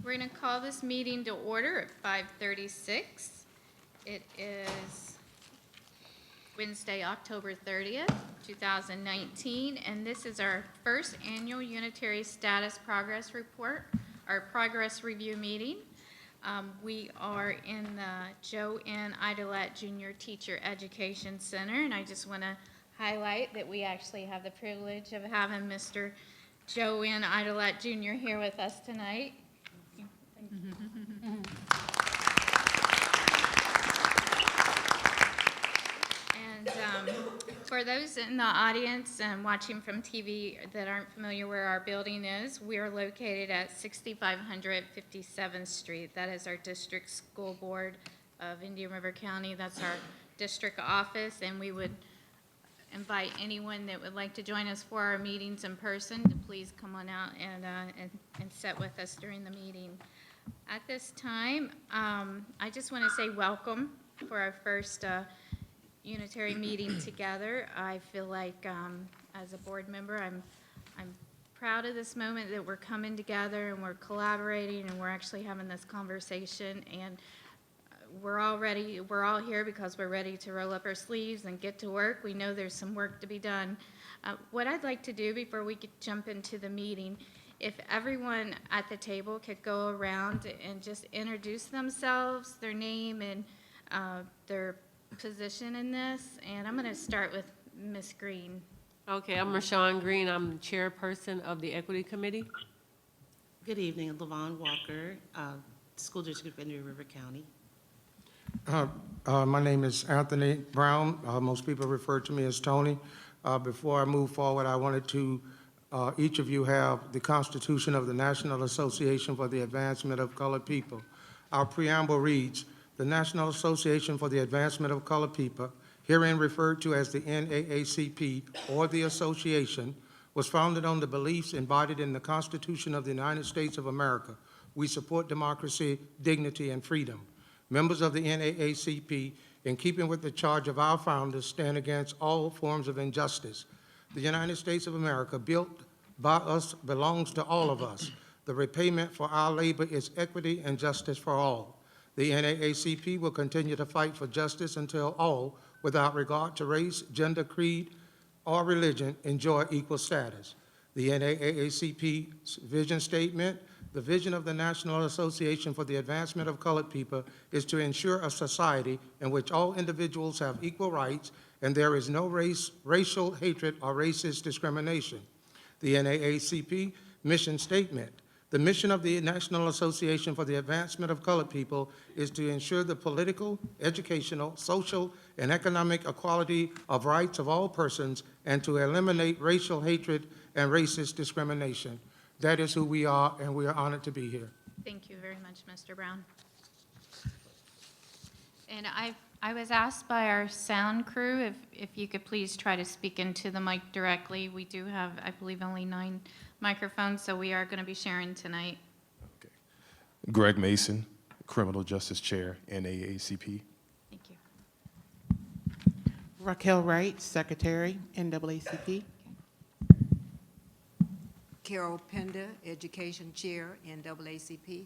We're going to call this meeting to order at 5:36. It is Wednesday, October 30th, 2019, and this is our first annual Unitary Status Progress Report, our Progress Review meeting. We are in the Joe N. Idelette Junior Teacher Education Center, and I just want to highlight that we actually have the privilege of having Mr. Joe N. Idelette Jr. here with us tonight. And for those in the audience and watching from TV that aren't familiar where our building is, we are located at 6500 57th Street. That is our district school board of Indian River County. That's our district office, and we would invite anyone that would like to join us for our meetings in person to please come on out and sit with us during the meeting. At this time, I just want to say welcome for our first Unitary meeting together. I feel like as a board member, I'm proud of this moment that we're coming together and we're collaborating and we're actually having this conversation, and we're all here because we're ready to roll up our sleeves and get to work. We know there's some work to be done. What I'd like to do before we could jump into the meeting, if everyone at the table could go around and just introduce themselves, their name and their position in this. And I'm going to start with Ms. Green. Okay, I'm Rashawn Green. I'm the chairperson of the Equity Committee. Good evening, I'm LaVon Walker, School District of Indian River County. My name is Anthony Brown. Most people refer to me as Tony. Before I move forward, I wanted to, each of you have the Constitution of the National Association for the Advancement of Colored People. Our preamble reads, the National Association for the Advancement of Colored People, herein referred to as the NAACP or the association, was founded on the beliefs embodied in the Constitution of the United States of America. We support democracy, dignity, and freedom. Members of the NAACP, in keeping with the charge of our founders, stand against all forms of injustice. The United States of America, built by us, belongs to all of us. The repayment for our labor is equity and justice for all. The NAACP will continue to fight for justice until all, without regard to race, gender, creed, or religion, enjoy equal status. The NAACP's vision statement, the vision of the National Association for the Advancement of Colored People, is to ensure a society in which all individuals have equal rights and there is no racial hatred or racist discrimination. The NAACP mission statement, the mission of the National Association for the Advancement of Colored People is to ensure the political, educational, social, and economic equality of rights of all persons and to eliminate racial hatred and racist discrimination. That is who we are, and we are honored to be here. Thank you very much, Mr. Brown. And I was asked by our sound crew if you could please try to speak into the mic directly. We do have, I believe, only 9 microphones, so we are going to be sharing tonight. Okay. Greg Mason, Criminal Justice Chair, NAACP. Thank you. Raquel Wright, Secretary, NAACP. Carol Pender, Education Chair, NAACP.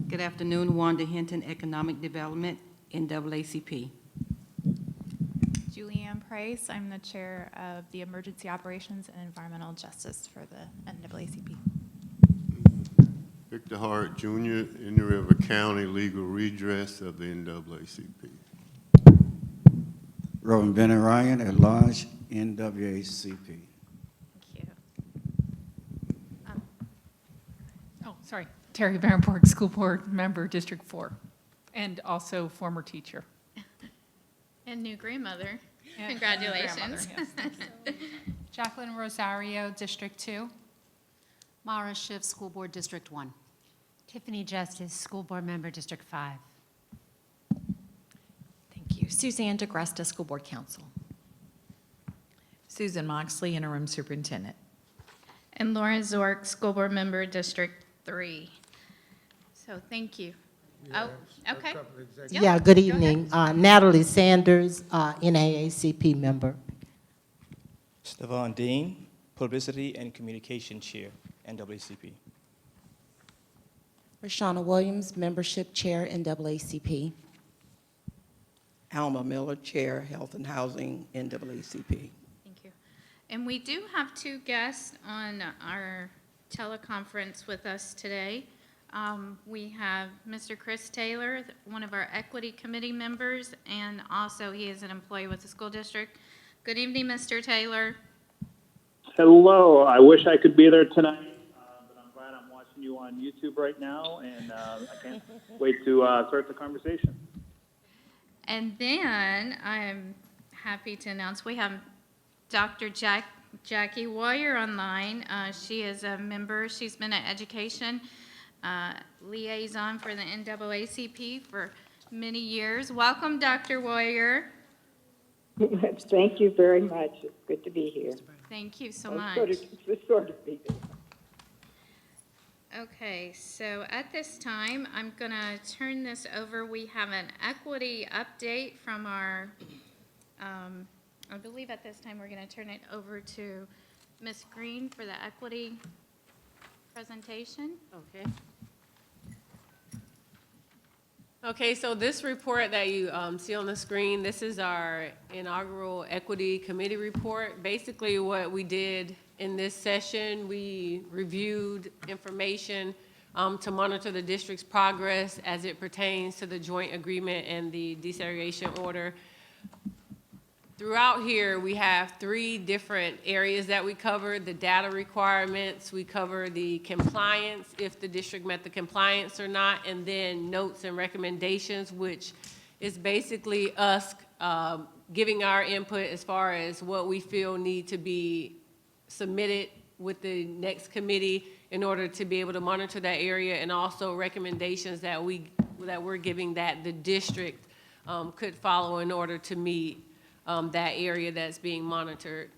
Good afternoon, Wanda Hinton, Economic Development, NAACP. Julianne Price, I'm the chair of the Emergency Operations and Environmental Justice for the NAACP. Victor Hart, Jr., Indian River County Legal Redress of the NAACP. Reverend Benny Ryan at large, NAACP. Thank you. Sorry, Terry Barenborg, School Board Member, District 4, and also former teacher. And new grandmother. And Congratulations. grandmother, yes, thank you. Jacqueline Rosario, District 2. Mara Schiff, School Board District 1. Tiffany Justice, School Board Member, District 5. Thank you. Suzanne DeGresta, School Board Counsel. Susan Moxley, Interim Superintendent. And Laura Zork, School Board Member, District 3. So thank you. Yes, oh, okay. Yeah, good evening. Natalie Sanders, NAACP member. Stephon Dean, Publicity and Communication Chair, NAACP. Rashana Williams, Membership Chair, NAACP. Alma Miller, Chair, Health and Housing, NAACP. Thank you. And we do have two guests on our teleconference with us today. We have Mr. Chris Taylor, one of our Equity Committee members, and also he is an employee with the school district. Good evening, Mr. Taylor. Hello. I wish I could be there tonight, but I'm glad I'm watching you on YouTube right now, and I can't wait to start the conversation. And then I'm happy to announce we have Dr. Jackie Warrior online. She is a member. She's been an education liaison for the NAACP for many years. Welcome, Dr. Warrior. Thank you very much. It's good to be here. Thank you so Well, much. Sort of be here. Okay, so at this time, I'm going to turn this over. We have an equity update from our, I believe at this time we're going to turn it over to Ms. Green for the equity presentation. Okay. Okay, so this report that you see on the screen, this is our inaugural Equity Committee report. Basically what we did in this session, we reviewed information to monitor the district's progress as it pertains to the joint agreement and the desegregation order. Throughout here, we have 3 different areas that we cover: the data requirements, we cover the compliance, if the district met the compliance or not, and then notes and recommendations, which is basically us giving our input as far as what we feel need to be submitted with the next committee in order to be able to monitor that area, and also recommendations that we're giving that the district could follow in order to meet that area that's being monitored.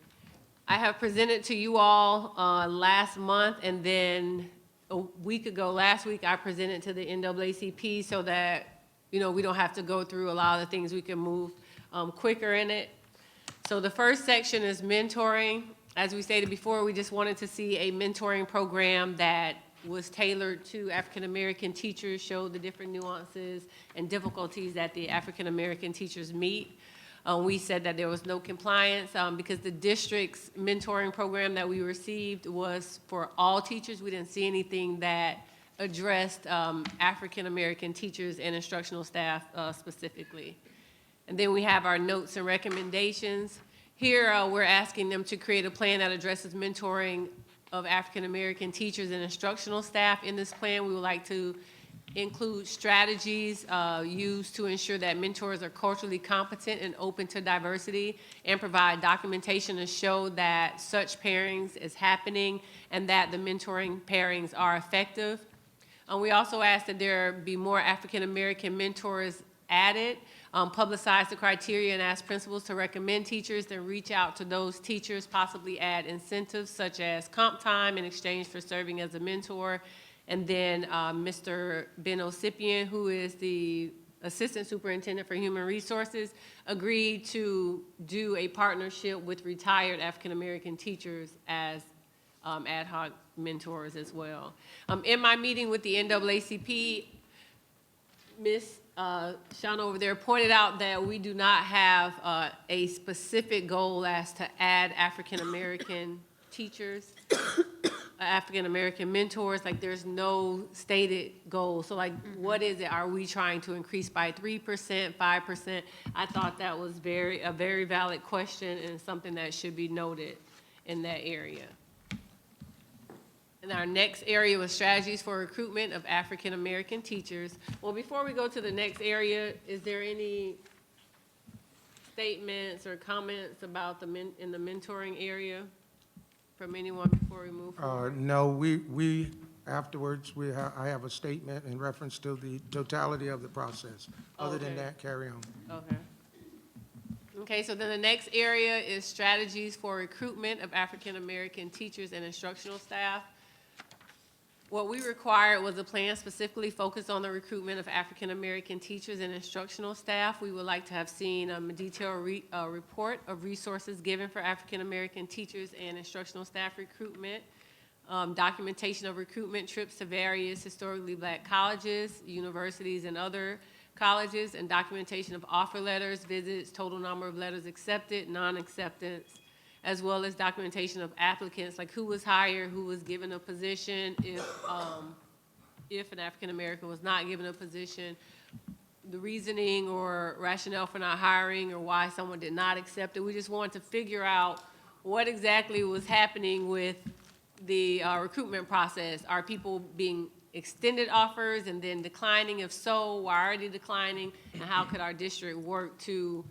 I have presented to you all last month, and then a week ago, last week, I presented to the NAACP so that, we don't have to go through a lot of the things, we can move quicker in it. So the first section is mentoring. As we stated before, we just wanted to see a mentoring program that was tailored to African American teachers, showed the different nuances and difficulties that the African American teachers meet. We said that there was no compliance because the district's mentoring program that we received was for all teachers. We didn't see anything that addressed African American teachers and instructional staff specifically. And then we have our notes and recommendations. Here we're asking them to create a plan that addresses mentoring of African American teachers and instructional staff. In this plan, we would like to include strategies used to ensure that mentors are culturally competent and open to diversity, and provide documentation to show that such pairings is happening and that the mentoring pairings are effective. We also ask that there be more African American mentors added, publicize the criteria, and ask principals to recommend teachers, then reach out to those teachers, possibly add incentives such as comp time in exchange for serving as a mentor. And then Mr. Ben Osipian, who is the Assistant Superintendent for Human Resources, agreed to do a partnership with retired African American teachers as ad hoc mentors as well. In my meeting with the NAACP, Ms. Shauna over there pointed out that we do not have a specific goal as to add African American teachers, African American mentors. Like, there's no stated goal. So like, what is it? Are we trying to increase by 3%, 5%? I thought that was a very valid question, and something that should be noted in that area. And our next area was strategies for recruitment of African American teachers. Well, before we go to the next area, is there any statements or comments about in the mentoring area from anyone before we move forward? No, we afterwards, I have a statement in reference to the totality of the process. Other than that, carry on. Okay. Okay, so then the next area is strategies for recruitment of African American teachers and instructional staff. What we required was a plan specifically focused on the recruitment of African American teachers and instructional staff. We would like to have seen a detailed report of resources given for African American teachers and instructional staff recruitment. documentation of recruitment trips to various historically black colleges, universities, and other colleges, and documentation of offer letters, visits, total number of letters accepted, non-acceptance, as well as documentation of applicants, like who was hired, who was given a position, if an African American was not given a position, the reasoning or rationale for not hiring, or why someone did not accept it. We just wanted to figure out what exactly was happening with the recruitment process. Are people being extended offers and then declining? If so, why are they declining? And how could our district work to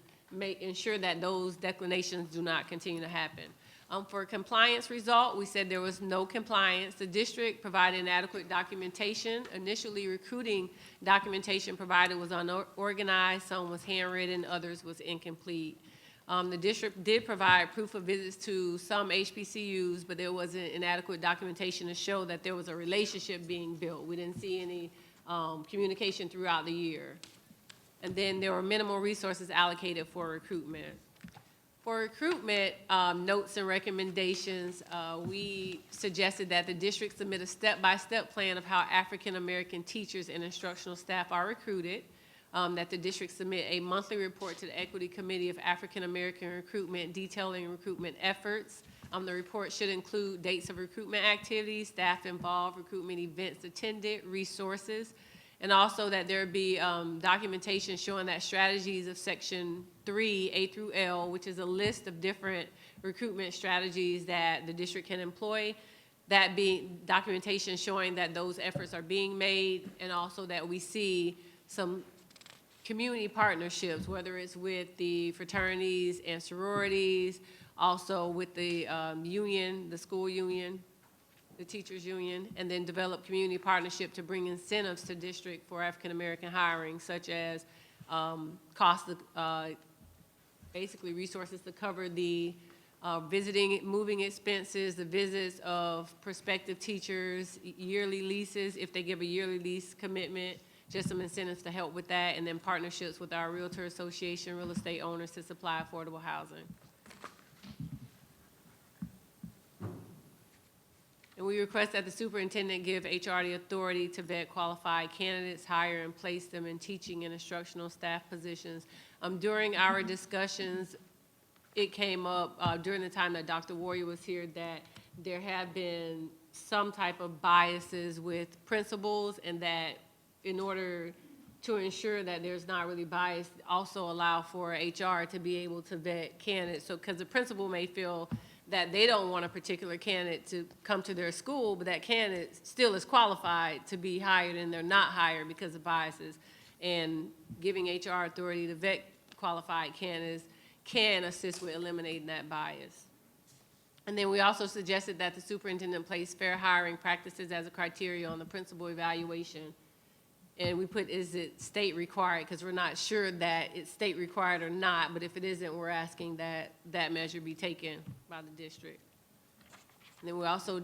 ensure that those declinations do not continue to happen? For a compliance result, we said there was no compliance. The district provided inadequate documentation. Initially, recruiting documentation provided was unorganized, some was handwritten, others was incomplete. The district did provide proof of visits to some HBCUs, but there wasn't inadequate documentation to show that there was a relationship being built. We didn't see any communication throughout the year. And then there were minimal resources allocated for recruitment. For recruitment, notes and recommendations, we suggested that the district submit a step-by-step plan of how African-American teachers and instructional staff are recruited, that the district submit a monthly report to the Equity Committee of African-American Recruitment detailing recruitment efforts. The report should include dates of recruitment activities, staff involved, recruitment events attended, resources, and also that there be documentation showing that strategies of Section 3, A through L, which is a list of different recruitment strategies that the district can employ, that being documentation showing that those efforts are being made, and also that we see some community partnerships, whether it's with the fraternities and sororities, also with the union, the school union, the teachers union, and then develop community partnership to bring incentives to district for African-American hiring, such as basically resources to cover the visiting, moving expenses, the visits of prospective teachers, yearly leases, if they give a yearly lease commitment, just some incentives to help with that, and then partnerships with our Realtor Association, real estate owners to supply affordable housing. And we request that the superintendent give HR the authority to vet qualified candidates, hire and place them in teaching and instructional staff positions. During our discussions, it came up during the time that Dr. Warrior was here that there have been some type of biases with principals, and that in order to ensure that there's not really bias, also allow for HR to be able to vet candidates. So, because the principal may feel that they don't want a particular candidate to come to their school, but that candidate still is qualified to be hired and they're not hired because of biases. And giving HR authority to vet qualified candidates can assist with eliminating that bias. And then we also suggested that the superintendent place fair hiring practices as a criteria on the principal evaluation. And we put, is it state required? Because we're not sure that it's state required or not, but if it isn't, we're asking that that measure be taken by the district. And then we also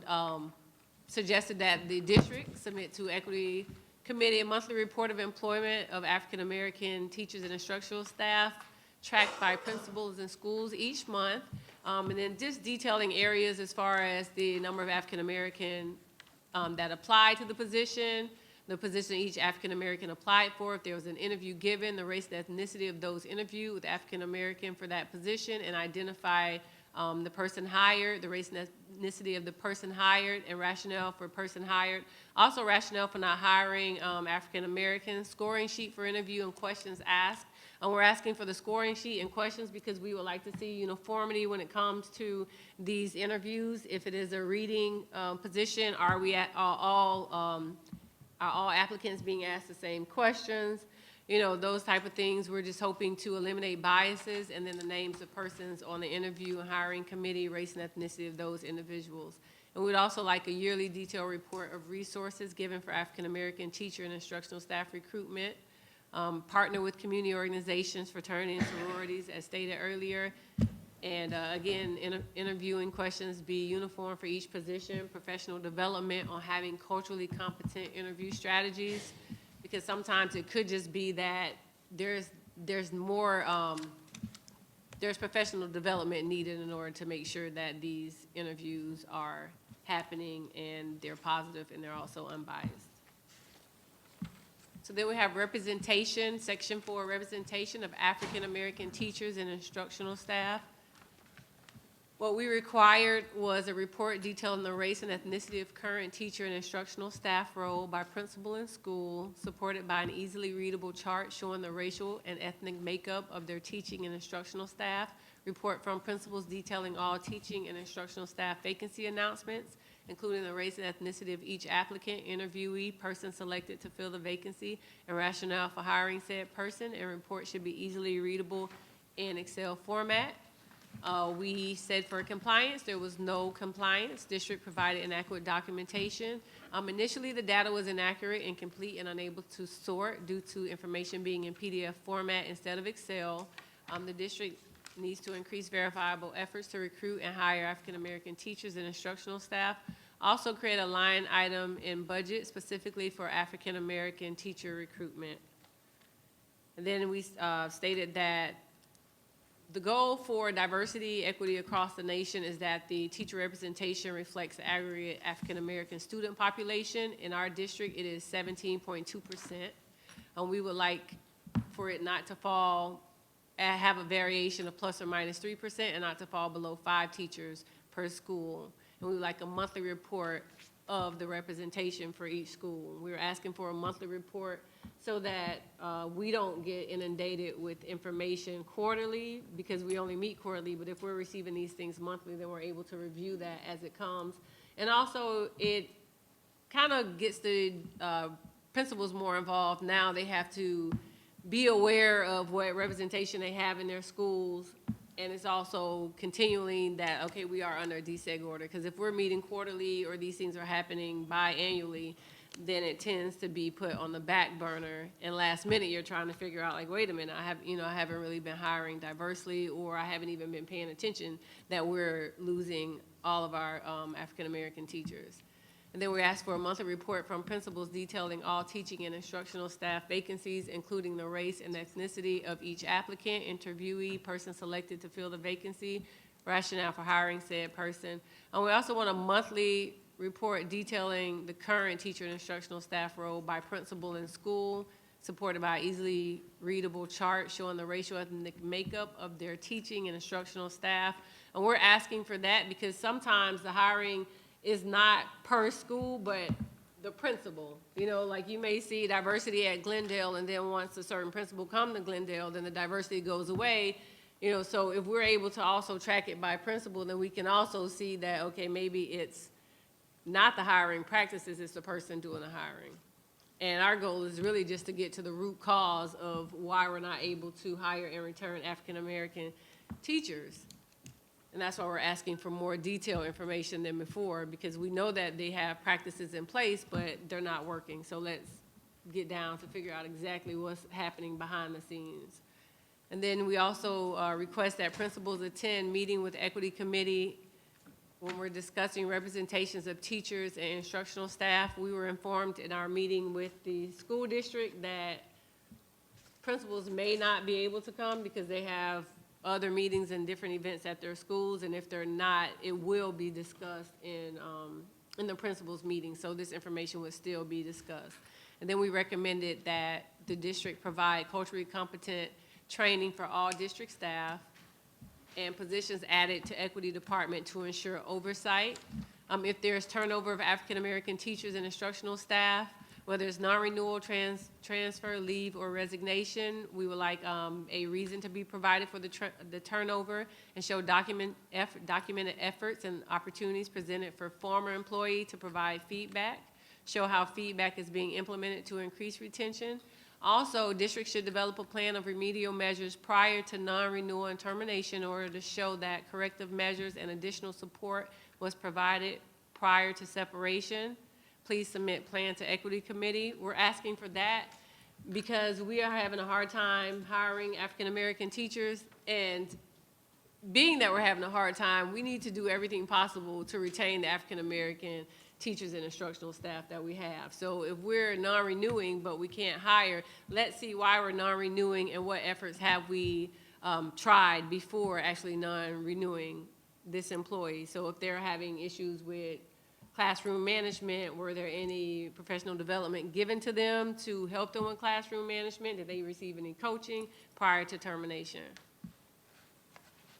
suggested that the district submit to Equity Committee a monthly report of employment of African-American teachers and instructional staff, tracked by principals in schools each month, and then just detailing areas as far as the number of African-American that apply to the position each African-American applied for, if there was an interview given, the race and ethnicity of those interviewed with African-American for that position, and identify the person hired, the race and ethnicity of the person hired, and rationale for person hired. Also rationale for not hiring African-Americans, scoring sheet for interview and questions asked. And we're asking for the scoring sheet and questions because we would like to see uniformity when it comes to these interviews. If it is a reading position, are all applicants being asked the same questions? Those type of things. We're just hoping to eliminate biases, and then the names of persons on the interview and hiring committee, race and ethnicity of those individuals. And we'd also like a yearly detailed report of resources given for African-American teacher and instructional staff recruitment. Partner with community organizations, fraternities, and sororities, as stated earlier. And again, interviewing questions be uniform for each position, professional development on having culturally competent interview strategies, because sometimes it could just be that there's professional development needed in order to make sure that these interviews happening, and they're positive, and they're also unbiased. So then we have representation, Section 4, representation of African-American teachers and instructional staff. What we required was a report detailing the race and ethnicity of current teacher and instructional staff role by principal in school, supported by an easily readable chart showing the racial and ethnic makeup of their teaching and instructional staff. Report from principals detailing all teaching and instructional staff vacancy announcements, including the race and ethnicity of each applicant, interviewee, person selected to fill the vacancy, and rationale for hiring said person, and report should be easily readable in Excel format. We said for compliance, there was no compliance. District provided inadequate documentation. Initially, the data was inaccurate, incomplete, and unable to sort due to information being in PDF format instead of Excel. The district needs to increase verifiable efforts to recruit and hire African-American teachers and instructional staff. Also create a line item in budget specifically for African-American teacher recruitment. And then we stated that the goal for diversity, equity across the nation is that the teacher representation reflects the aggregate African-American student population. In our district, it is 17.2%. We would like for it not to fall, have a variation of plus or minus 3%, and not to fall below 5 teachers per school. And we would like a monthly report of the representation for each school. We were asking for a monthly report so that we don't get inundated with information quarterly, because we only meet quarterly, but if we're receiving these things monthly, then we're able to review that as it comes. And also, it kind of gets the principals more involved. Now they have to be aware of what representation they have in their schools, and it's also continuing that, okay, we are under a DSEG order, because if we're meeting quarterly or these things are happening biannually, then it tends to be put on the back burner, and last minute you're trying to figure out, like, wait a minute, I haven't really been hiring diversely, or I haven't even been paying attention that we're losing all of our African-American teachers. And then we asked for a monthly report from principals detailing all teaching and instructional staff vacancies, including the race and ethnicity of each applicant, interviewee, person selected to fill the vacancy, rationale for hiring said person. And we also want a monthly report detailing the current teacher and instructional staff role by principal in school, supported by easily readable chart showing the racial ethnic makeup of their teaching and instructional staff. And we're asking for that because sometimes the hiring is not per school, but the principal. Like you may see diversity at Glendale, and then once a certain principal comes to Glendale, then the diversity goes away. So if we're able to also track it by principal, then we can also see that, okay, maybe it's not the hiring practices, it's the person doing the hiring. And our goal is really just to get to the root cause of why we're not able to hire and return African-American teachers. And that's why we're asking for more detailed information than before, because we know that they have practices in place, but they're not working. So let's get down to figure out exactly what's happening behind the scenes. And then we also request that principals attend meeting with Equity Committee when we're discussing representations of teachers and instructional staff. We were informed in our meeting with the school district that principals may not be able to come because they have other meetings and different events at their schools, and if they're not, it will be discussed in the principals meeting, so this information would still be discussed. And then we recommended that the district provide culturally competent training for all district staff and positions added to equity department to ensure oversight. If there's turnover of African-American teachers and instructional staff, whether it's non-renewal, transfer, leave, or resignation, we would like a reason to be provided for the turnover and show documented efforts and opportunities presented for former employee to provide feedback, show how feedback is being implemented to increase retention. Also, districts should develop a plan of remedial measures prior to non-renewal and termination in order to show that corrective measures and additional support was provided prior to separation. Please submit plan to Equity Committee. We're asking for that because we are having a hard time hiring African-American teachers, and being that we're having a hard time, we need to do everything possible to retain the African-American teachers and instructional staff that we have. So if we're non-renewing but we can't hire, let's see why we're non-renewing and what efforts have we tried before actually non-renewing this employee. So if they're having issues with classroom management? Were there any professional development given to them to help them with classroom management? Did they receive any coaching prior to termination?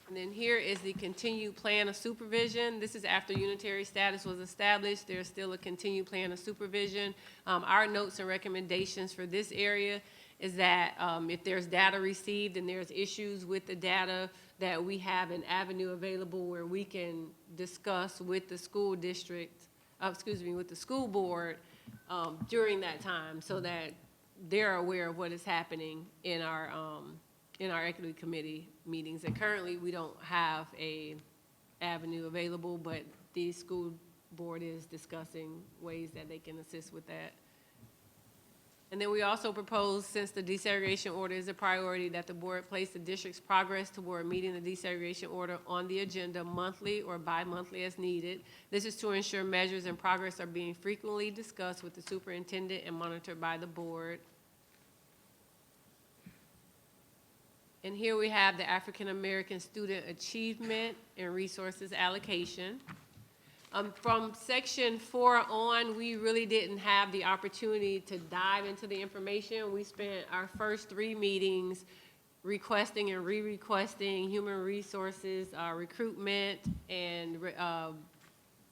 And then here is the continued plan of supervision. This is after unitary status was established. There's still a continued plan of supervision. Our notes and recommendations for this area is that if there's data received and there's issues with the data, that we have an avenue available where we can discuss with the school district, with the school board during that time, so that they're aware of what is happening in our equity committee meetings. And currently, we don't have a avenue available, but the school board is discussing ways that they can assist with that. And then we also propose, since the desegregation order is a priority, that the board place the district's progress toward meeting the desegregation order on the agenda monthly or bi-monthly as needed. This is to ensure measures and progress are being frequently discussed with the superintendent and monitored by the board. And here we have the African American Student Achievement and Resources Allocation. From section 4 on, we really didn't have the opportunity to dive into the information. We spent our first 3 meetings requesting and re-requesting human resources, recruitment, and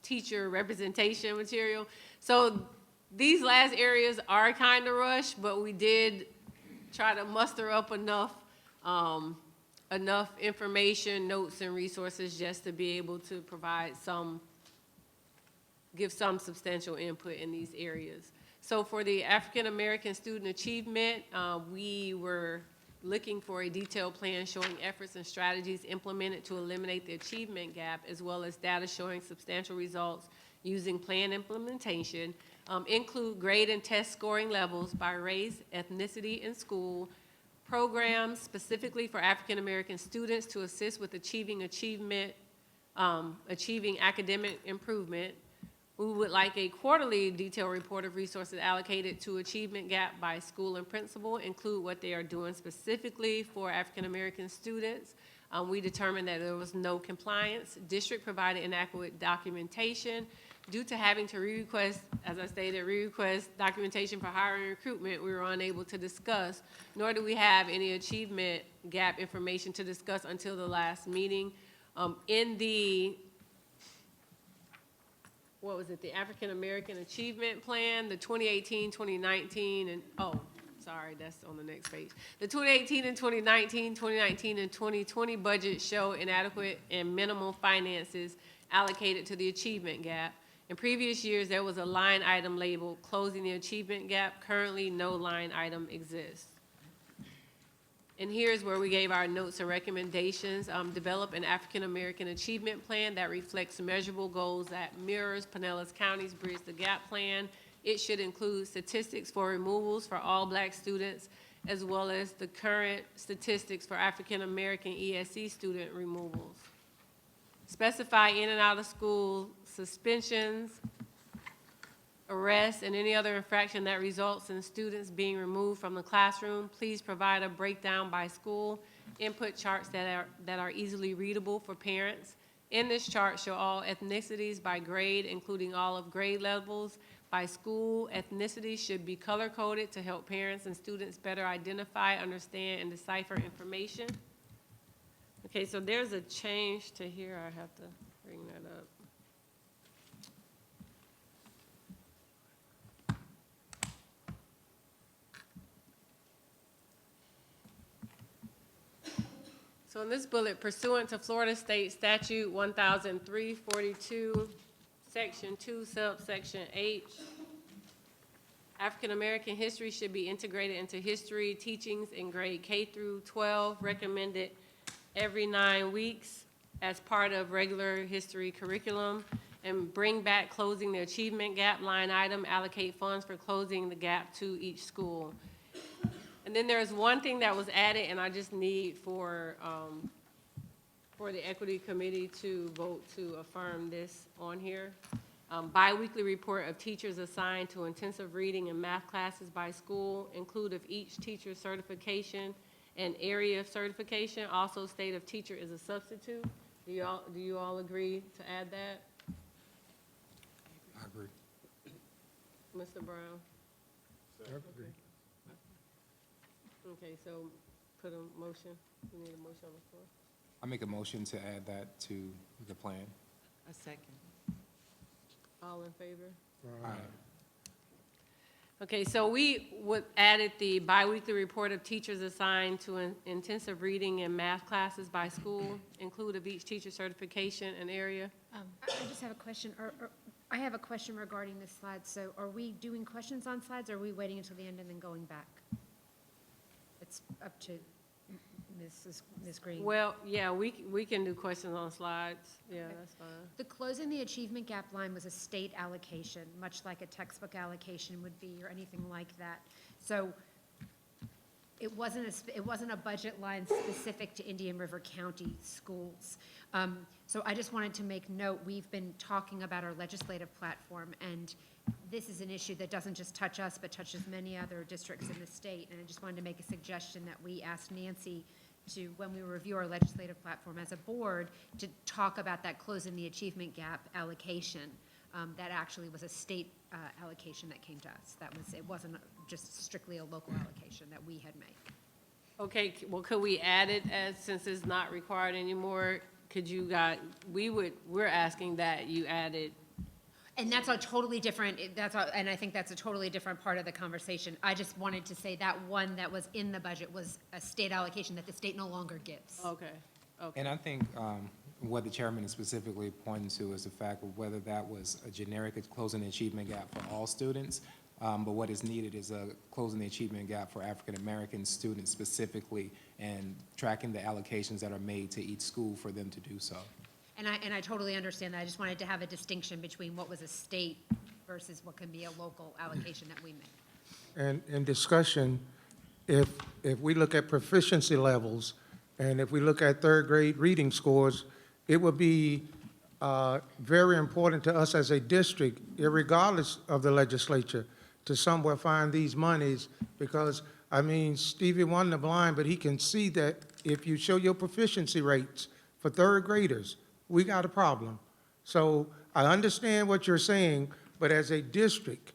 teacher representation material. So these last areas are kind of rushed, but we did try to muster up enough information, notes, and resources just to be able to provide give some substantial input in these areas. So for the African American Student Achievement, we were looking for a detailed plan showing efforts and strategies implemented to eliminate the achievement gap, as well as data showing substantial results using plan implementation, include grade and test scoring levels by race, ethnicity, and school, programs specifically for African American students to assist with achieving academic improvement. We would like a quarterly detailed report of resources allocated to achievement gap by school and principal, include what they are doing specifically for African American students. We determined that there was no compliance. District provided inadequate documentation. Due to having to re-request, as I stated, re-request documentation for hiring and recruitment, we were unable to discuss, nor do we have any achievement gap information to discuss until the last meeting. In the the African American Achievement Plan, the 2018, 2019, and, sorry, that's on the next page. The 2018 and 2019, 2019 and 2020 budget show inadequate and minimal finances allocated to the achievement gap. In previous years, there was a line item labeled closing the achievement gap. Currently, no line item exists. And here's where we gave our notes and recommendations. Develop an African American Achievement Plan that reflects measurable goals that mirrors Pinellas County's Bridge the Gap Plan. It should include statistics for removals for all Black students, as well as the current statistics for African American ESC student removals. Specify in and out of school suspensions, arrests, and any other infraction that results in students being removed from the classroom. Please provide a breakdown by school, input charts that are easily readable for parents. In this chart, show all ethnicities by grade, including all of grade levels. By school, ethnicities should be color-coded to help parents and students better identify, understand, and decipher information. Okay, so there's a change to here. I have to bring that up. So in this bullet, pursuant to Florida State Statute 1003-42, Section 2, subsection H, African American history should be integrated into history teachings in grade K through 12, recommended every 9 weeks as part of regular history curriculum, and bring back closing the achievement gap line item, allocate funds for closing the gap to each school. And then there's one thing that was added, and I just need for the Equity Committee to vote to affirm this on here. Bi-weekly report of teachers assigned to intensive reading and math classes by school, include of each teacher's certification and area of certification. Also state if teacher is a substitute. Do you all agree to add that? Mr. Brown? Okay, so put a motion, we need a motion on the floor. I make a motion to add that to the plan. A second. All in favor? Aye. Okay, so we added the biweekly report of teachers assigned to intensive reading and math classes by school, include of each teacher certification and area. I just have a question, I have a question regarding this slide. So are we doing questions on slides, or are we waiting until the end and then going back? It's up to Ms. Green. Well, yeah, we can do questions on slides. Yeah, that's fine. The closing the achievement gap line was a state allocation, much like a textbook allocation would be, or anything like that. So it wasn't a budget line specific to Indian River County schools. So I just wanted to make note, we've been talking about our legislative platform, and this is an issue that doesn't just touch us, but touches many other districts in the state. And I just wanted to make a suggestion that we ask Nancy to, when we review our legislative platform as a board, to talk about that closing the achievement gap allocation. That actually was a state allocation that came to us. It wasn't just strictly a local allocation that we had made. Okay, well, could we add it since it's not required anymore? Could you guys, we're asking that you add it. And that's a totally different, and I think that's a totally different part of the conversation. I just wanted to say that one that was in the budget was a state allocation that the state no longer gives. Okay, okay. And I think what the chairman is specifically pointing to is the fact of whether that was a generic closing the achievement gap for all students, but what is needed is a closing the achievement gap for African-American students specifically, and tracking the allocations that are made to each school for them to do so. And I totally understand that. I just wanted to have a distinction between what was a state versus what can be a local allocation that we make. And in discussion, if we look at proficiency levels, and if we look at third grade reading scores, it would be very important to us as a district, irregardless of the legislature, to somewhere find these monies, because, I mean, Stevie won the blind, but he can see that if you show your proficiency rates for third graders, we got a problem. So I understand what you're saying, but as a district,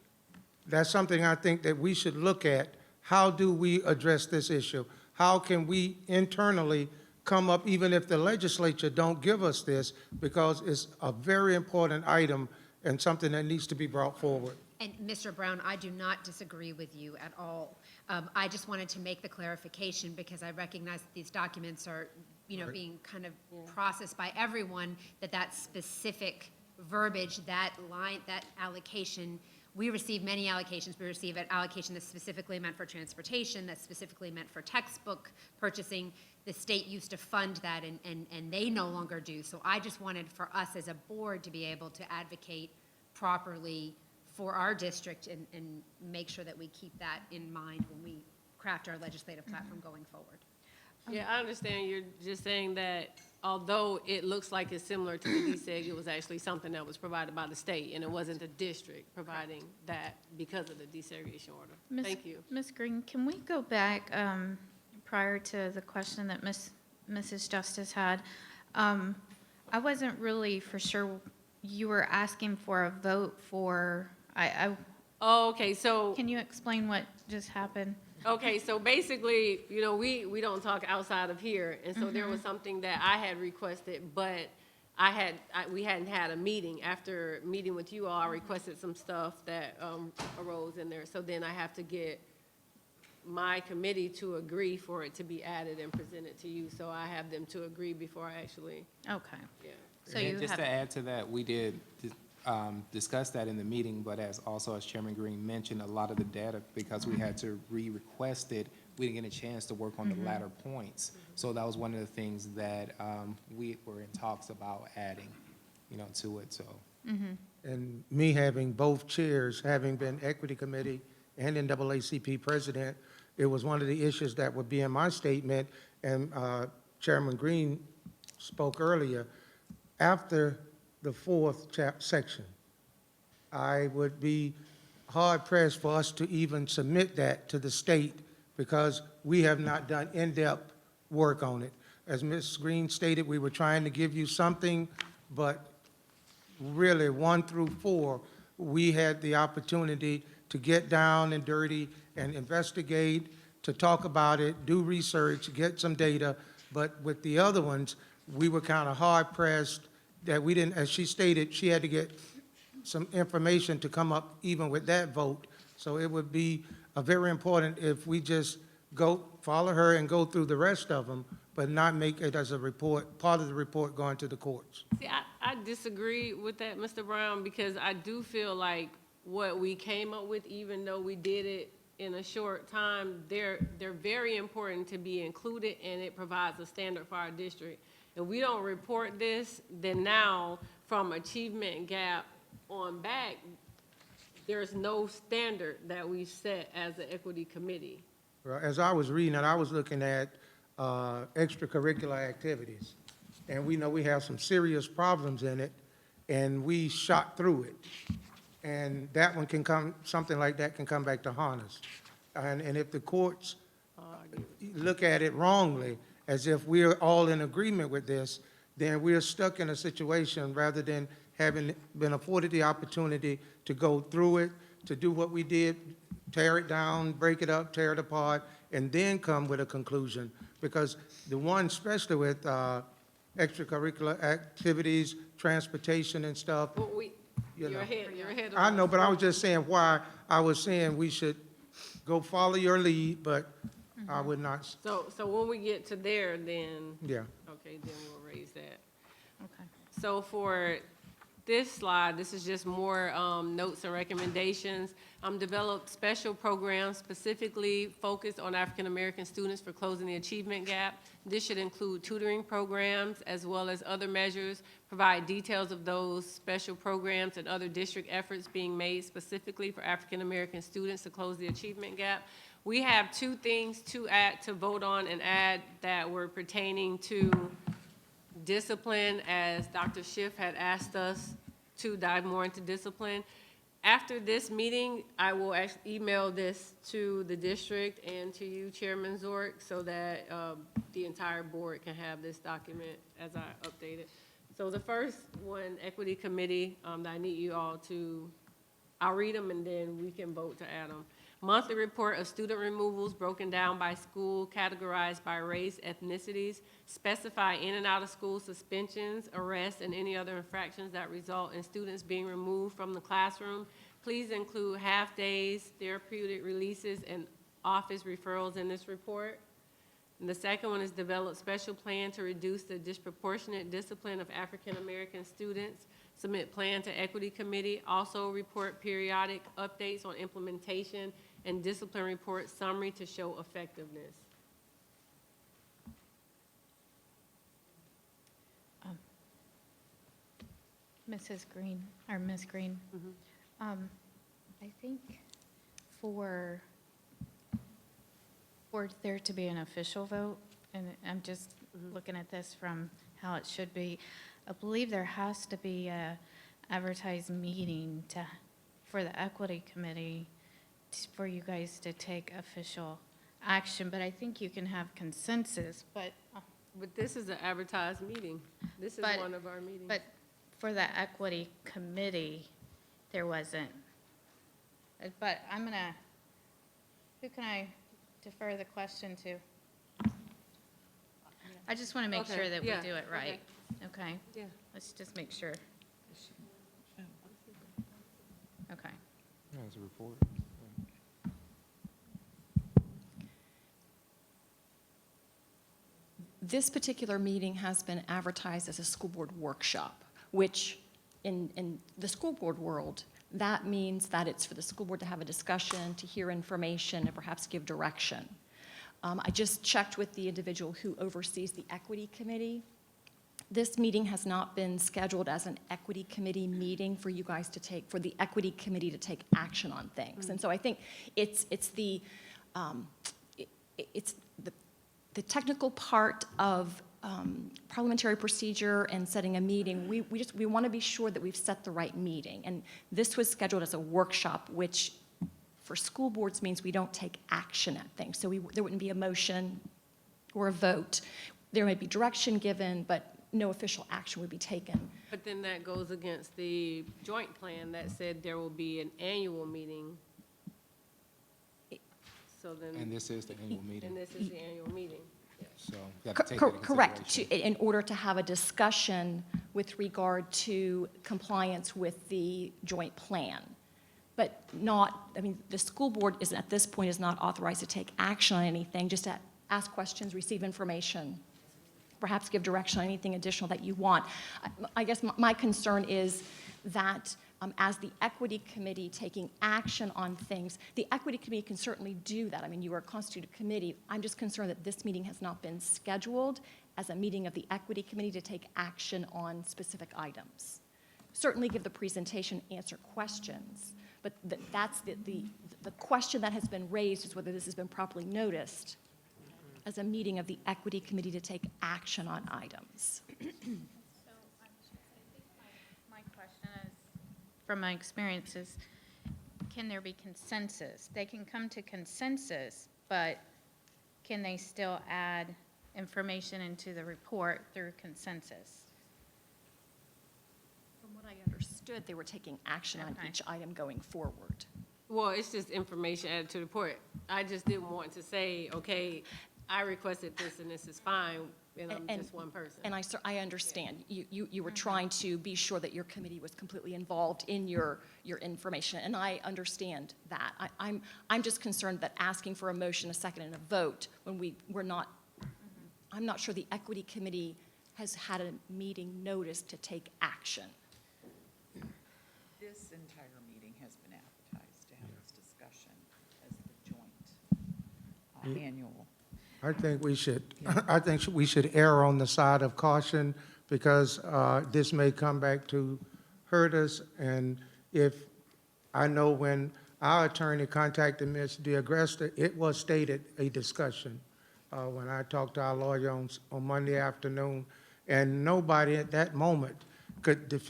that's something I think that we should look at. How do we address this issue? How can we internally come up, even if the legislature don't give us this, because it's a very important item and something that needs to be brought forward. And Mr. Brown, I do not disagree with you at all. I just wanted to make the clarification because I recognize that these documents are, being kind of processed by everyone, that specific verbiage, that line, that allocation, we receive many allocations. We receive an allocation that's specifically meant for transportation, that's specifically meant for textbook purchasing. The state used to fund that, and they no longer do. So I just wanted for us as a board to be able to advocate properly for our district and make sure that we keep that in mind when we craft our legislative platform going forward. Yeah, I understand. You're just saying that although it looks like it's similar to the DSEG, it was actually something that was provided by the state, and it wasn't the district providing that because of the desegregation order. Thank you. Ms. Green, can we go back prior to the question that Mrs. Justice had? I wasn't really for sure you were asking for a vote for, Oh, okay, so. Can you explain what just happened? Okay, so basically, we don't talk outside of here, and so there was something that I had requested, but we hadn't had a meeting. After meeting with you all, I requested some stuff that arose in there, so then I have to get my committee to agree for it to be added and presented to you, so I have them to agree before I actually. Okay. Yeah. So And you just have. to add to that, we did discuss that in the meeting, but as Chairman Green mentioned, a lot of the data, because we had to re-request it, we didn't get a chance to work on the latter points. So that was one of the things that we were in talks about adding, to it, so. And me having both chairs, having been Equity Committee and NAACP President, it was one of the issues that would be in my statement, and Chairman Green spoke earlier. After the fourth section, I would be hard-pressed for us to even submit that to the state because we have not done in-depth work on it. As Ms. Green stated, we were trying to give you something, but really 1 through 4 we had the opportunity to get down and dirty and investigate, to talk about it, do research, get some data. But with the other ones, we were kind of hard pressed that we didn't, as she stated, she had to get some information to come up even with that vote. So it would be very important if we just follow her and go through the rest of them, but not make it as a report, part of the report going to the courts. See, I disagree with that, Mr. Brown, because I do feel like what we came up with, even though we did it in a short time, they're very important to be included, and it provides a standard for our district. If we don't report this, then now, from achievement gap on back, there's no standard that we set as an equity committee. Well, as I was reading it, I was looking at extracurricular activities. And we know we have some serious problems in it, and we shot through it. And that one can come, something like that can come back to haunt us. And if the courts look at it wrongly, as if we're all in agreement with this, then we're stuck in a situation rather than having been afforded the opportunity to go through it, to do what we did, tear it down, break it up, tear it apart, and then come with a conclusion. Because the one, especially with extracurricular activities, transportation and stuff, Well, you know. you're ahead of I know, us. but I was just saying why I was saying we should go follow your lead, but I would not, So when we get to there, then, yeah. okay, then we'll raise that. Okay. So for this slide, this is just more notes and recommendations. Developed special programs specifically focused on African-American students for closing the achievement gap. This should include tutoring programs as well as other measures, provide details of those special programs and other district efforts being made specifically for African-American students to close the achievement gap. We have two things to vote on and add that were pertaining to discipline, as Dr. Schiff had asked us to dive more into discipline. After this meeting, I will actually email this to the district and to you, Chairman Zork, so that the entire board can have this document as I update it. So the first one, Equity Committee, that I need you all to, I'll read them and then we can vote to add them. Monthly report of student removals broken down by school, categorized by race, ethnicities, specify in and out of school suspensions, arrests, and any other infractions that result in students being removed from the classroom. Please include half-days, therapeutic releases, and office referrals in this report. And the second one is develop special plan to reduce the disproportionate discipline of African-American students. Submit plan to Equity Committee. Also report periodic updates on implementation and discipline report summary to show effectiveness. Mrs. Green, or Ms. Green, I think for there to be an official vote, and I'm just looking at this from how it should be, I believe there has to be a advertised meeting for the Equity Committee for you guys to take official action, but I think you can have consensus, but this is an advertised meeting. This is one of our meetings. But for the Equity Committee, there wasn't. But who can I defer the question to? I just want to make sure that we do it right. Okay? Yeah. Let's just make sure. Okay. Yeah, it's a report. This particular meeting has been advertised as a school board workshop, which in the school board world, that means that it's for the school board to have a discussion, to hear information, and perhaps give direction. I just checked with the individual who oversees the Equity Committee. This meeting has not been scheduled as an Equity Committee meeting for you guys to take, for the Equity Committee to take action on things. And so I think it's the technical part of parliamentary procedure and setting a meeting. We want to be sure that we've set the right meeting. And this was scheduled as a workshop, which for school boards means we don't take action at things. So there wouldn't be a motion or a vote. There may be direction given, but no official action would be taken. But then that goes against the joint plan that said there will be an annual meeting. So then. And this is the annual meeting, And this is the annual meeting. so you have to take that into Correct, consideration. in order to have a discussion with regard to compliance with the joint plan. But not, I mean, the school board is, at this point, is not authorized to take action on anything, just to ask questions, receive information, perhaps give direction on anything additional that you want. I guess my concern is that as the equity committee taking action on things, the equity committee can certainly do that. I mean, you are a constituted committee. I'm just concerned that this meeting has not been scheduled as a meeting of the equity committee to take action on specific items. Certainly give the presentation, answer questions, but that's the question that has been raised is whether this has been properly noticed as a meeting of the equity committee to take action on items. My question is, from my experiences, can there be consensus? They can come to consensus, but can they still add information into the report through consensus? From what I understood, they were taking action on each item going forward. Well, it's just information added to the report. I just didn't want to say, okay, I requested this and this is fine, and I'm just one person. And I understand. You were trying to be sure that your committee was completely involved in your information, and I understand that. I'm just concerned that asking for a motion, a second, and a vote, when we're not, I'm not sure the equity committee has had a meeting notice to take action. This entire meeting has been advertised to have this discussion as the joint annual. I think we should err on the side of caution because this may come back to hurt us. And if, I know when our attorney contacted Ms. DeAgresta, it was stated a discussion. When I talked to our lawyer on Monday afternoon, and nobody at that moment could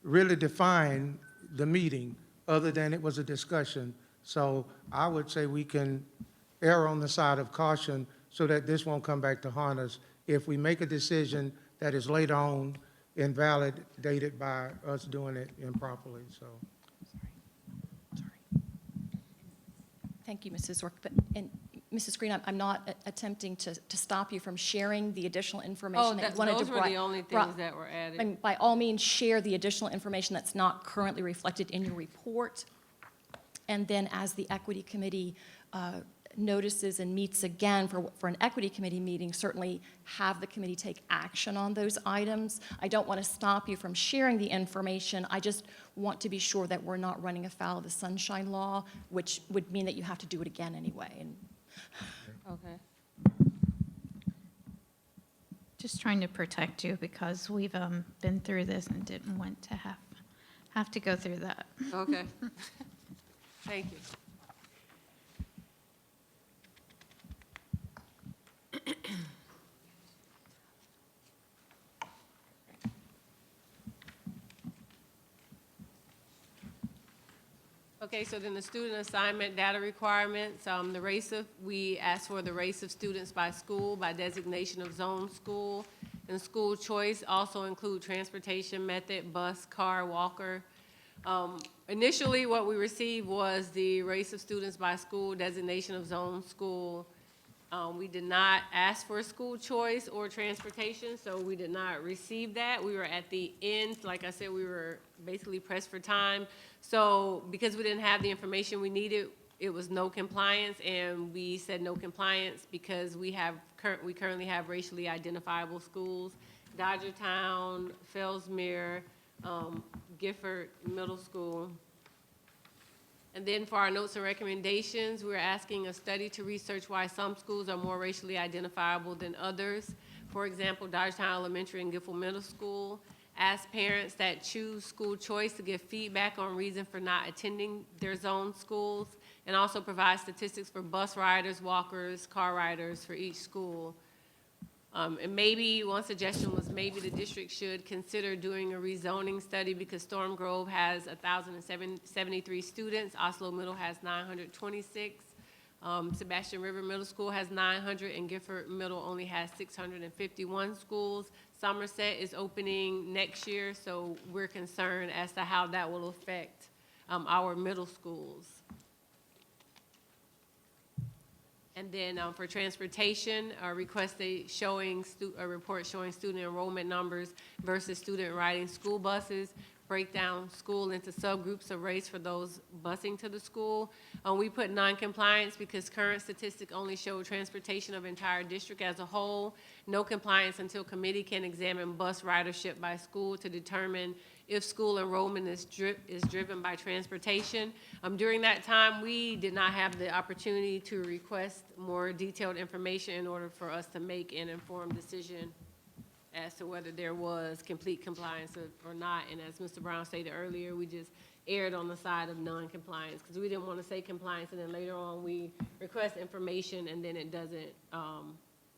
really define the meeting other than it was a discussion. So I would say we can err on the side of caution so that this won't come back to haunt us if we make a decision that is later on invalidated by us doing it improperly, so. Sorry. Thank you, Mrs. Zork. And Mrs. Green, I'm not attempting to stop you from sharing the additional information that you wanted to those were the only things that were added. And by all means, share the additional information that's not currently reflected in your report. And then as the equity committee notices and meets again for an equity committee meeting, certainly have the committee take action on those items. I don't want to stop you from sharing the information. I just want to be sure that we're not running afoul of the Sunshine Law, which would mean that you have to do it again anyway. And Okay. Just trying to protect you because we've been through this and didn't want to have to go through that. Okay. Thank you. Okay, so then the student assignment data requirements, we asked for the race of students by school, by designation of zone school, and school choice also include transportation method, bus, car, walker. Initially, what we received was the race of students by school, designation of zone school. We did not ask for school choice or transportation, so we did not receive that. We were at the end, like I said, we were basically pressed for time. So because we didn't have the information we needed, it was no compliance, and we said no compliance because we currently have racially identifiable schools, Dodgertown, Fellsmere, Gifford Middle School. And then for our notes and recommendations, we're asking a study to research why some schools are more racially identifiable than others. For example, Dodgetown Elementary and Gifford Middle School. Ask parents that choose school choice to give feedback on reason for not attending their zone schools, and also provide statistics for bus riders, walkers, car riders for each school. And maybe one suggestion was maybe the district should consider doing a rezoning study because Storm Grove has 1,073 students, Oslo Middle has 926, Sebastian River Middle School has 900, and Gifford Middle only has 651 schools. Somerset is opening next year, so we're concerned as to how that will affect our middle schools. And then for transportation, request a report showing student enrollment numbers versus student riding school buses. Break down school into subgroups of race for those busing to the school. We put non-compliance because current statistics only show transportation of entire district as a whole. No compliance until committee can examine bus ridership by school to determine if school enrollment is driven by transportation. During that time, we did not have the opportunity to request more detailed information in order for us to make an informed decision as to whether there was complete compliance or not. And as Mr. Brown stated earlier, we just erred on the side of non-compliance because we didn't want to say compliance and then later on we request information and then it doesn't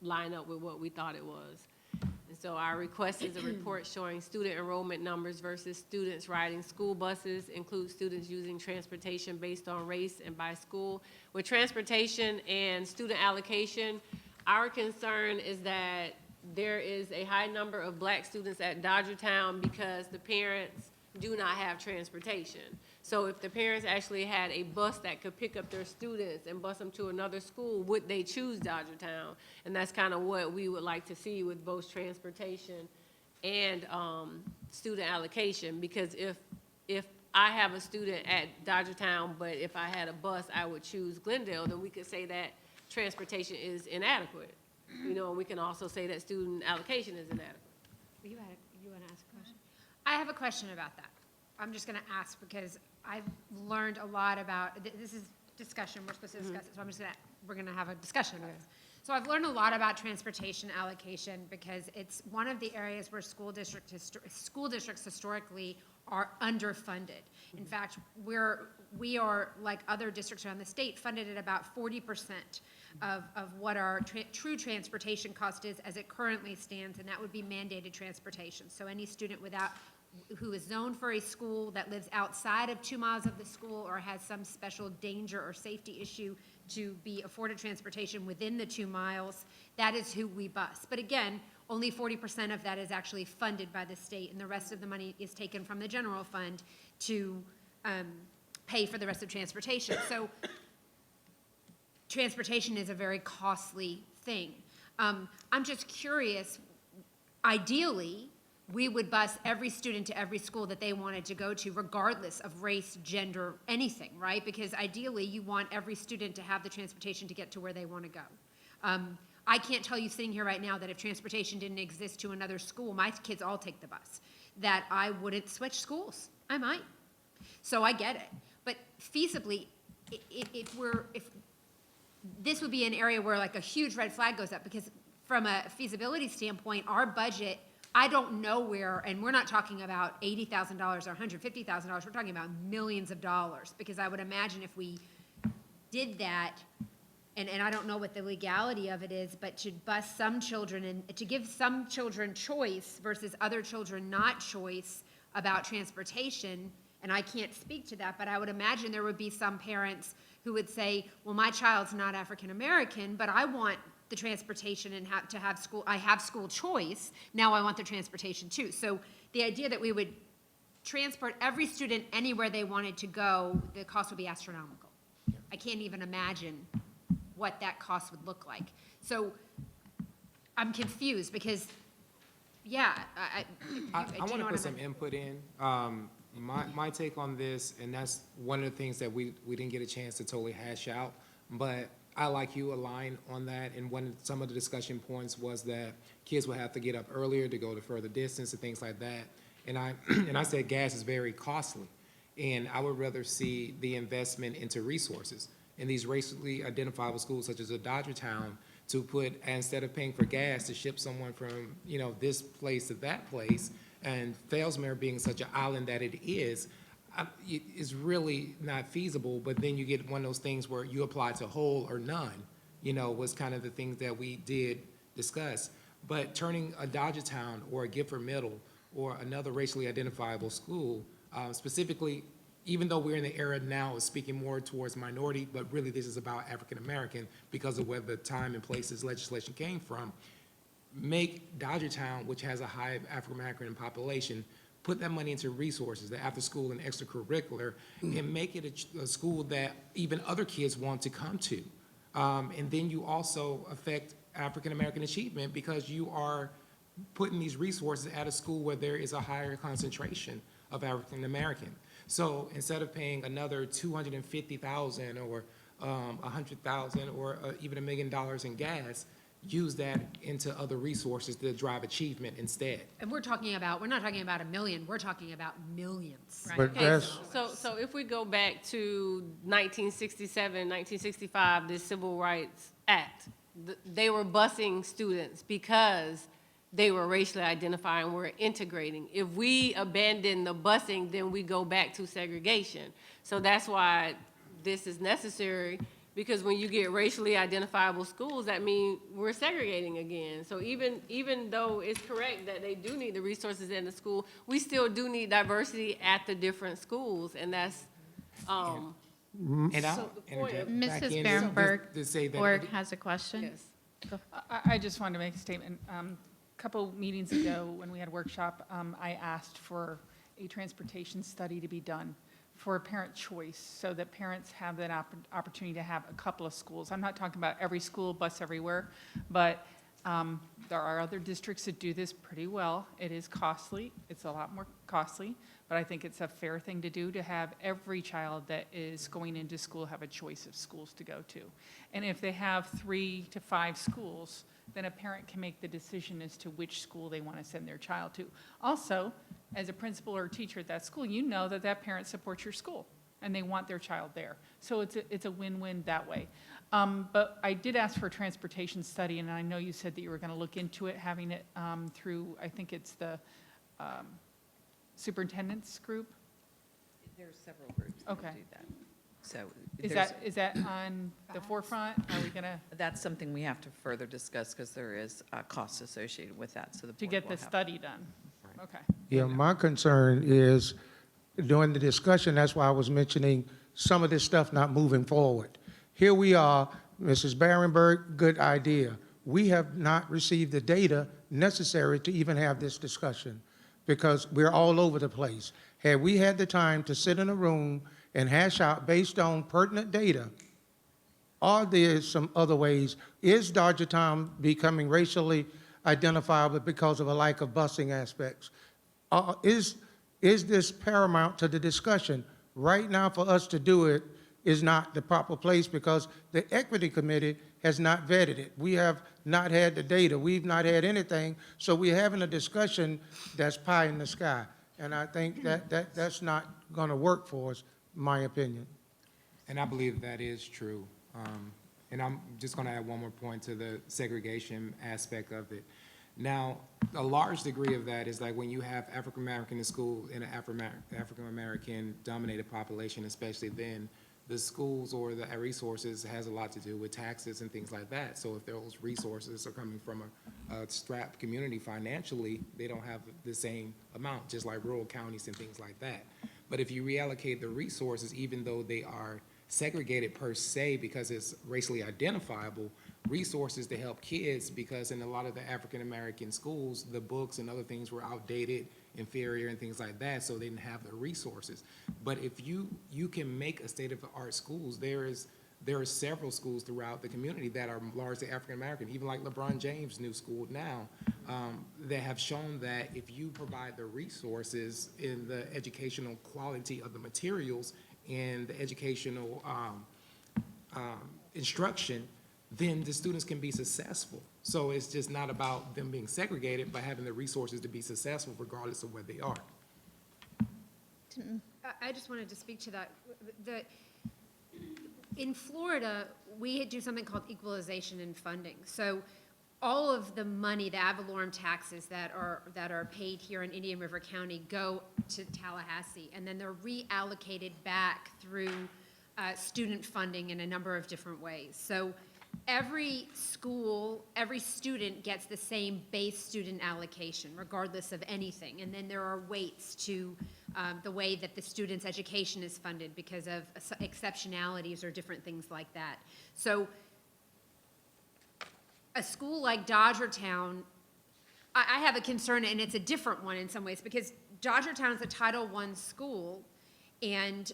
line up with what we thought it was. And so our request is a report showing student enrollment numbers versus students riding school buses, include students using transportation based on race and by school. With transportation and student allocation, our concern is that there is a high number of black students at Dodgertown because the parents do not have transportation. So if the parents actually had a bus that could pick up their students and bus them to another school, would they choose Dodgertown? And that's kind of what we would like to see with both transportation and student allocation. Because if I have a student at Dodgertown, but if I had a bus, I would choose Glendale, then we could say that transportation is inadequate. You know, and we can also say that student allocation is inadequate. You want to ask a question? I have a question about that. I'm just going to ask because I've learned a lot about, this is discussion, we're supposed to discuss it, so we're going to have a discussion about it. So I've learned a lot about transportation allocation because it's one of the areas where school districts historically are underfunded. In fact, we are, like other districts around the state, funded at about 40% of what our true transportation cost is as it currently stands, and that would be mandated transportation. So any student who is zoned for a school that lives outside of 2 miles of the school or has some special danger or safety issue to be afforded transportation within the 2 miles, that is who we bus. But again, only 40% of that is actually funded by the state, and the rest of the money is taken from the general fund to pay for the rest of transportation. So transportation is a very costly thing. I'm just curious, ideally, we would bus every student to every school that they wanted to go to, regardless of race, gender, anything, right? Because ideally, you want every student to have the transportation to get to where they want to go. I can't tell you sitting here right now that if transportation didn't exist to another school, my kids all take the bus, that I wouldn't switch schools. I might. So I get it. But feasibly, if this would be an area where like a huge red flag goes up, because from a feasibility standpoint, our budget, I don't know where, and we're not talking about $80,000 or $150,000, we're talking about millions of dollars, because I would imagine if we did that, and I don't know what the legality of it is, but to bus some children and to give some children choice versus other children not choice about transportation, and I can't speak to that, but I would imagine there would be some parents who would say, well, my child's not African American, but I want the transportation and I have school choice, now I want the transportation too. So the idea that we would transport every student anywhere they wanted to go, the cost would be astronomical. I can't even imagine what that cost would look like. So I'm confused because, yeah, I want to put some input in. My take on this, and that's one of the things that we didn't get a chance to totally hash out, but I, like you, align on that, and some of the discussion points was that kids would have to get up earlier to go to further distance and things like that. And I said gas is very costly, and I would rather see the investment into resources in these racially identifiable schools such as a Dodgertown to put, instead of paying for gas to ship someone from, you know, this place to that place, and Failsmere being such an island that it is really not feasible. But then you get one of those things where you apply to whole or none, you know, was kind of the things that we did discuss. But turning a Dodgertown or a Gifford Middle or another racially identifiable school, specifically, even though we're in the era now of speaking more towards minority, but really this is about African American because of where the time and place this legislation came from, make Dodgertown, which has a high African-American population, put that money into resources, the after-school and extracurricular, and make it a school that even other kids want to come to. And then you also affect African-American achievement because you are putting these resources at a school where there is a higher concentration of African-American. So instead of paying another $250,000 or $100,000 or even $1 million in gas, use that into other resources to drive achievement instead. And we're not talking about $1 million, we're talking about millions. But that's, So if we go back to 1967, 1965, the Civil Rights Act, they were busing students because they were racially identified and were integrating. If we abandon the busing, then we go back to segregation. So that's why this is necessary, because when you get racially identifiable schools, that means we're segregating again. So even though it's correct that they do need the resources in the school, we still do need diversity at the different schools, and that's, And I'll interject back Mrs. in Berenberg to say that Borg has a question. yes. I just wanted to make a statement. A couple meetings ago, when we had a workshop, I asked for a transportation study to be done for parent choice, so that parents have that opportunity to have a couple of schools. I'm not talking about every school, bus everywhere, but there are other districts that do this pretty well. It is costly. It's a lot more costly, but I think it's a fair thing to do, to have every child that is going into school have a choice of schools to go to. And if they have 3 to 5 schools, then a parent can make the decision as to which school they want to send their child to. Also, as a principal or teacher at that school, you know that that parent supports your school and they want their child there. So it's a win-win that way. But I did ask for a transportation study, and I know you said that you were going to look into it, having it through, I think it's the superintendent's group. There's several groups that Okay. do that. So Is that on the forefront? Are we going to? That's something we have to further discuss because there is a cost associated with that, so the To board get will the have- study done? Okay. yeah, my concern is during the discussion, that's why I was mentioning some of this stuff not moving forward. Here we are, Mrs. Berenberg, good idea. We have not received the data necessary to even have this discussion because we're all over the place. Had we had the time to sit in a room and hash out based on pertinent data, or there's some other ways, is Dodgertown becoming racially identifiable because of a lack of busing aspects? Is this paramount to the discussion? Right now, for us to do it is not the proper place because the Equity Committee has not vetted it. We have not had the data. We've not had anything. So we're having a discussion that's pie in the sky. And I think that's not going to work for us, my opinion. And I believe that is true. And I'm just going to add one more point to the segregation aspect of it. Now, a large degree of that is like when you have African American in school in an African American dominated population, especially then, the schools or the resources has a lot to do with taxes and things like that. So if those resources are coming from a strapped community financially, they don't have the same amount, just like rural counties and things like that. But if you reallocate the resources, even though they are segregated per se because it's racially identifiable, resources to help kids, because in a lot of the African American schools, the books and other things were outdated, inferior, and things like that, so they didn't have the resources. But if you can make a state-of-the-art schools, there are several schools throughout the community that are largely African American, even like LeBron James' new school now, that have shown that if you provide the resources in the educational quality of the materials and the educational instruction, then the students can be successful. So it's just not about them being segregated, but having the resources to be successful regardless of where they are. I just wanted to speak to that. In Florida, we do something called equalization in funding. So all of the money, the ad valorem taxes that are paid here in Indian River County go to Tallahassee, and then they're reallocated back through student funding in a number of different ways. So every school, every student gets the same base student allocation, regardless of anything. And then there are weights to the way that the student's education is funded because of exceptionalities or different things like that. So a school like Dodgertown I have a concern, and it's a different one in some ways, because Dodgertown is a Title I school, and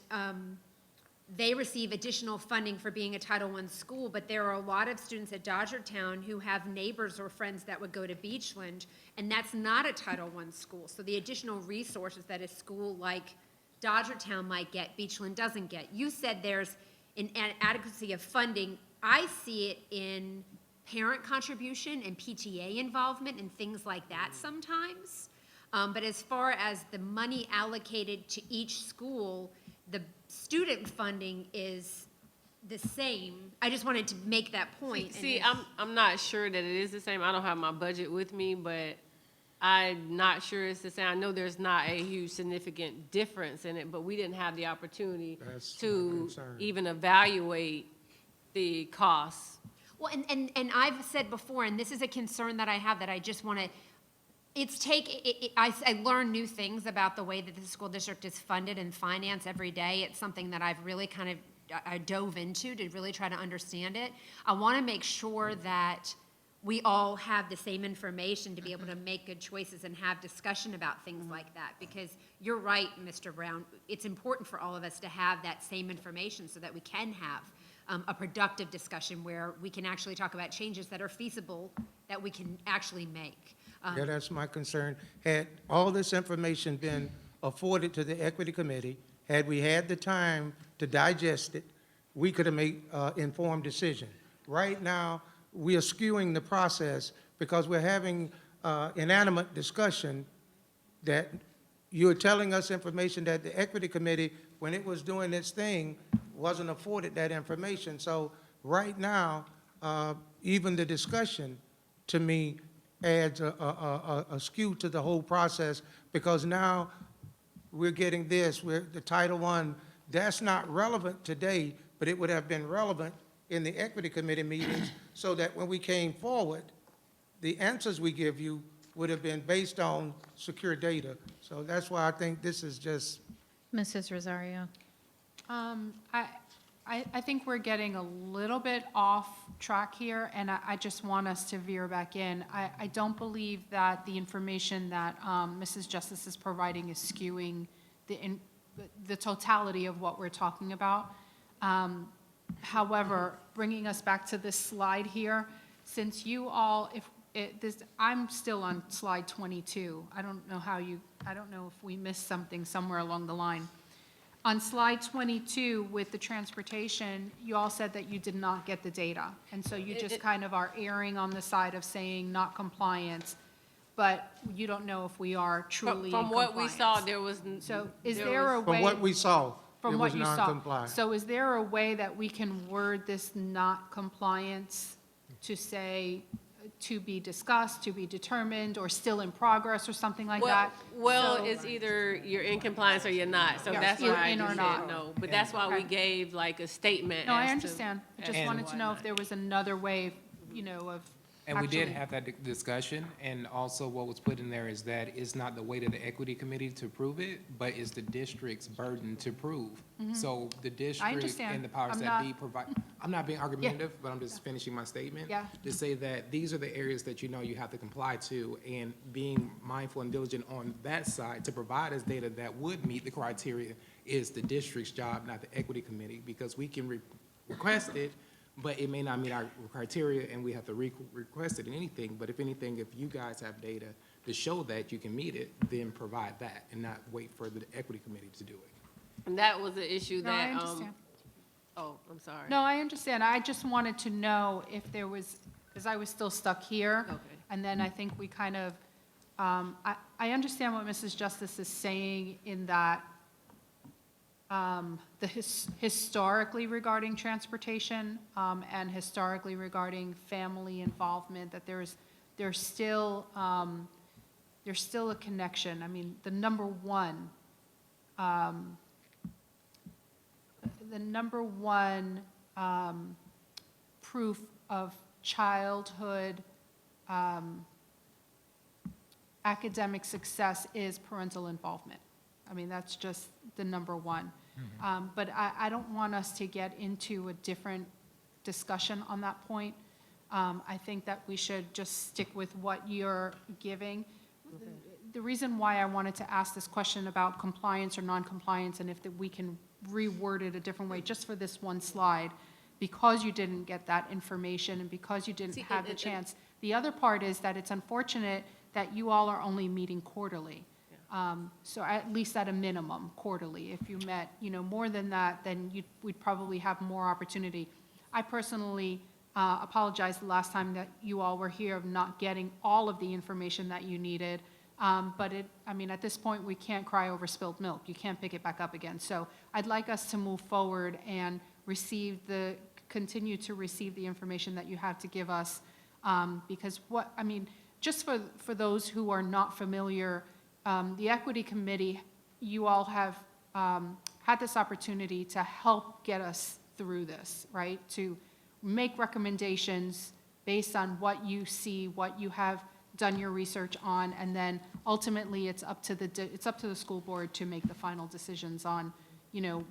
they receive additional funding for being a Title I school, but there are a lot of students at Dodgertown who have neighbors or friends that would go to Beachland, and that's not a Title I school. So the additional resources that a school like Dodgertown might get, Beachland doesn't get. You said there's an adequacy of funding. I see it in parent contribution and PTA involvement and things like that sometimes. But as far as the money allocated to each school, the student funding is the same. I just wanted to make that point. See, I'm not sure that it is the same. I don't have my budget with me, but I'm not sure it's the same. I know there's not a huge significant difference in it, but we didn't have the opportunity to even evaluate the costs. Well, and I've said before, and this is a concern that I have that I just want to, I learn new things about the way that the school district is funded and financed every day. It's something that I've really I dove into to really try to understand it. I want to make sure that we all have the same information to be able to make good choices and have discussion about things like that. Because you're right, Mr. Brown, it's important for all of us to have that same information so that we can have a productive discussion where we can actually talk about changes that are feasible, that we can actually make. Yeah, that's my concern. Had all this information been afforded to the Equity Committee, had we had the time to digest it, we could have made informed decision. Right now, we are skewing the process because we're having inanimate discussion that you're telling us information that the Equity Committee, when it was doing its thing, wasn't afforded that information. So right now, even the discussion, to me, adds a skew to the whole process, because now we're getting this, the Title I, that's not relevant today, but it would have been relevant in the Equity Committee meetings, so that when we came forward, the answers we give you would have been based on secure data. So that's why I think this is just. Mrs. Rosario. I think we're getting a little bit off track here, and I just want us to veer back in. I don't believe that the information that Mrs. Justice is providing is skewing the totality of what we're talking about. However, bringing us back to this slide here, since you all, I'm still on slide 22. I don't know if we missed something somewhere along the line. On slide 22 with the transportation, you all said that you did not get the data. And so you just kind of are erring on the side of saying not compliance, but you don't know if we are truly in From what we compliance. saw, there was. So is there a way? From what we saw, From it what was you saw. non-compliant. So is there a way that we can word this not compliance to say to be discussed, to be determined, or still in progress, or something like that? Well, So- it's either you're in compliance or you're not, so Yeah, that's you're why I in or just not. said no. But that's why we Okay. gave like a statement. No, I as to- understand. I just as wanted to know if there was another way, of And we did actually- have that discussion, and also what was put in there is that it's not the weight of the Equity Committee to prove it, but it's the district's burden to prove. Mhm. So the district understand. and the powers I'm that not- be provide, I'm not being argumentative, but I'm just finishing my statement. Yeah. To say that these are the areas that you know you have to comply to, and being mindful and diligent on that side to provide us data that would meet the criteria is the district's job, not the Equity Committee, because we can request it, but it may not meet our criteria, and we have to request it in anything. But if anything, if you guys have data to show that you can meet it, then provide that, and not wait for the Equity Committee to do it. And that was the issue No, I that, understand. oh, I'm sorry. No, I understand. I just wanted to know if there was, because I was still stuck here. Okay. And then I think we kind of, I understand what Mrs. Justice is saying in that historically regarding transportation and historically regarding family involvement, that there's still a connection. I mean, the number one proof of childhood academic success is parental involvement. I mean, that's just the number one. But I don't want us to get into a different discussion on that point. I think that we should just stick with what you're giving. The reason why I wanted to ask this question about compliance or non-compliance, and if we can reword it a different way, just for this one slide, because you didn't get that information and because you didn't have the chance. The other part is that it's unfortunate that you all are only meeting quarterly. So at least at a minimum, quarterly. If you met, more than that, then we'd probably have more opportunity. I personally apologize the last time that you all were here of not getting all of the information that you needed. But at this point, we can't cry over spilled milk. You can't pick it back up again. So I'd like us to move forward and continue to receive the information that you have to give us. Because just for those who are not familiar, the Equity Committee, you all have had this opportunity to help get us through this, right? To make recommendations based on what you see, what you have done your research on, and then ultimately it's up to the school board to make the final decisions on,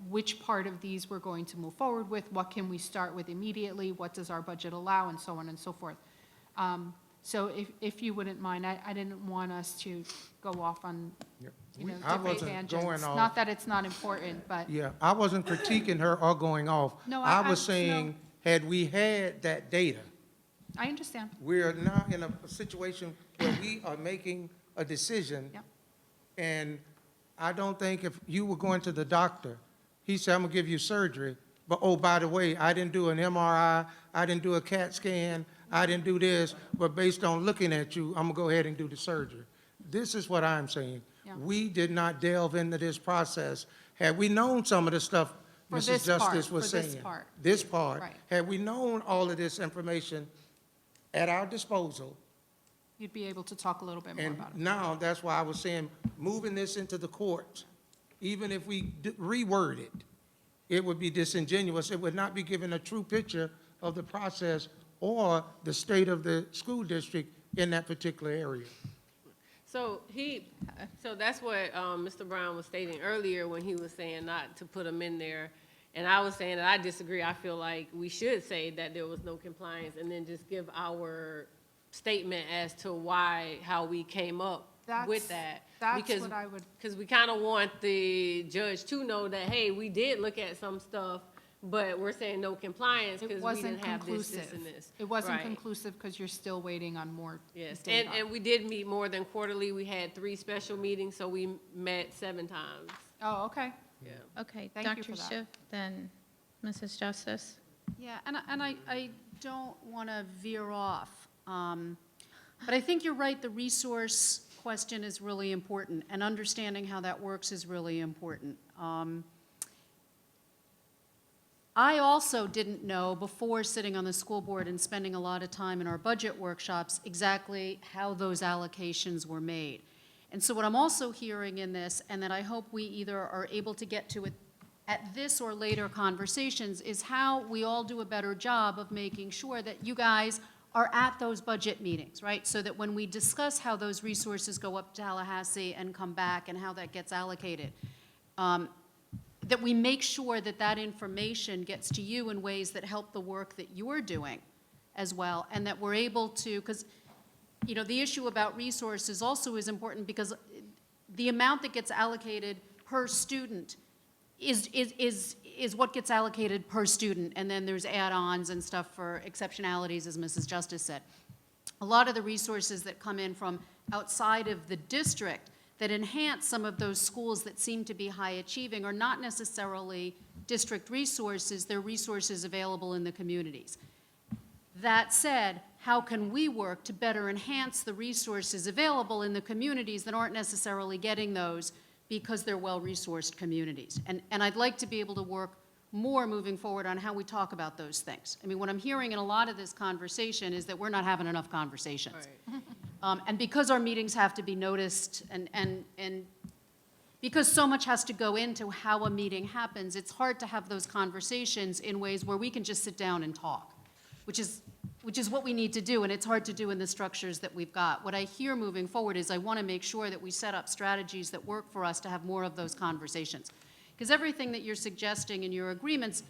which part of these we're going to move forward with, what can we start with immediately, what does our budget allow, and so on and so forth. So if you wouldn't mind, I didn't want us to go off on, I different wasn't tangents. going off. Not that it's not important, but. Yeah, I wasn't critiquing her or going off. No, I was saying, had we had that data, I understand. we are now in a situation where we are making a decision. Yep. And I don't think if you were going to the doctor, he said, I'm gonna give you surgery, but oh, by the way, I didn't do an MRI, I didn't do a CAT scan, I didn't do this, but based on looking at you, I'm gonna go ahead and do the surgery. This is what I'm saying. Yeah. We did not delve into this process. Had we known some of the stuff For Mrs. this Justice part, was for saying. this part. Right. Had we known all of this information at our disposal, You'd be able to talk a little bit more and about it. now, that's why I was saying, moving this into the courts, even if we reword it, it would be disingenuous. It would not be giving a true picture of the process or the state of the school district in that particular area. So that's what Mr. Brown was stating earlier when he was saying not to put them in there. And I was saying that I disagree. I feel like we should say that there was no compliance and then just give our statement as to how we came up with that. That's what I would. Because we kind of want the judge to know that, hey, we did look at some stuff, but we're saying no compliance It because we wasn't didn't have this, conclusive. and this. It wasn't Right. conclusive because you're still waiting on more Yes, data. and we did meet more than quarterly. We had 3 special meetings, so we met 7 times. Oh, okay. Yeah. Okay, Thank you Dr. for that. Schiff, then Mrs. Justice. Yeah, and I don't want to veer off. But I think you're right, the resource question is really important, and understanding how that works is really important. I also didn't know, before sitting on the school board and spending a lot of time in our budget workshops, exactly how those allocations were made. And so what I'm also hearing in this, and that I hope we either are able to get to it at this or later conversations, is how we all do a better job of making sure that you guys are at those budget meetings, right? So that when we discuss how those resources go up to Tallahassee and come back and how that gets allocated, that we make sure that that information gets to you in ways that help the work that you're doing as well, and that we're able to, because the issue about resources also is important because the amount that gets allocated per student is what gets allocated per student, and then there's add-ons and stuff for exceptionalities, as Mrs. Justice said. A lot of the resources that come in from outside of the district that enhance some of those schools that seem to be high achieving are not necessarily district resources, they're resources available in the communities. That said, how can we work to better enhance the resources available in the communities that aren't necessarily getting those because they're well-resourced communities? And I'd like to be able to work more moving forward on how we talk about those things. I mean, what I'm hearing in a lot of this conversation is that we're not having enough conversations. Right. And because our meetings have to be noticed and because so much has to go into how a meeting happens, it's hard to have those conversations in ways where we can just sit down and talk, which is what we need to do, and it's hard to do in the structures that we've got. What I hear moving forward is I want to make sure that we set up strategies that work for us to have more of those conversations. Because everything that you're suggesting in your agreements,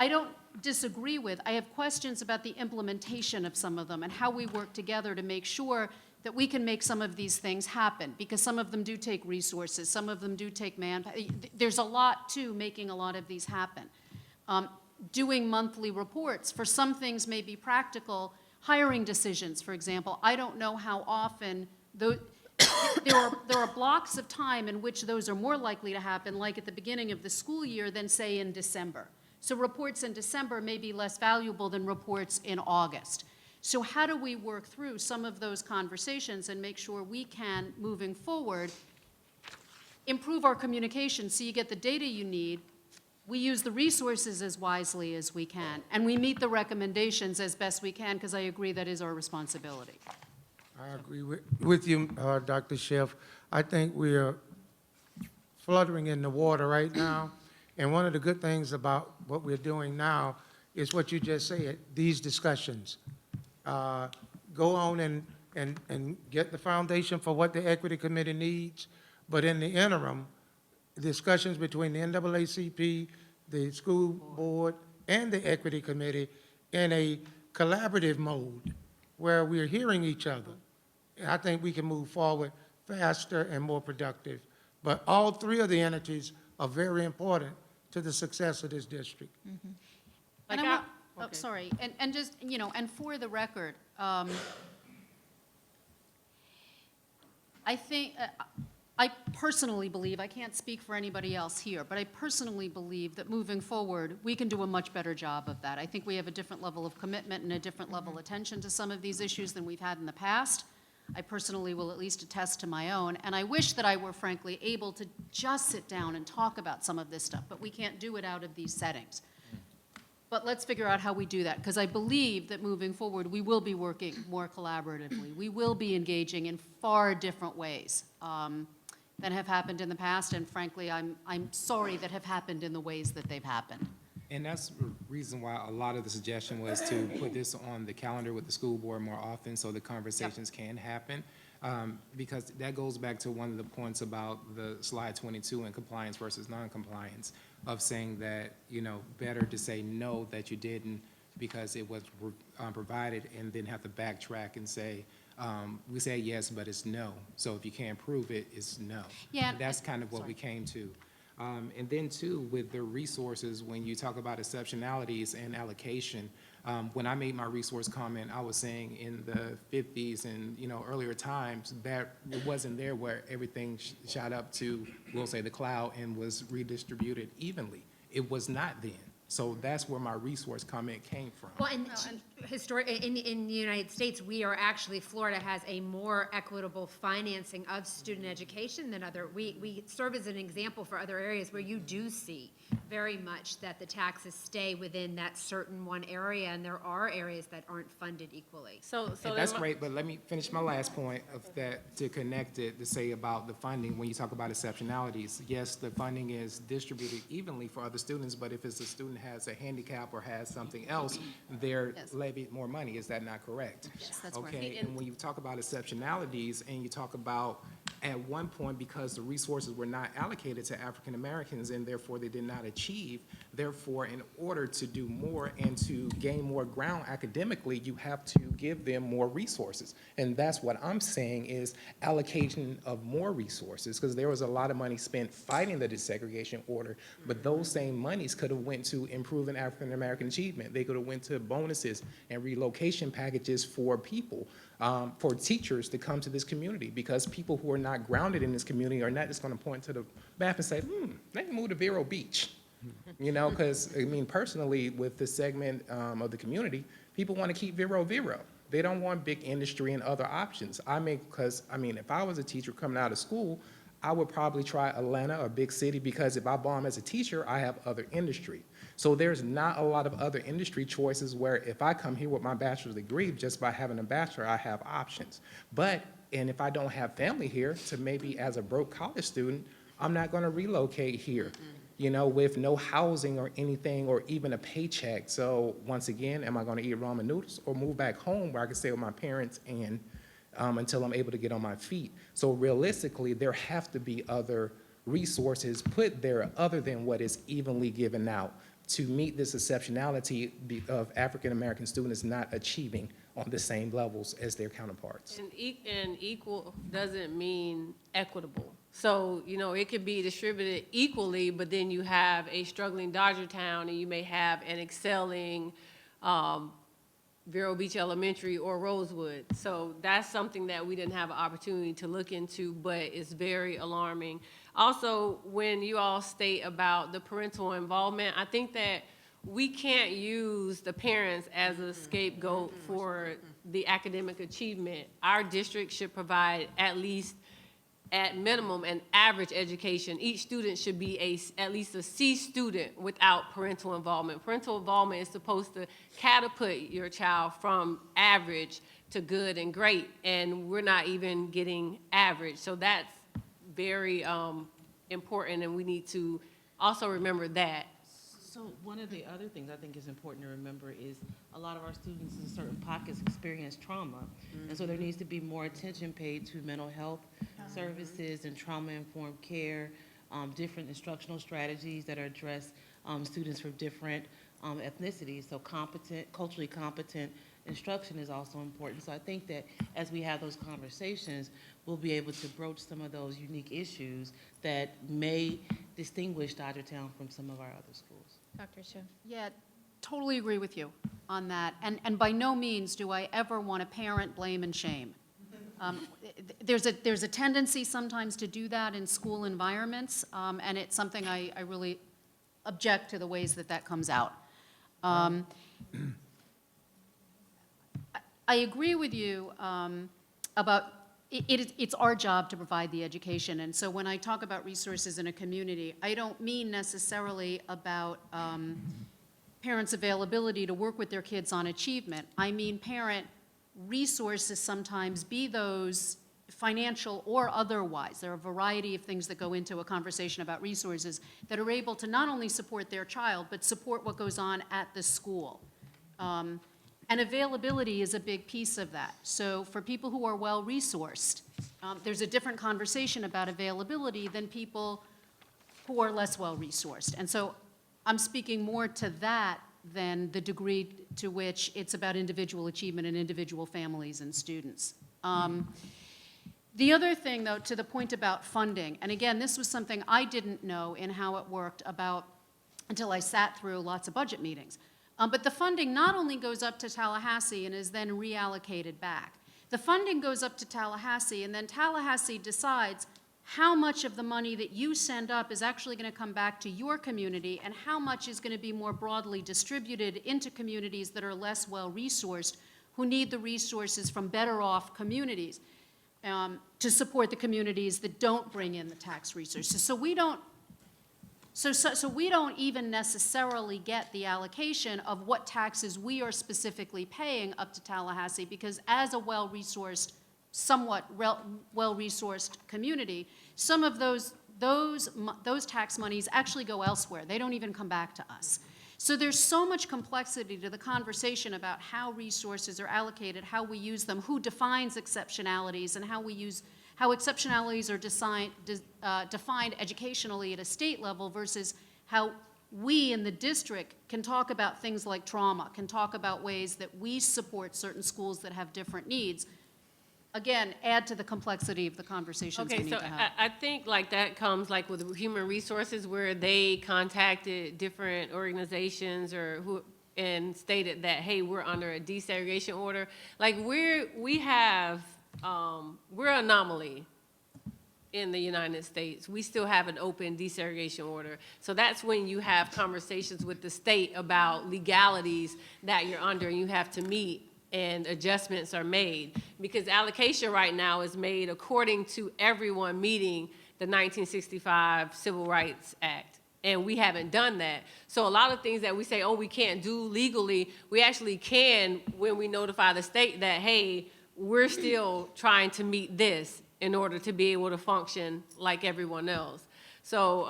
I don't disagree with. I have questions about the implementation of some of them and how we work together to make sure that we can make some of these things happen, because some of them do take resources, some of them do take there's a lot to making a lot of these happen. Doing monthly reports, for some things may be practical. Hiring decisions, for example, I don't know how often there are blocks of time in which those are more likely to happen, like at the beginning of the school year than, say, in December. So reports in December may be less valuable than reports in August. So how do we work through some of those conversations and make sure we can, moving forward, improve our communication so you get the data you need, we use the resources as wisely as we can, and we meet the recommendations as best we can, because I agree that is our responsibility. I agree with you, Dr. Schiff. I think we are fluttering in the water right now, and one of the good things about what we're doing now is what you just said, these discussions. Go on and get the foundation for what the Equity Committee needs, but in the interim, discussions between the NAACP, the school board, and the Equity Committee in a collaborative mode where we're hearing each other. I think we can move forward faster and more productive. But all three of the entities are very important to the success of this district. And I want, sorry, and just, and for the record, I think, I personally believe, I can't speak for anybody else here, but I personally believe that moving forward, we can do a much better job of that. I think we have a different level of commitment and a different level of attention to some of these issues than we've had in the past. I personally will at least attest to my own, and I wish that I were frankly able to just sit down and talk about some of this stuff, but we can't do it out of these settings. But let's figure out how we do that, because I believe that moving forward, we will be working more collaboratively. We will be engaging in far different ways than have happened in the past, and frankly, I'm sorry that have happened in the ways that they've happened. And that's the reason why a lot of the suggestion was to put this on the calendar with the school board more often so the conversations can happen. Because that goes back to one of the points about the slide 22 and compliance versus non-compliance, of saying that, better to say no, that you didn't because it was provided, and then have to backtrack and say, we say yes, but it's no. So if you can't prove it, it's no. Yeah. That's kind of what we came to. And then too, with the resources, when you talk about exceptionalities and allocation, when I made my resource comment, I was saying in the 50s and, earlier times, that it wasn't there where everything shot up to, we'll say, the cloud and was redistributed evenly. It was not then. So that's where my resource comment came from. Well, and in the United States, Florida has a more equitable financing of student education than we serve as an example for other areas where you do see very much that the taxes stay within that certain one area, and there are areas that aren't funded equally. So that's great, but let me finish my last point of that, to connect it, to say about the funding. When you talk about exceptionalities, yes, the funding is distributed evenly for other students, but if it's a student has a handicap or has something else, they're levied more money. Is that not correct? Yes, that's right. Okay, and when you talk about exceptionalities, and you talk about, at one point, because the resources were not allocated to African Americans, and therefore they did not achieve, therefore, in order to do more and to gain more ground academically, you have to give them more resources. And that's what I'm saying is allocation of more resources, because there was a lot of money spent fighting the desegregation order, but those same monies could have went to improving African American achievement. They could have went to bonuses and relocation packages for people, for teachers to come to this community, because people who are not grounded in this community are not just going to point to the map and say, let me move to Vero Beach. Because, personally, with this segment of the community, people want to keep Vero. They don't want big industry and other options. If I was a teacher coming out of school, I would probably try Atlanta or big city, because if I bomb as a teacher, I have other industry. So there's not a lot of other industry choices where if I come here with my bachelor's degree, just by having a bachelor, I have options. And if I don't have family here, to maybe as a broke college student, I'm not going to relocate here, with no housing or anything, or even a paycheck. So once again, am I going to eat ramen noodles or move back home where I can stay with my parents and until I'm able to get on my feet? So realistically, there have to be other resources put there other than what is evenly given out to meet this exceptionality of African-American students not achieving on the same levels as their counterparts. And equal doesn't mean equitable. So, you know, it could be distributed equally, but then you have a struggling Dodgertown, and you may have an excelling Vero Beach Elementary or Rosewood. So that's something that we didn't have an opportunity to look into, but it's very alarming. Also, when you all state about the parental involvement, I think that we can't use the parents as a scapegoat for the academic achievement. Our district should provide at minimum, an average education. Each student should be at least a C student without parental involvement. Parental involvement is supposed to catapult your child from average to good and great, and we're not even getting average. So that's very important, and we need to also remember that. So one of the other things I think is important to remember is a lot of our students in certain pockets experience trauma. And so there needs to be more attention paid to mental health services and trauma-informed care, different instructional strategies that address students from different ethnicities. So culturally competent instruction is also important. So I think that as we have those conversations, we'll be able to broach some of those unique issues that may distinguish Dodgertown from some of our other schools. Dr. Schiff? Yeah, totally agree with you on that. And by no means do I ever want to parent, blame, and shame. There's a tendency sometimes to do that in school environments, and it's something I really object to the ways that comes out. I agree with you about it's our job to provide the education. And so when I talk about resources in a community, I don't mean necessarily about parents' availability to work with their kids on achievement. I mean parent resources sometimes, be those financial or otherwise. There are a variety of things that go into a conversation about resources that are able to not only support their child, but support what goes on at the school. And availability is a big piece of that. So for people who are well-resourced, there's a different conversation about availability than people who are less well-resourced. And so I'm speaking more to that than the degree to which it's about individual achievement and individual families and students. The other thing, though, to the point about funding, and again, this was something I didn't know in how it worked until I sat through lots of budget meetings. But the funding not only goes up to Tallahassee and is then reallocated back. The funding goes up to Tallahassee, and then Tallahassee decides how much of the money that you send up is actually going to come back to your community and how much is going to be more broadly distributed into communities that are less well-resourced, who need the resources from better-off communities to support the communities that don't bring in the tax resources. So we don't even necessarily get the allocation of what taxes we are specifically paying up to Tallahassee, because as a well-resourced, somewhat well-resourced community, some of those tax monies actually go elsewhere. They don't even come back to us. So there's so much complexity to the conversation about how resources are allocated, how we use them, who defines exceptionalities, and how exceptionalities are defined educationally at a state level versus how we in the district can talk about things like trauma, can talk about ways that we support certain schools that have different needs. Again, add to the complexity of the conversations we need to have. I think like that comes like with human resources, where they contacted different organizations and stated that, hey, we're under a desegregation order. Like we're an anomaly in the United States. We still have an open desegregation order. So that's when you have conversations with the state about legalities that you're under and you have to meet, and adjustments are made. Because allocation right now is made according to everyone meeting the 1965 Civil Rights Act. And we haven't done that. So a lot of things that we say, oh, we can't do legally, we actually can when we notify the state that, hey, we're still trying to meet this in order to be able to function like everyone else. So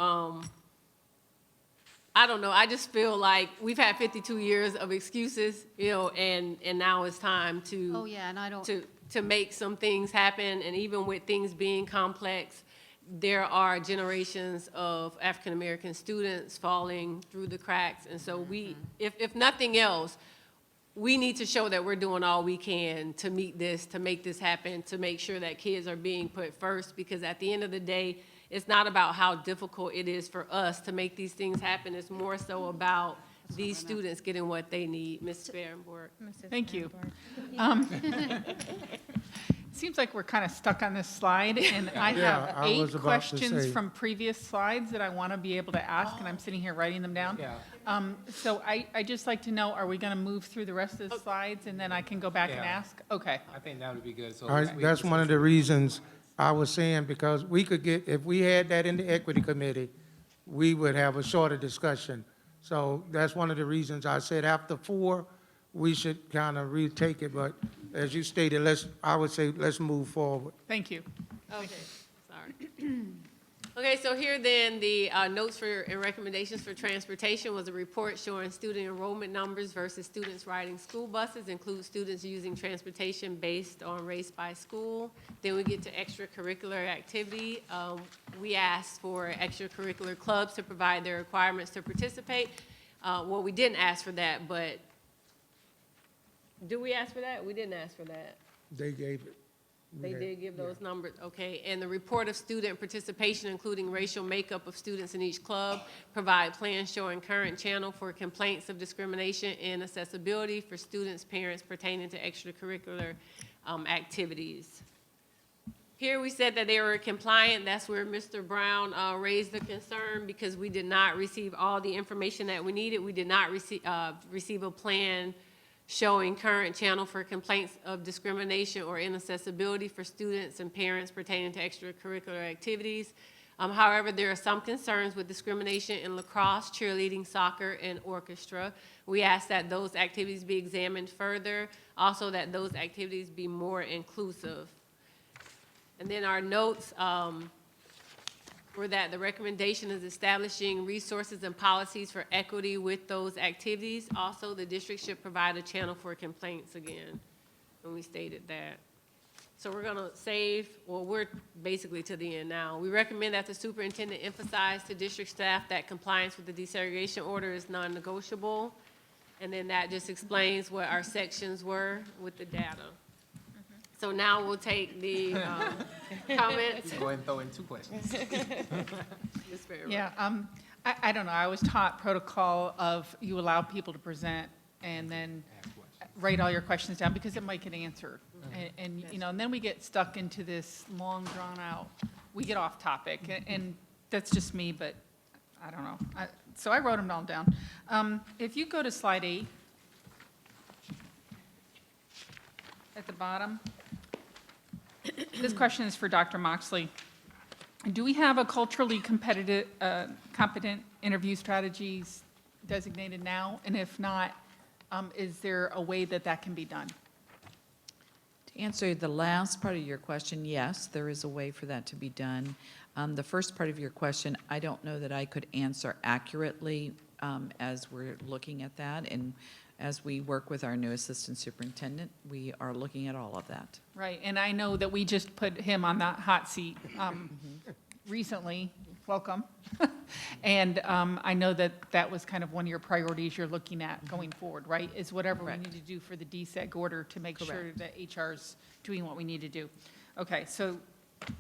I don't know, I just feel like we've had 52 years of excuses, and now it's time to, oh, yeah, and I don't, to make some things happen. And even with things being complex, there are generations of African-American students falling through the cracks. And so we, if nothing else, we need to show that we're doing all we can to meet this, to make this happen, to make sure that kids are being put first, because at the end of the day, it's not about how difficult it is for us to make these things happen. It's more so about these students getting what they need. Ms. Barrenborg. Thank you. Seems like we're kind of stuck on this slide, and I Yeah, have I was 8 about to questions say. from previous slides that I want to be able to ask, and I'm sitting here writing them down. Yeah. So I just like to know, are we going to move through the rest of the slides, and then I can go back and Yeah. ask? Okay. I think that would be good. So That's one of the reasons I was saying, because we could get, if we had that in the equity committee, we would have a shorter discussion. So that's one of the reasons I said after 4, we should kind of retake it, but as you stated, I would say, let's move forward. Thank you. Okay, sorry. Okay, so here then, the notes for and recommendations for transportation was a report showing student enrollment numbers versus students riding school buses, include students using transportation based on race by school. Then we get to extracurricular activity. We asked for extracurricular clubs to provide their requirements to participate. Well, we didn't ask for that, but did we ask for that? We didn't ask for that. They gave it. They did give those numbers, okay. And the report of student participation, including racial makeup of students in each club, provide plans showing current channel for complaints of discrimination and accessibility for students, parents pertaining to extracurricular activities. Here we said that they were compliant. That's where Mr. Brown raised the concern, because we did not receive all the information that we needed. We did not receive a plan showing current channel for complaints of discrimination or inaccessibility for students and parents pertaining to extracurricular activities. However, there are some concerns with discrimination in lacrosse, cheerleading, soccer, and orchestra. We ask that those activities be examined further, also that those activities be more inclusive. And then our notes were that the recommendation is establishing resources and policies for equity with those activities. Also, the district should provide a channel for complaints again, and we stated that. So we're gonna save, well, we're basically to the end now. We recommend that the superintendent emphasize to district staff that compliance with the desegregation order is non-negotiable. And then that just explains what our sections were with the data. So now we'll take the comments. Go ahead and throw in 2 questions. Ms. Fairweather. Yeah, I don't know, I was taught protocol of you allow people to present and then write all your questions down, because it might get answered. And you know, and then we get stuck into this long drawn out, we get off topic, and that's just me, but I don't know. So I wrote them all down. If you go to slide 8, at the bottom, this question is for Dr. Moxley. Do we have a culturally competent interview strategies designated now? And if not, is there a way that that can be done? To answer the last part of your question, yes, there is a way for that to be done. The first part of your question, I don't know that I could answer accurately as we're looking at that. And as we work with our new assistant superintendent, we are looking at all of that. Right, and I know that we just put him on that hot seat recently. Welcome. And I know that that was kind of one of your priorities you're looking at going forward, right? Is whatever we need to do for the DSEG order to make sure that HR's doing what we need to do. Okay, so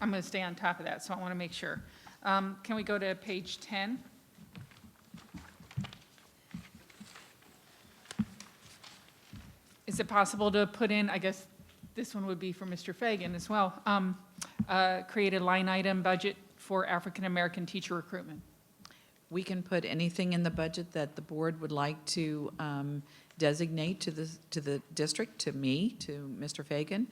I'm going to stay on top of that, so I want to make sure. Can we go to page 10? Is it possible to put in, I guess this one would be for Mr. Fagan as well, create a line item budget for African-American teacher recruitment? We can put anything in the budget that the board would like to designate to the district, to me, to Mr. Fagan.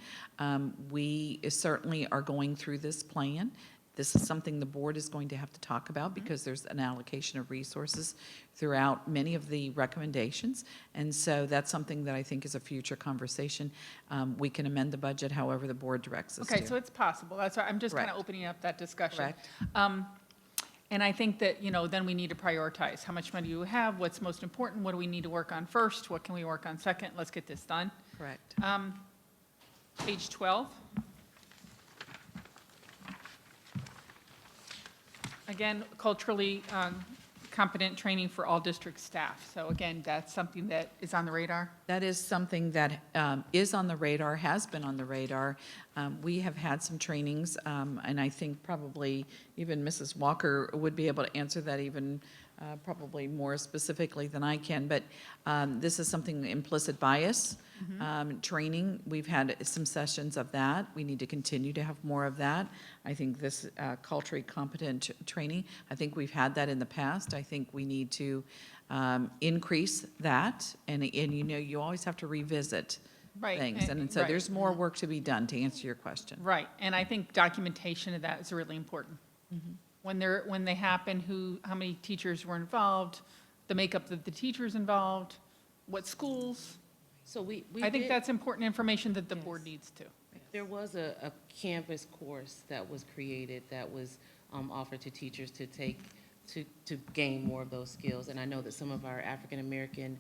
We certainly are going through this plan. This is something the board is going to have to talk about, because there's an allocation of resources throughout many of the recommendations. And so that's something that I think is a future conversation. We can amend the budget however the board directs us to. Okay, so it's possible. That's why I'm just kind of Correct. opening up that discussion. Correct. And I think that, you know, then we need to prioritize. How much money do we have? What's most important? What do we need to work on first? What can we work on second? Let's get this done. Correct. Page 12. Again, culturally competent training for all district staff. So again, that's something that is on the radar. That is something that is on the radar, has been on the radar. We have had some trainings, and I think probably even Mrs. Walker would be able to answer that even probably more specifically than I can. But this is something, implicit bias training. We've had some sessions of that. We need to continue to have more of that. I think this culturally competent training, I think we've had that in the past. I think we need to increase that. And you know, you always have to revisit Right, things. And so right. there's more work to be done, to answer your question. Right, and I think documentation of that is really important. When they happen, how many teachers were involved, the makeup of the teachers involved, what schools. So we I think did- that's important information that the board needs to. There was a Canvas course that was created that was offered to teachers to take, to gain more of those skills. And I know that some of our African-American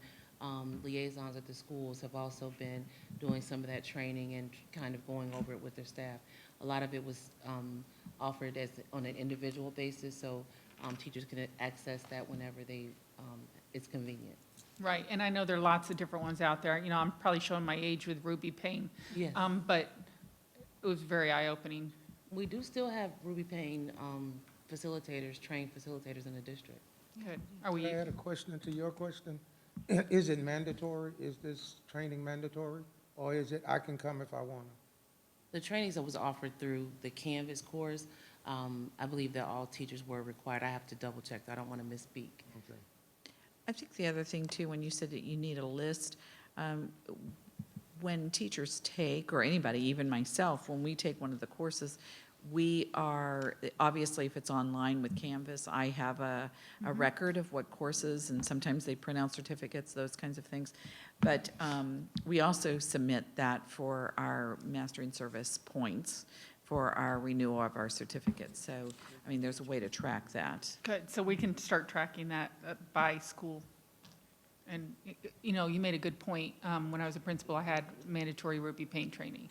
liaisons at the schools have also been doing some of that training and kind of going over it with their staff. A lot of it was offered as on an individual basis, so teachers can access that whenever it's convenient. Right, and I know there are lots of different ones out there. You know, I'm probably showing my age with Ruby Payne. Yes. But it was very eye-opening. We do still have Ruby Payne facilitators, trained facilitators in the district. Good. Can I add a question to your question? Is it mandatory? Is this training mandatory? Or is it, I can come if I want to? The trainings that was offered through the Canvas course, I believe that all teachers were required. I have to double check. I don't want to misspeak. Okay. I think the other thing too, when you said that you need a list, when teachers take, or anybody, even myself, when we take one of the courses, we are, obviously if it's online with Canvas, I have a record of what courses, and sometimes they print out certificates, those kinds of things. But we also submit that for our mastering service points for our renewal of our certificates. So, I mean, there's a way to track that. Good, so we can start tracking that by school. And, you know, you made a good point. When I was a principal, I had mandatory Ruby Payne training.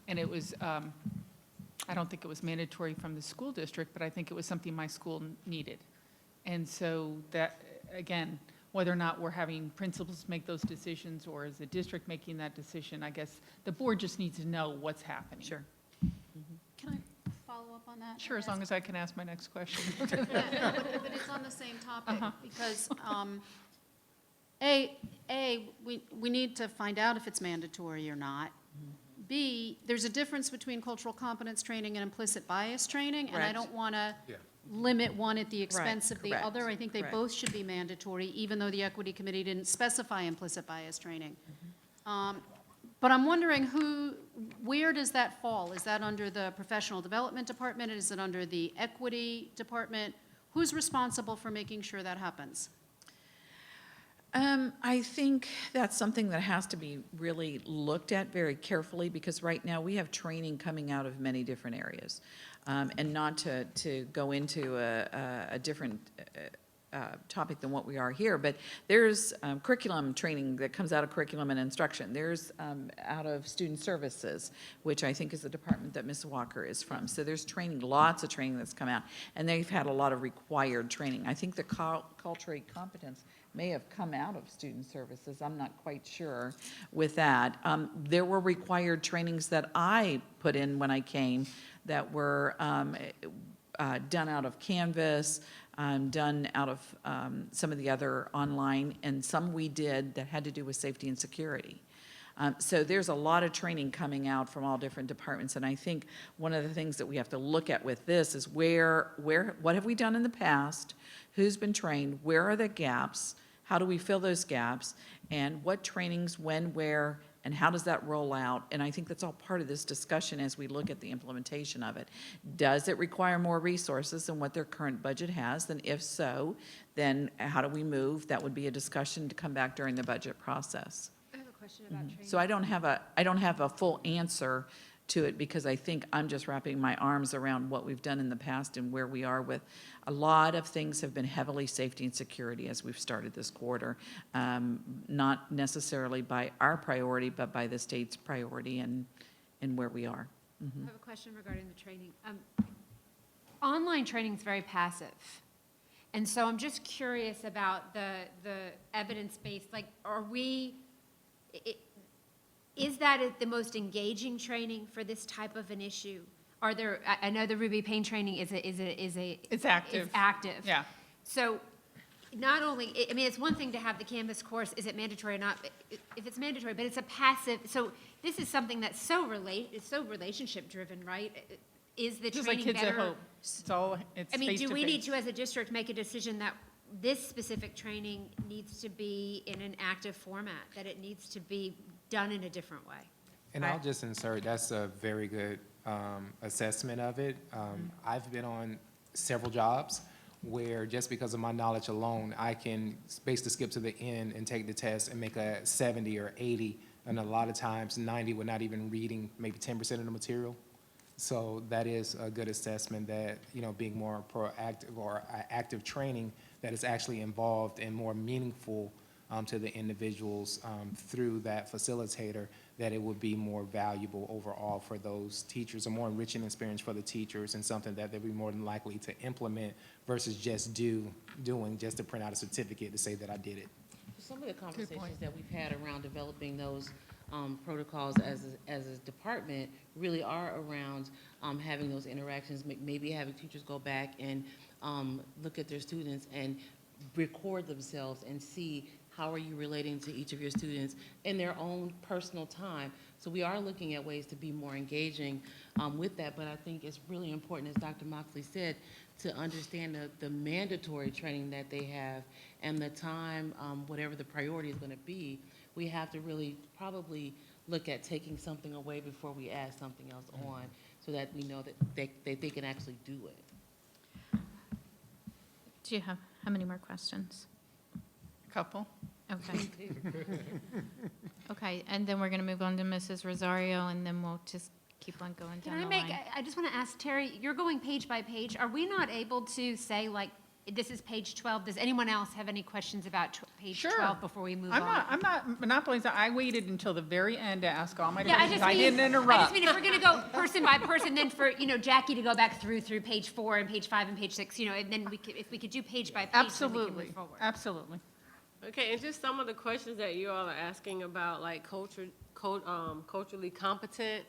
And it was, I don't think it was mandatory from the school district, but I think it was something my school needed. And so that, again, whether or not we're having principals make those decisions or is the district making that decision, I guess the board just needs to know what's happening. Sure. Can I follow up on that? Sure, as long as I can ask my next question. Yeah, but it's on the same topic, because, we need to find out if it's mandatory or not. B, there's a difference between cultural competence training and implicit bias training, and I Correct. don't want to limit one at the expense of the correct, other. I think they correct. both should be mandatory, even though the equity committee didn't specify implicit bias training. But I'm wondering where does that fall? Is that under the professional development department? Is it under the equity department? Who's responsible for making sure that happens? I think that's something that has to be really looked at very carefully, because right now we have training coming out of many different areas. And not to go into a different topic than what we are here, but there's curriculum training that comes out of curriculum and instruction. There's out of student services, which I think is the department that Ms. Walker is from. So there's training, lots of training that's come out, and they've had a lot of required training. I think the culturally competence may have come out of student services. I'm not quite sure with that. There were required trainings that I put in when I came that were done out of Canvas, done out of some of the other online, and some we did that had to do with safety and security. So there's a lot of training coming out from all different departments, and I think one of the things that we have to look at with this is what have we done in the past? Who's been trained? Where are the gaps? How do we fill those gaps? And what trainings, when, where, and how does that roll out? And I think that's all part of this discussion as we look at the implementation of it. Does it require more resources than what their current budget has? Then if so, then how do we move? That would be a discussion to come back during the budget process. I have a question about training. So I don't have a full answer to it, because I think I'm just wrapping my arms around what we've done in the past and where we are with. A lot of things have been heavily safety and security as we've started this quarter, not necessarily by our priority, but by the state's priority and where we are. I have a question regarding the training. online training is very passive. And so I'm just curious about the evidence-based, like, is that the most engaging training for this type of an issue? Are there, I know the Ruby Pain training is It's active. It's active. Yeah. So not only, I mean, it's one thing to have the Canvas course, is it mandatory or not? If it's mandatory, but it's a passive, so this is something that's it's so relationship-driven, right? Is the Just like training Kids at better? Home. It's all, it's I mean, do we need face-to-face. to, as a district, make a decision that this specific training needs to be in an active format, that it needs to be done in a different way? And I'll just insert, that's a very good assessment of it. I've been on several jobs where just because of my knowledge alone, I can basically skip to the end and take the test and make a 70 or 80, and a lot of times 90 with not even reading maybe 10% of the material. So that is a good assessment that, you know, being more proactive or active training that is actually involved and more meaningful to the individuals through that facilitator, that it would be more valuable overall for those teachers, a more enriching experience for the teachers, and something that they'd be more than likely to implement versus just doing just to print out a certificate to say that I did it. Some of the conversations that we've had around developing those protocols as a department really are around having those interactions, maybe having teachers go back and look at their students and record themselves and see how are you relating to each of your students in their own personal time. So we are looking at ways to be more engaging with that, but I think it's really important, as Dr. Moxley said, to understand the mandatory training that they have and the time, whatever the priority is going to be. We have to really probably look at taking something away before we add something else on, so that we know that they can actually do it. Do you have, how many more questions? Couple. Okay. Okay, and then we're going to move on to Mrs. Rosario, and then we'll just keep on going down the line. I just want to ask Terry, you're going page by page. Are we not able to say, like, this is page 12? Does anyone else have any questions about page 12 before we move on? I'm not monopolizing. I waited until the very end to ask all my Yeah, questions. I didn't interrupt. I just mean, if we're going to go person by person, then for, you know, Jackie to go back through page 4 and page 5 and page 6, you know, and then if we could do page by page, then we can Absolutely, move forward. absolutely. Okay, and just some of the questions that you all are asking about, like culturally competent.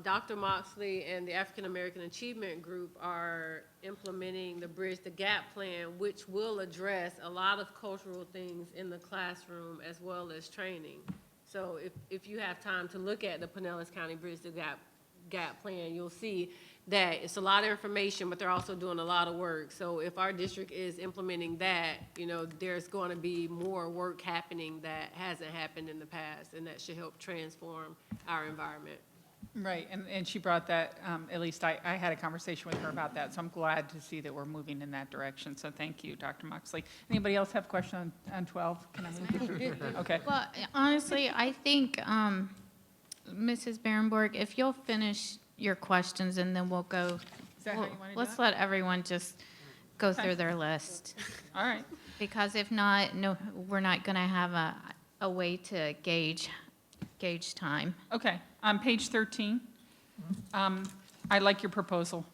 Dr. Moxley and the African American Achievement Group are implementing the Bridge the Gap plan, which will address a lot of cultural things in the classroom as well as training. So if you have time to look at the Pinellas County Bridge the Gap plan, you'll see that it's a lot of information, but they're also doing a lot of work. So if our district is implementing that, you know, there's going to be more work happening that hasn't happened in the past, and that should help transform our environment. Right, and she brought that, at least I had a conversation with her about that, so I'm glad to see that we're moving in that direction. So thank you, Dr. Moxley. Anybody else have a question on 12? Can I move through? Okay. Well, honestly, I think, Mrs. Berenborg, if you'll finish your questions, and then we'll go. Is that how you want to do Let's it? let everyone just go through their list. All right. Because if not, no, we're not going to have a way to gauge time. Okay, on page 13, I like your proposal.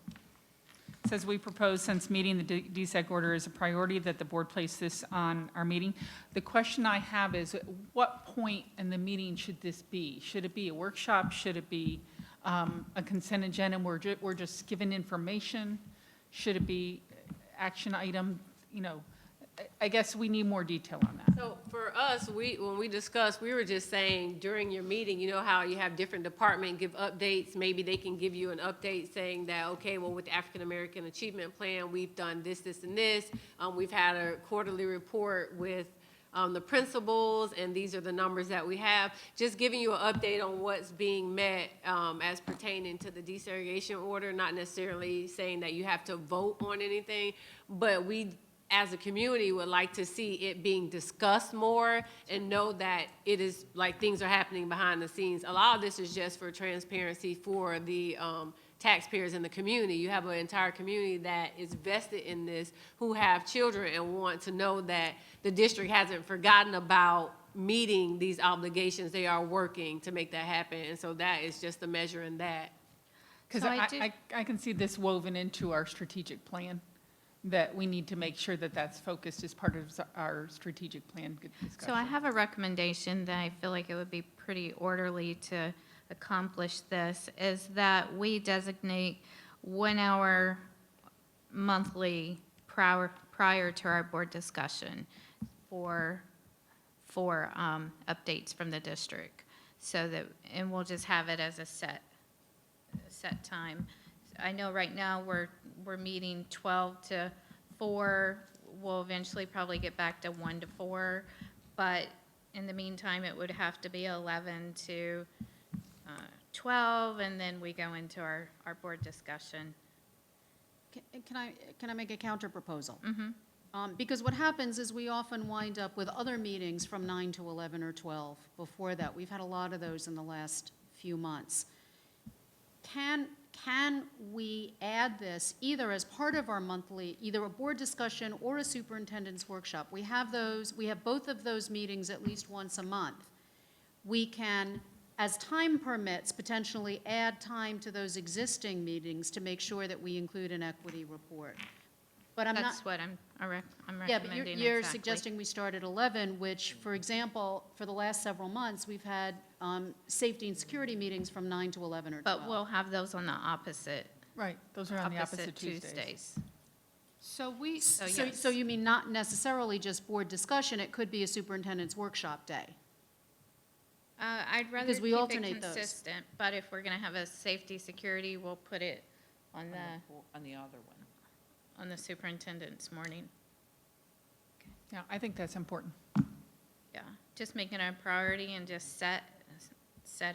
It says, we propose, since meeting the DSEC order is a priority, that the board place this on our meeting. The question I have is, at what point in the meeting should this be? Should it be a workshop? Should it be a consent agenda? We're just given information? Should it be action item? You know, I guess we need more detail on that. So for us, when we discussed, we were just saying during your meeting, you know how you have different departments give updates, maybe they can give you an update saying that, okay, well, with the African American Achievement Plan, we've done this, this, and this. We've had a quarterly report with the principals, and these are the numbers that we have. Just giving you an update on what's being met as pertaining to the desegregation order, not necessarily saying that you have to vote on anything, but we, as a community, would like to see it being discussed more and know that it is like things are happening behind the scenes. A lot of this is just for transparency for the taxpayers in the community. You have an entire community that is vested in this, who have children and want to know that the district hasn't forgotten about meeting these obligations. They are working to make that happen. And so that is just a measure in that. Because So I do- I can see this woven into our strategic plan, that we need to make sure that that's focused as part of our strategic plan discussion. So I have a recommendation that I feel like it would be pretty orderly to accomplish this, is that we designate 1 hour monthly prior to our board discussion for updates from the district. So that, and we'll just have it as a set time. I know right now we're meeting 12 to 4. We'll eventually probably get back to 1 to 4, but in the meantime, it would have to be 11 to 12, and then we go into our board discussion. Can I make a counter proposal? Because what happens is we often wind up with other meetings from 9 to 11 or 12 before that. We've had a lot of those in the last few months. Can we add this either as part of our monthly, either a board discussion or a superintendent's workshop? We have both of those meetings at least once a month. We can, as time permits, potentially add time to those existing meetings to make sure that we include an equity report. But I'm not. That's what I'm Yeah, but recommending. you're exactly. suggesting we start at 11, which, for example, for the last several months, we've had safety and security meetings from 9 to 11 or 12. But we'll have those on the opposite. Right, those are on the opposite Tuesdays. So we, So So yes. so you mean not necessarily just board discussion, it could be a superintendent's workshop day? I'd rather Because we keep alternate it those. consistent, but if we're going to have a safety security, we'll put it on On the other one. on the superintendent's morning. Yeah, I think that's important. Yeah, just making it a priority and just set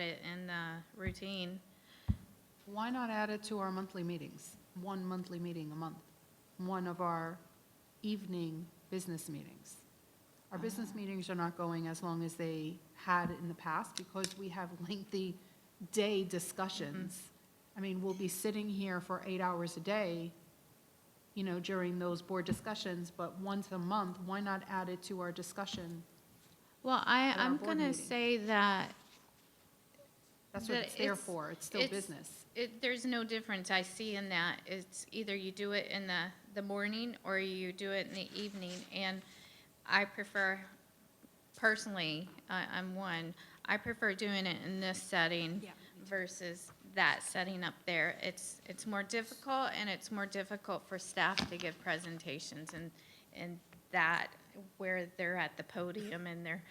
it in the routine. why not add it to our monthly meetings? One monthly meeting a month, one of our evening business meetings. Our business meetings are not going as long as they had in the past because we have lengthy day discussions. I mean, we'll be sitting here for 8 hours a day, during those board discussions, but once a month, why not add it to our discussion? Well, At our I'm board going to meeting. say that. That's what that it's there for, it's still business. There's no difference I see in that. It's either you do it in the morning or you do it in the evening. And I prefer, personally, I prefer doing it in this setting versus that setting up there. It's more difficult, and it's more difficult for staff to give presentations and that where they're at the podium and they're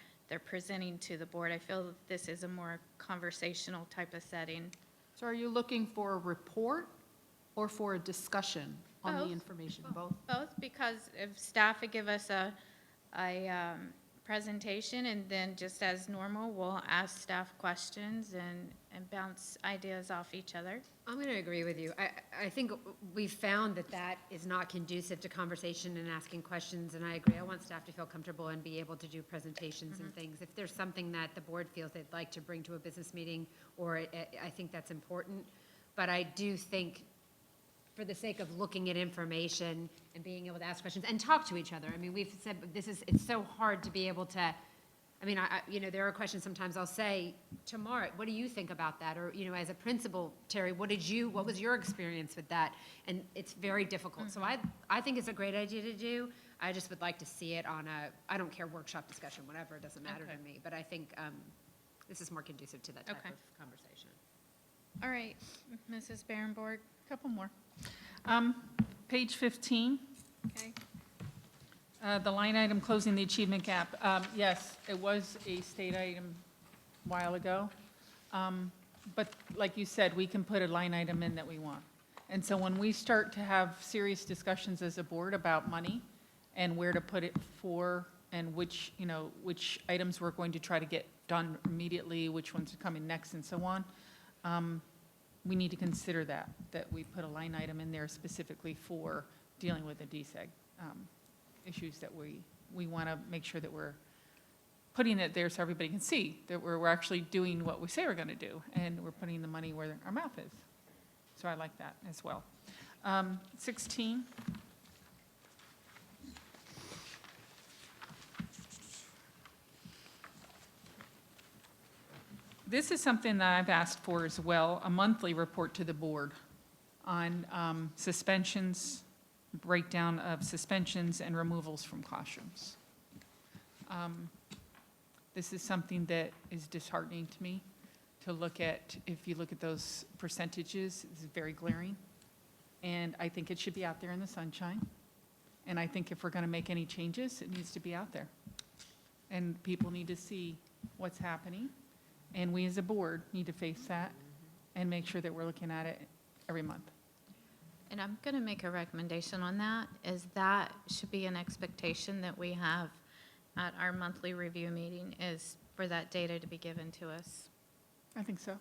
presenting to the board. I feel that this is a more conversational type of setting. So are you looking for a report or for a discussion on the Both. information? Both? Both, because if staff would give us a presentation, and then just as normal, we'll ask staff questions and bounce ideas off each other. I'm going to agree with you. I think we've found that is not conducive to conversation and asking questions, and I agree. I want staff to feel comfortable and be able to do presentations and things. If there's something that the board feels they'd like to bring to a business meeting, I think that's important. But I do think, for the sake of looking at information and being able to ask questions and talk to each other. I mean, we've said it's so hard to be able to, there are questions sometimes I'll say, Tamara, what do you think about that? Or, as a principal, Terry, what was your experience with that? And it's very difficult. So I think it's a great idea to do. I just would like to see it on I don't care, workshop discussion, whatever, it doesn't matter to me. But I think this is more conducive to that type of conversation. All right, Mrs. Barrenborg. Couple more. Page 15, Okay. the line item closing the achievement gap. Yes, it was a state item a while ago. But like you said, we can put a line item in that we want. And so when we start to have serious discussions as a board about money and where to put it for and which items we're going to try to get done immediately, which ones are coming next and so on, we need to consider that we put a line item in there specifically for dealing with the DSEG issues that we want to make sure that we're putting it there so everybody can see that we're actually doing what we say we're going to do, and we're putting the money where our mouth is. So I like that as well. 16. This is something that I've asked for as well, a monthly report to the board on suspensions, breakdown of suspensions and removals from classrooms. This is something that is disheartening to me to look at. If you look at those percentages, it's very glaring. And I think it should be out there in the sunshine. And I think if we're going to make any changes, it needs to be out there. And people need to see what's happening. And we as a board need to face that and make sure that we're looking at it every month. And I'm going to make a recommendation on that, is that should be an expectation that we have at our monthly review meeting, is for that data to be given to us. I think so.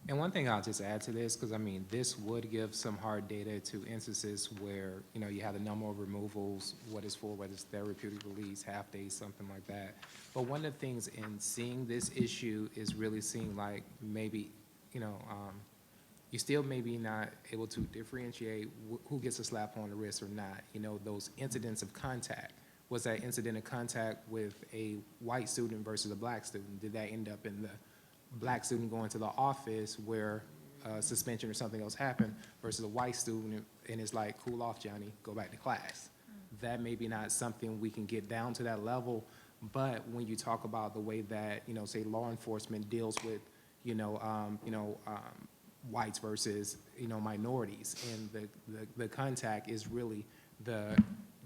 And one thing I'll just add to this, because I mean, this would give some hard data to instances where, you know, you have the number of removals, what is for, whether it's therapeutic release, half days, something like that. But one of the things in seeing this issue is really seeing like maybe, you know, you still maybe not able to differentiate who gets a slap on the wrist or not. You know, those incidents of contact. Was that incident of contact with a white student versus a black student? Did that end up in the black student going to the office where suspension or something else happened versus a white student and it's like, cool off, Johnny, go back to class? That may be not something we can get down to that level, but when you talk about the way that, you know, say law enforcement deals with, whites versus, you know, minorities, and the contact is really the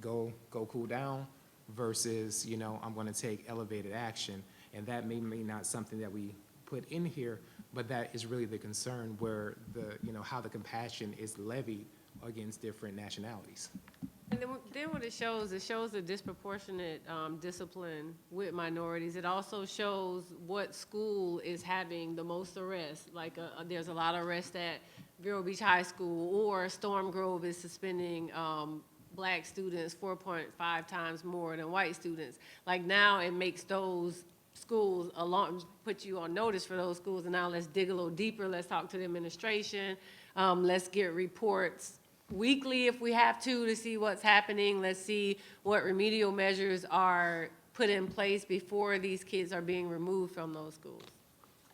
go cool down versus, you know, I'm going to take elevated action, and that may not something that we put in here, but that is really the concern where the, you know, how the compassion is levied against different nationalities. And then what it shows a disproportionate discipline with minorities. It also shows what school is having the most arrests. Like there's a lot of arrests at Vero Beach High School, or Storm Grove is suspending black students 4.5 times more than white students. Like now it makes those schools put you on notice for those schools, and now let's dig a little deeper. Let's talk to the administration. Let's get reports weekly if we have to see what's happening. Let's see what remedial measures are put in place before these kids are being removed from those schools.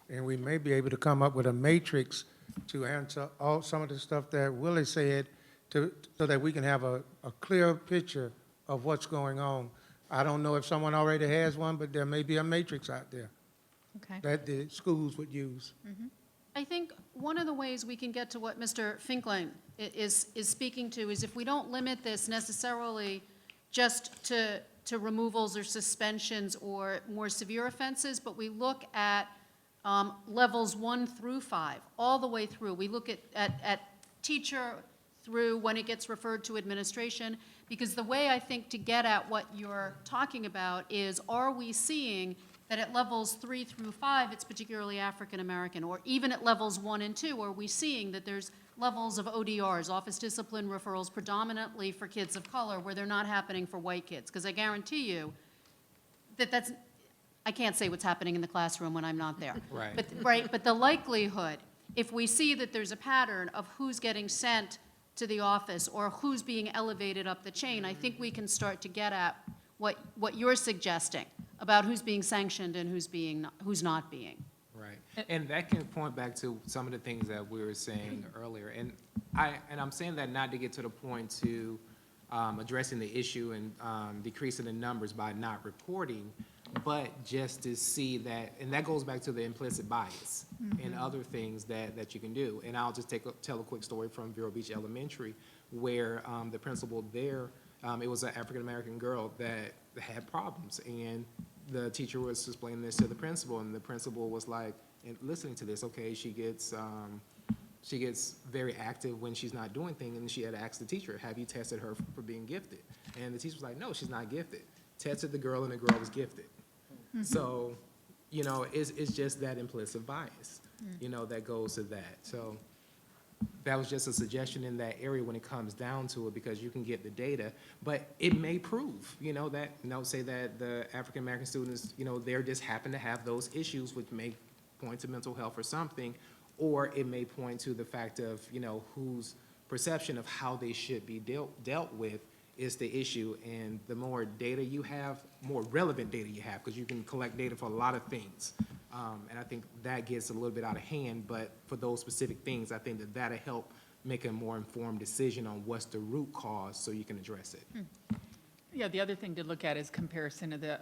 And we may be able to come up with a matrix to answer some of the stuff that Willie said, so that we can have a clear picture of what's going on. I don't know if someone already has one, but there may be a matrix out there Okay. that the schools would use. I think one of the ways we can get to what Mr. Finklein is speaking to is if we don't limit this necessarily just to removals or suspensions or more severe offenses, but we look at levels 1 through 5, all the way through. We look at teacher through when it gets referred to administration, because the way I think to get at what you're talking about is, are we seeing that at levels 3 through 5, it's particularly African American, or even at levels 1 and 2, are we seeing that there's levels of ODRs, office discipline referrals, predominantly for kids of color, where they're not happening for white kids? Because I guarantee you that I can't say what's happening in the classroom when I'm not there. Right. But the likelihood, if we see that there's a pattern of who's getting sent to the office or who's being elevated up the chain, I think we can start to get at what you're suggesting about who's being sanctioned and who's not being. Right, and that can point back to some of the things that we were saying earlier. And I'm saying that not to get to the point to addressing the issue and decreasing the numbers by not reporting, but just to see that, and that goes back to the implicit bias and other things that you can do. And I'll just tell a quick story from Vero Beach Elementary, where the principal there, it was an African-American girl that had problems, and the teacher was explaining this to the principal, and the principal was like, and listening to this, okay, she gets very active when she's not doing things, and she had asked the teacher, have you tested her for being gifted? And the teacher was like, no, she's not gifted. Tested the girl, and the girl was gifted. So, you know, it's just that implicit bias, you know, that goes to that. So that was just a suggestion in that area when it comes down to it, because you can get the data, but it may prove, you know, that, you know, say that the African-American students, you know, they're just happen to have those issues which may point to mental health or something, or it may point to the fact of, you know, whose perception of how they should be dealt with is the issue. And the more data you have, more relevant data you have, because you can collect data for a lot of things. And I think that gets a little bit out of hand, but for those specific things, I think that that'll help make a more informed decision on what's the root cause so you can address it. Yeah, the other thing to look at is comparison of the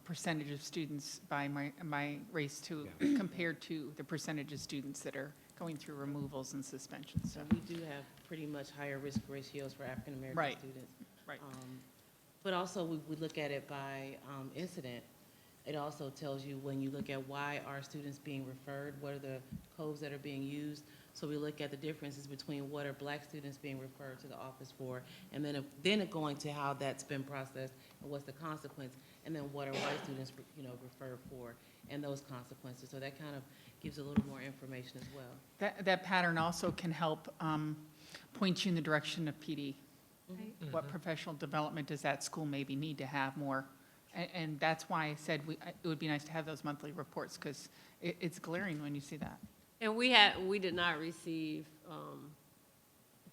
percentage of students by my race to, compared to the percentage of students that are going through removals and suspensions. So we do have pretty much higher risk ratios for African-American Right. students. Right. But also, we look at it by incident. It also tells you when you look at why are students being referred, what are the codes that are being used. So we look at the differences between what are black students being referred to the office for, and then going to how that's been processed and what's the consequence, and then what are white students, referred for, and those consequences. So that kind of gives a little more information as well. That pattern also can help point you in the direction of PD. What professional development does that school maybe need to have more? And that's why I said it would be nice to have those monthly reports, because it's glaring when you see that. And we did not receive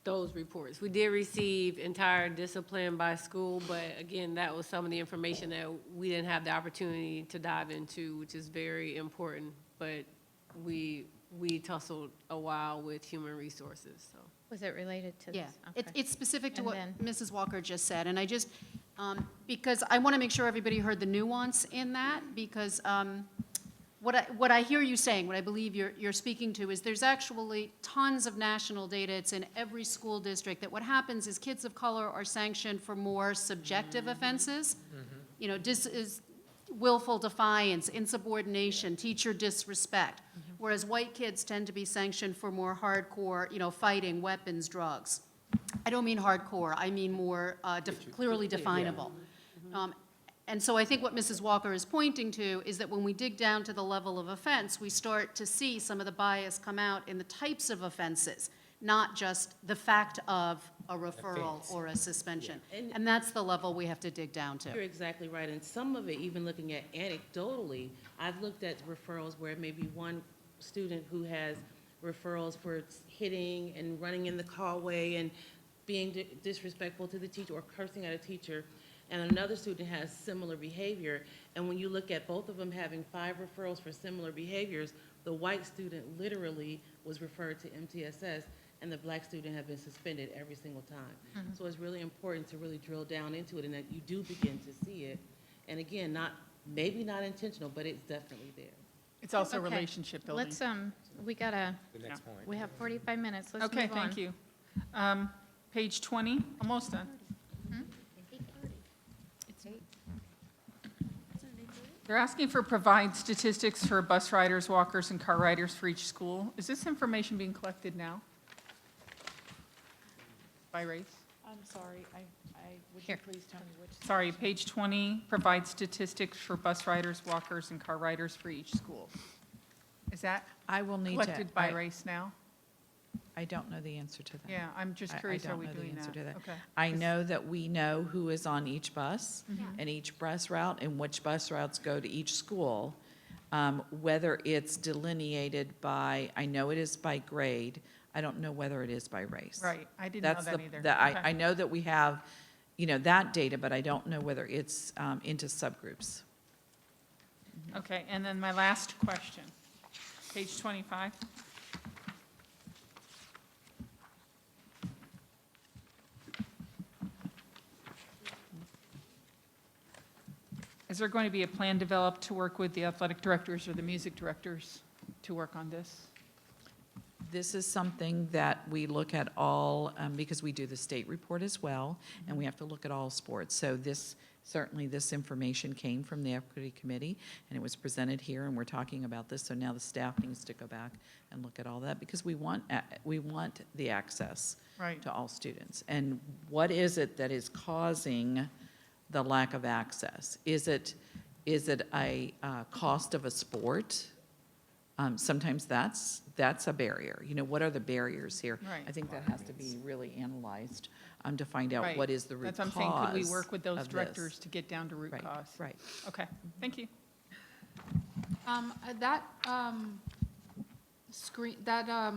those reports. We did receive entire discipline by school, but again, that was some of the information that we didn't have the opportunity to dive into, which is very important. But we tussled a while with human resources, so. Was it related to Yeah, this? it's specific to And what then- Mrs. Walker just said, and I just, because I want to make sure everybody heard the nuance in that, because what I hear you saying, what I believe you're speaking to, is there's actually tons of national data, it's in every school district, that what happens is kids of color are sanctioned for more subjective offenses. Is willful defiance, insubordination, teacher disrespect, whereas white kids tend to be sanctioned for more hardcore, fighting, weapons, drugs. I don't mean hardcore, I mean more clearly definable. And so I think what Mrs. Walker is pointing to is that when we dig down to the level of offense, we start to see some of the bias come out in the types of offenses, not just the fact of a referral or a suspension. And that's the level we have to dig down to. You're exactly right, and some of it, even looking at anecdotally, I've looked at referrals where maybe one student who has referrals for hitting and running in the hallway and being disrespectful to the teacher or cursing at a teacher, and another student has similar behavior, and when you look at both of them having 5 referrals for similar behaviors, the white student literally was referred to MTSS, and the black student have been suspended every single time. So it's really important to really drill down into it and that you do begin to see it. And again, maybe not intentional, but it's definitely there. It's also Okay. relationship building. Let's, we gotta, The next point. we have 45 minutes. Let's move on. Okay, thank you. Page 20, almost done. They're asking for provide statistics for bus riders, walkers, and car riders for each school. Is this information being collected now? By race? I'm sorry, would Here. you please tell me which? Sorry, page 20, provide statistics for bus riders, walkers, and car riders for each school. Is that I will need to. collected by race now? I don't know the answer to that. Yeah, I'm just I curious, are don't we know the doing answer that? to that. Okay. I know that we know who is on each bus Mm-hmm. and each bus route and which bus routes go to each school. Whether it's delineated by, I know it is by grade. I don't know whether it is by race. Right, I didn't know That's that the- either. that Okay. I know that we have, that data, but I don't know whether it's into subgroups. Okay, and then my last question, page 25. Is there going to be a plan developed to work with the athletic directors or the music directors to work on this? This is something that we look at all, because we do the state report as well, and we have to look at all sports. So certainly this information came from the equity committee, and it was presented here, and we're talking about this. So now the staff needs to go back and look at all that, because we want the access Right. to all students. And what is it that is causing the lack of access? Is it a cost of a sport? Sometimes that's a barrier. What are the barriers here? Right. I think that has to be really analyzed to find out Right. what is the root That's cause what I'm saying, could we work with those of this. directors to get down to root Right, cause? right. Okay, thank you. That screen, that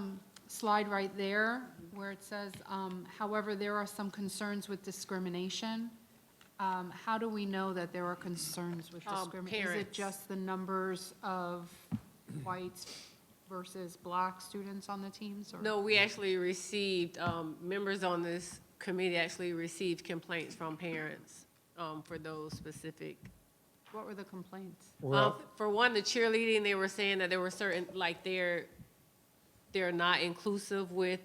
slide right there, where it says, however, there are some concerns with discrimination. How do we know that there are concerns with discrimination? Is it Parents. just the numbers of whites versus black students on the teams? Or? No, we actually received, members on this committee actually received complaints from parents for those specific. What were the complaints? Well, For one, the cheerleading, they were saying that there were certain, like, they're not inclusive with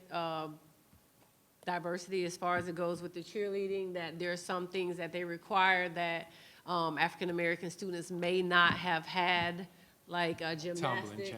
diversity as far as it goes with the cheerleading, that there are some things that they require that African-American students may not have had, like gymnastics,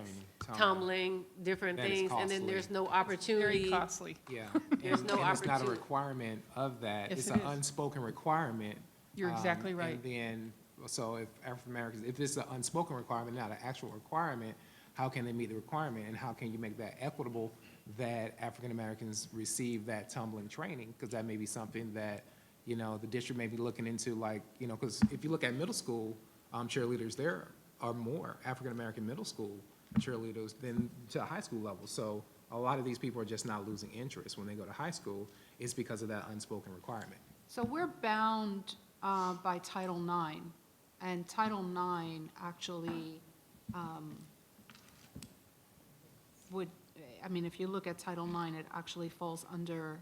tumbling, different That is things, and then costly. there's no Very opportunity. costly. Yeah, There's no and it's not a opportunity. requirement of that. Yes, It's it an is. unspoken requirement. You're exactly right. And then, so if African Americans, if it's an unspoken requirement, not an actual requirement, how can they meet the requirement? And how can you make that equitable that African Americans receive that tumbling training? Because that may be something that, you know, the district may be looking into, like, you know, because if you look at middle school cheerleaders, there are more African American middle school cheerleaders than to high school level. So a lot of these people are just not losing interest when they go to high school. It's because of that unspoken requirement. So we're bound by Title IX, and Title IX actually would, I mean, if you look at Title IX, it actually falls under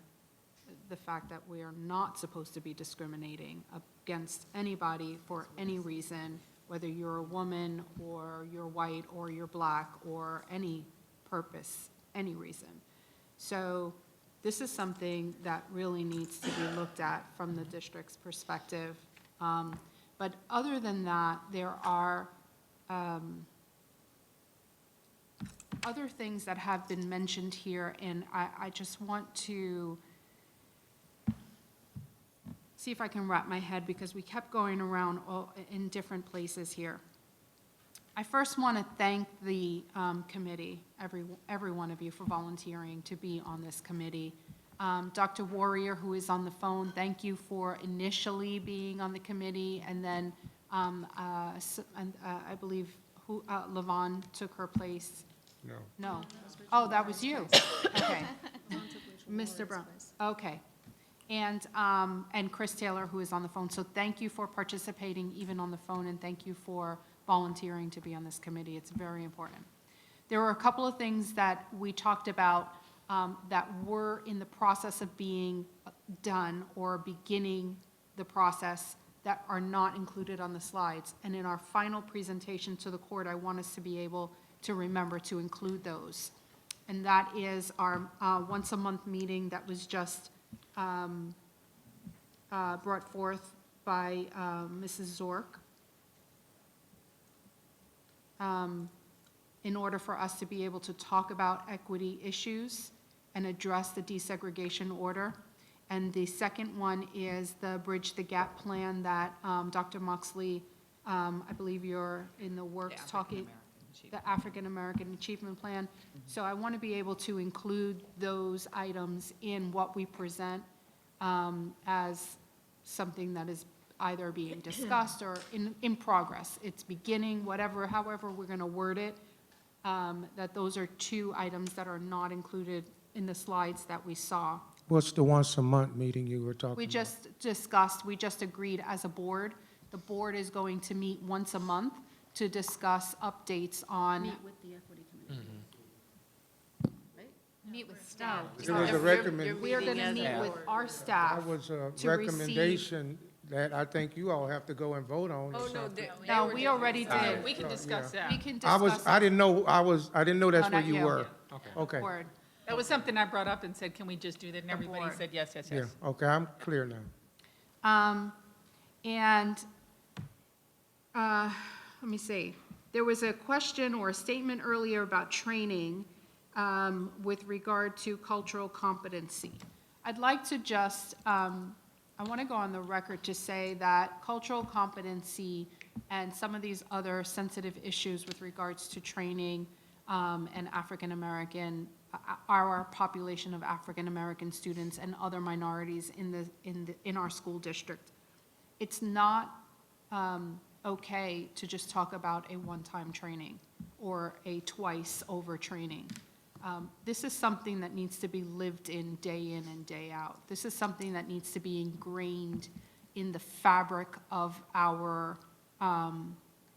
the fact that we are not supposed to be discriminating against anybody for any reason, whether you're a woman or you're white or you're black or any purpose, any reason. So this is something that really needs to be looked at from the district's perspective. But other than that, there are other things that have been mentioned here, and I just want to see if I can wrap my head, because we kept going around in different places here. I first want to thank the committee, every one of you, for volunteering to be on this committee. Dr. Warrior, who is on the phone, thank you for initially being on the committee, and then I believe Levon took her place. no. No. Oh, that was you. Okay. Mr. Brown. Okay. And Chris Taylor, who is on the phone. So thank you for participating even on the phone, and thank you for volunteering to be on this committee. It's very important. There were a couple of things that we talked about that were in the process of being done or beginning the process that are not included on the slides. And in our final presentation to the court, I want us to be able to remember to include those. And that is our once-a-month meeting that was just brought forth by Mrs. Zork. In order for us to be able to talk about equity issues and address the desegregation order. And the second one is the Bridge the Gap plan that Dr. Moxley, I believe you're in the works talking, the African American Achievement Plan. So I want to be able to include those items in what we present as something that is either being discussed or in progress. It's beginning, whatever, however we're going to word it, that those are two items that are not included in the slides that we saw. What's the once-a-month meeting you were talking about? We just discussed, we just agreed as a board, the board is going to meet once a month to discuss updates on. Meet with the equity committee. Meet with staff. It was a recommend. We are going to meet with our staff. That was a to receive- recommendation that I think you all have to go and vote on or Oh, no, something. No, we already did. We can discuss that. We can I discuss. didn't know, I didn't know that's No, where not you you. were. Okay. Okay, Board. That was something I brought up and said, can we just do that? And everybody board. said, yes, yes, yeah, yes. okay, I'm clear now. And let me see. There was a question or a statement earlier about training with regard to cultural competency. I'd like to just, I want to go on the record to say that cultural competency and some of these other sensitive issues with regards to training and African-American, our population of African-American students and other minorities in our school district. It's not okay to just talk about a one-time training or a twice-over training. This is something that needs to be lived in and day out. This is something that needs to be ingrained in the fabric of our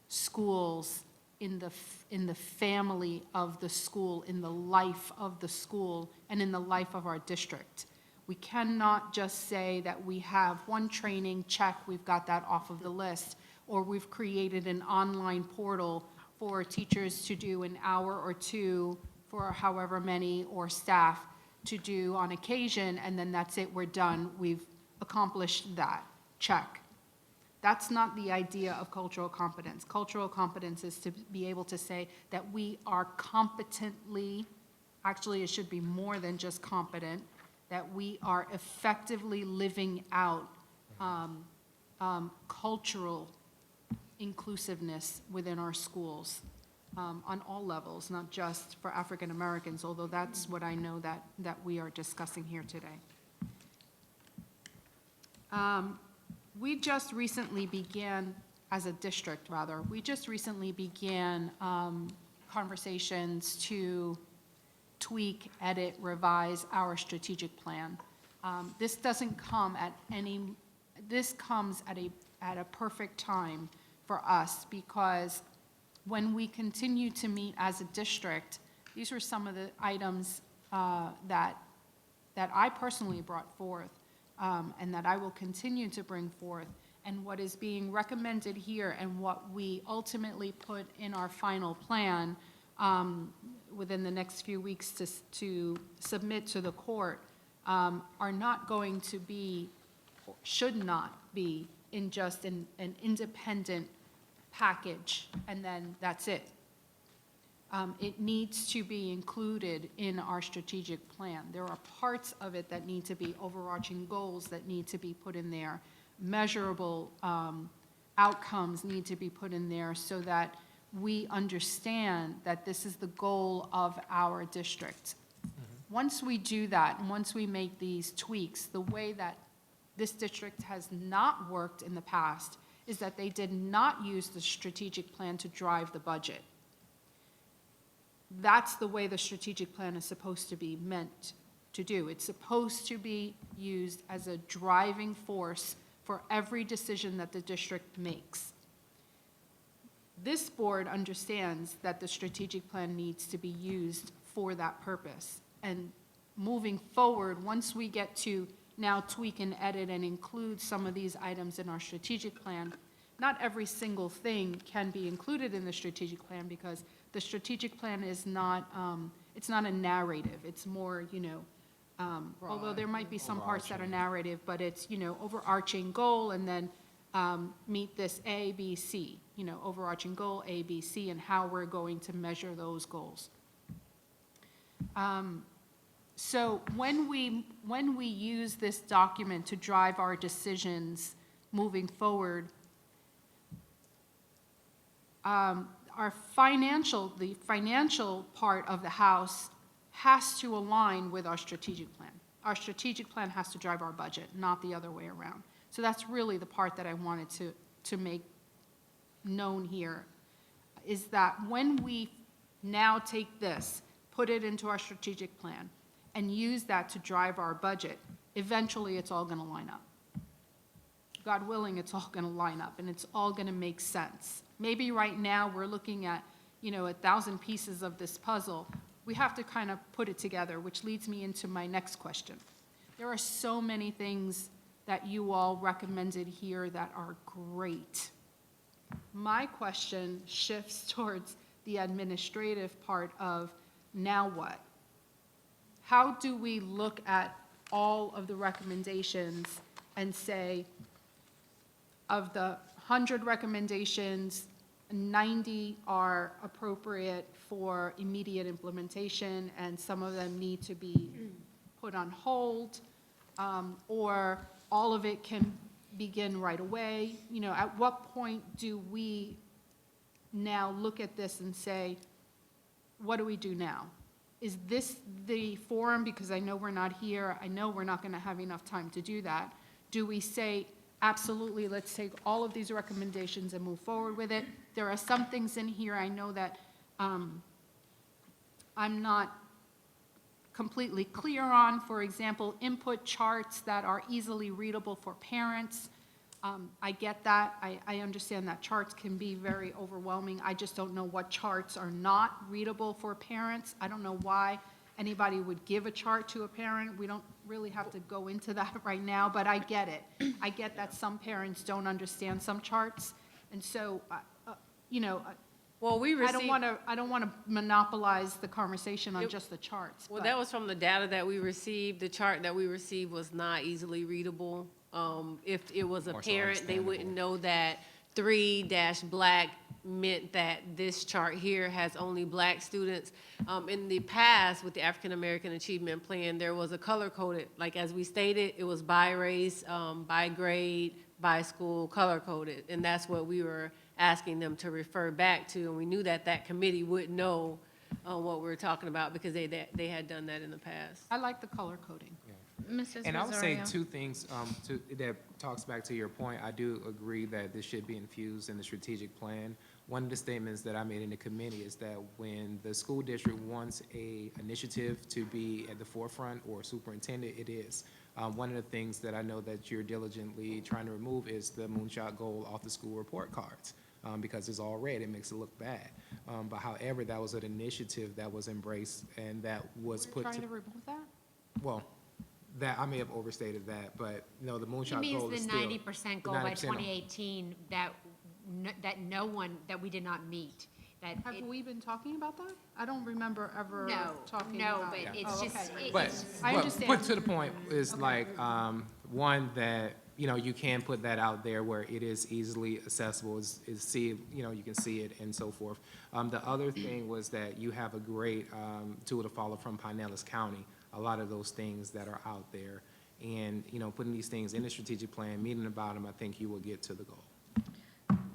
schools, in the family of the school, in the life of the school, and in the life of our district. We cannot just say that we have one training, check, we've got that off of the list, or we've created an online portal for teachers to do an hour or two for however many, or staff to do on occasion, and then that's it, we're done, we've accomplished that, check. That's not the idea of cultural competence. Cultural competence is to be able to say that we are competently, actually it should be more than just competent, that we are effectively living out cultural inclusiveness within our schools on all levels, not just for African Americans, although that's what I know that we are discussing here today. We just recently began, as a district rather, we just recently began conversations to tweak, edit, revise our strategic plan. This doesn't come at this comes at a perfect time for us, because when we continue to meet as a district, these were some of the items that I personally brought forth, and that I will continue to bring forth, and what is being recommended here and what we ultimately put in our final plan within the next few weeks to submit to the court are not going to be, or should not be, in just an independent package, and then that's it. It needs to be included in our strategic plan. There are parts of it that need to be overarching goals that need to be put in there. Measurable outcomes need to be put in there so that we understand that this is the goal of our district. Once we do that, and once we make these tweaks, the way that this district has not worked in the past is that they did not use the strategic plan to drive the budget. That's the way the strategic plan is supposed to be meant to do. It's supposed to be used as a driving force for every decision that the district makes. This board understands that the strategic plan needs to be used for that purpose. And moving forward, once we get to now tweak and edit and include some of these items in our strategic plan, not every single thing can be included in the strategic plan, because the strategic plan is not, it's not a narrative. It's more, although there might be some parts that are narrative, but it's, overarching goal, and then meet this A, B, C, overarching goal, A, B, C, and how we're going to measure those goals. So when we use this document to drive our decisions moving forward, the financial part of the house has to align with our strategic plan. Our strategic plan has to drive our budget, not the other way around. So that's really the part that I wanted to make known here, is that when we now take this, put it into our strategic plan, and use that to drive our budget, eventually it's all gonna line up. God willing, it's all gonna line up, and it's all gonna make sense. Maybe right now we're looking at, 1,000 pieces of this puzzle. We have to kind of put it together, which leads me into my next question. There are so many things that you all recommended here that are great. My question shifts towards the administrative part of, now what? How do we look at all of the recommendations and say, of the 100 recommendations, 90 are appropriate for immediate implementation, and some of them need to be put on hold, or all of it can begin right away? At what point do we now look at this and say, what do we do now? Is this the forum, because I know we're not here, I know we're not going to have enough time to do that. Do we say, absolutely, let's take all of these recommendations and move forward with it? There are some things in here I know that I'm not completely clear on. For example, input charts that are easily readable for parents. I get that. I understand that charts can be very overwhelming. I just don't know what charts are not readable for parents. I don't know why anybody would give a chart to a parent. We don't really have to go into that right now, but I get it. I get that some parents don't understand some charts. And so, you know, Well, we I don't received, want to monopolize the conversation on just the charts. well, but- that was from the data that we received. The chart that we received was not easily readable. If it was a More so parent, they wouldn't know that 3-black meant that this chart here has only black students. In the past, with the African American Achievement Plan, there was a color-coded, like as we stated, it was by race, by grade, by school, color-coded. And that's what we were asking them to refer back to. And we knew that that committee would know what we were talking about because they had done that in the past. I like the color coding. Mrs. And I would say Rosario. two things that talks back to your point. I do agree that this should be infused in the strategic plan. One of the statements that I made in the committee is that when the school district wants a initiative to be at the forefront or superintendent, it is. One of the things that I know that you're diligently trying to remove is the moonshot goal off the school report cards. Because it's all red, it makes it look bad. But however, that was an initiative that was embraced and that was put Trying to remove that? well, that, I may have overstated that, but no, the He moonshot goal means is the still. 90% goal by 90%. 2018 that that we did not meet. That Have it- we been talking about that? I don't remember ever No, talking no, about but it. it's Oh, just- okay. But, I but understand. put to the point is like, one that, you know, you can put that out there where it is easily accessible, is see, you know, you can see it and so forth. The other thing was that you have a great, tool to follow from Pinellas County, a lot of those things that are out there. And, you know, putting these things in the strategic plan, meeting about them, I think you will get to the goal.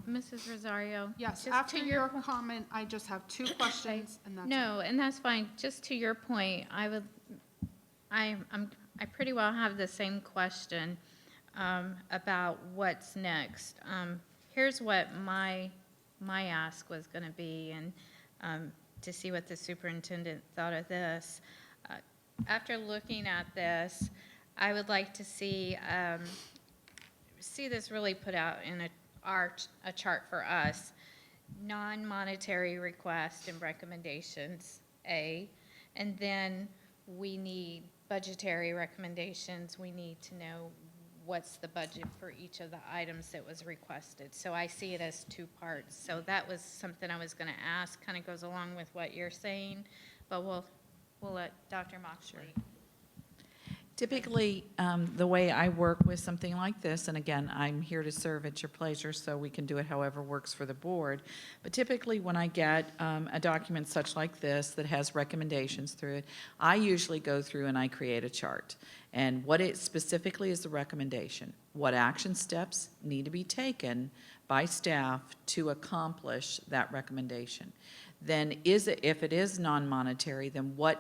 Mrs. Rosario? Yes, just after to your comment, I just have two questions, and that's it. No, and that's fine. Just to your point, I pretty well have the same question about what's next. Here's what my ask was going to be, and to see what the superintendent thought of this. After looking at this, I would like to see this really put out in a chart for us. Non-monetary requests and recommendations, A, and then we need budgetary recommendations. We need to know what's the budget for each of the items that was requested. So I see it as two parts. So that was something I was going to ask, kind of goes along with what you're saying, but we'll let Dr. Moxley. Typically, the way I work with something like this, and again, I'm here to serve at your pleasure, so we can do it however works for the board. But typically, when I get a document such like this that has recommendations through it, I usually go through and I create a chart. And what it specifically is the recommendation. What action steps need to be taken by staff to accomplish that recommendation. Then if it is non-monetary, then what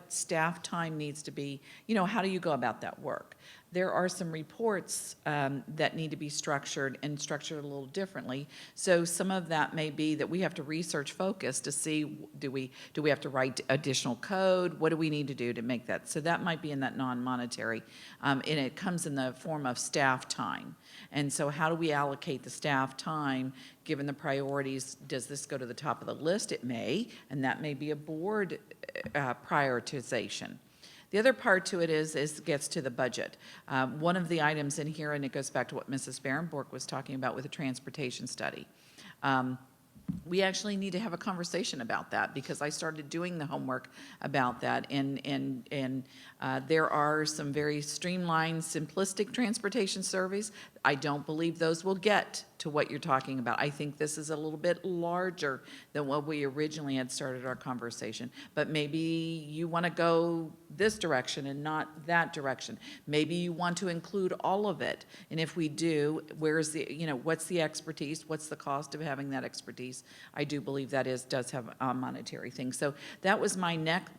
staff time needs to be, you know, how do you go about that work? There are some reports that need to be structured and structured a little differently. So some of that may be that we have to research focus to see, do we have to write additional code? What do we need to do to make that? So that might be in that non-monetary, and it comes in the form of staff time. And so how do we allocate the staff time given the priorities? Does this go to the top of the list? It may, and that may be a board prioritization. The other part to it gets to the budget. One of the items in here, and it goes back to what Mrs. Barenborg was talking about with the transportation study. We actually need to have a conversation about that because I started doing the homework about that, and there are some very streamlined, simplistic transportation surveys. I don't believe those will get to what you're talking about. I think this is a little bit larger than what we originally had started our conversation. But maybe you want to go this direction and not that direction. Maybe you want to include all of it. And if we do, where's the, you know, what's the expertise? What's the cost of having that expertise? I do believe that does have a monetary thing. So that was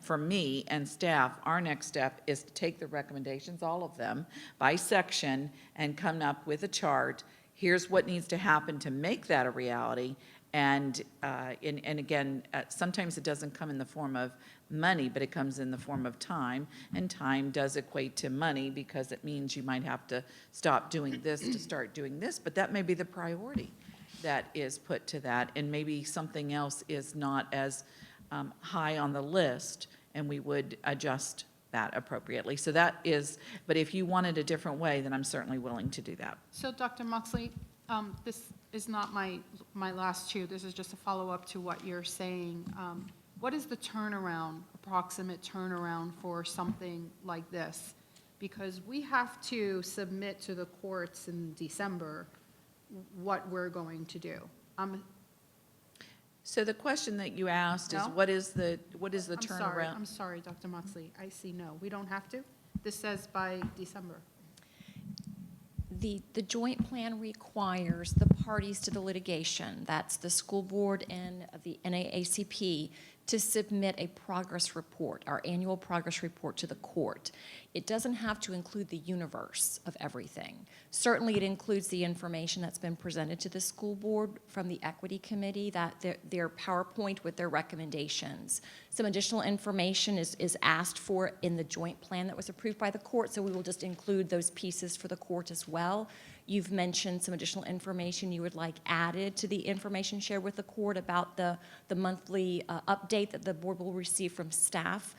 for me and staff, our next step is to take the recommendations, all of them, by section, and come up with a chart. Here's what needs to happen to make that a reality, And again, sometimes it doesn't come in the form of money, but it comes in the form of time. And time does equate to money because it means you might have to stop doing this to start doing this, but that may be the priority that is put to that. And maybe something else is not as high on the list, and we would adjust that appropriately. So that is, but if you wanted a different way, then I'm certainly willing to do that. So Dr. Moxley, this is not my last two. This is just a follow-up to what you're saying. What is the turnaround, approximate turnaround for something like this? Because we have to submit to the courts in December what we're going to do. So the question that you asked is, No? what is the turnaround? I'm sorry, Dr. Moxley. I see no. We don't have to? This says by December. The joint plan requires the parties to the litigation, that's the school board and the NAACP, to submit a progress report, our annual progress report to the court. It doesn't have to include the universe of everything. Certainly it includes the information that's been presented to the school board from the equity committee, that their PowerPoint with their recommendations. Some additional information is asked for in the joint plan that was approved by the court, so we will just include those pieces for the court as well. You've mentioned some additional information you would like added to the information shared with the court about the monthly update that the board will receive from staff,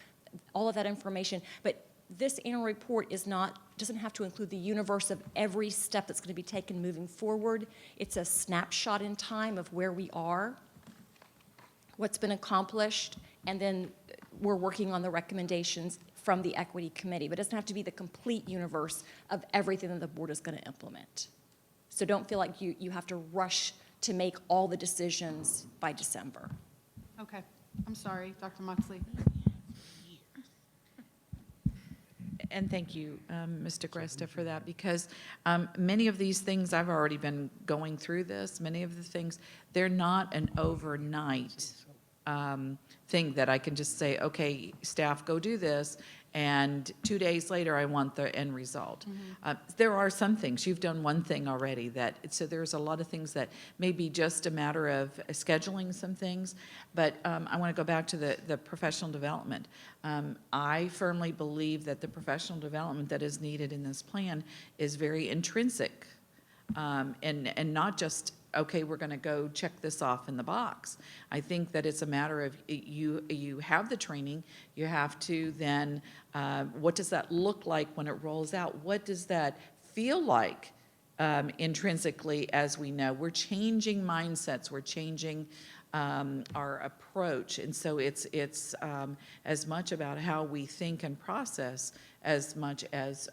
all of that information. But this annual report doesn't have to include the universe of every step that's going to be taken moving forward. It's a snapshot in time of where we are, what's been accomplished, and then we're working on the recommendations from the equity committee, but it doesn't have to be the complete universe of everything that the board is going to implement. So don't feel like you have to rush to make all the decisions by December. Okay. I'm sorry, Dr. Moxley. And thank you, Mr. Gresta, for that, because many of these things, I've already been going through this, many of the things, they're not an overnight thing that I can just say, okay, staff, go do this, and 2 days later, I want the end result. There are some things, you've done one thing already, so there's a lot of things that may be just a matter of scheduling some things, but I want to go back to the professional development. I firmly believe that the professional development that is needed in this plan is very intrinsic, and not just, okay, we're going to go check this off in the box. I think that it's a matter of you have the training, you have to then, what does that look like when it rolls out? What does that feel like intrinsically? As we know, we're changing mindsets, we're changing our approach, and so it's as much about how we think and process as much as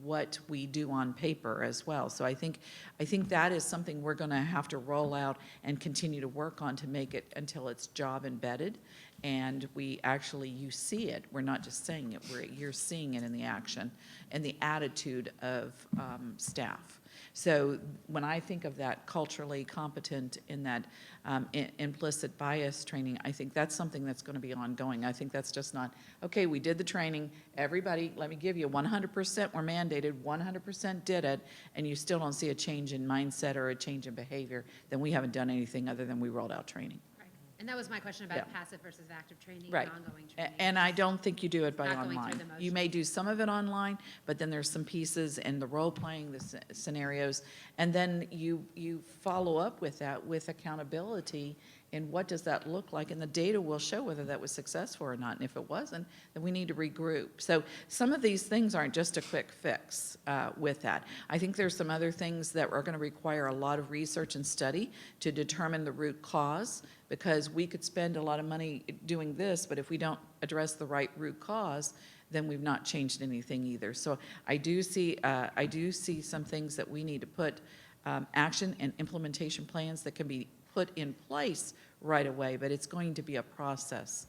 what we do on paper as well. So I think that is something we're going to have to roll out and continue to work on to make it until it's job embedded, and you see it. We're not just saying it. You're seeing it in the action and the attitude of staff. So when I think of that culturally competent in that implicit bias training, I think that's something that's going to be ongoing. I think that's just not, okay, we did the training, everybody, let me give you 100% were mandated, 100% did it, and you still don't see a change in mindset or a change in behavior, then we haven't done anything other than we rolled out training. Right. And that was my question about Yeah. passive versus active training Right. and ongoing training. And I don't think you do it by Not going through online. the You may motions. do some of it online, but then there's some pieces in the role-playing, the scenarios, and then you follow up with that with accountability, and what does that look like? And the data will show whether that was successful or not, and if it wasn't, then we need to regroup. So some of these things aren't just a quick fix with that. I think there's some other things that are going to require a lot of research and study to determine the root cause, because we could spend a lot of money doing this, but if we don't address the right root cause, then we've not changed anything either. So I do see some things that we need to put action and implementation plans that can be put in place right away, but it's going to be a process.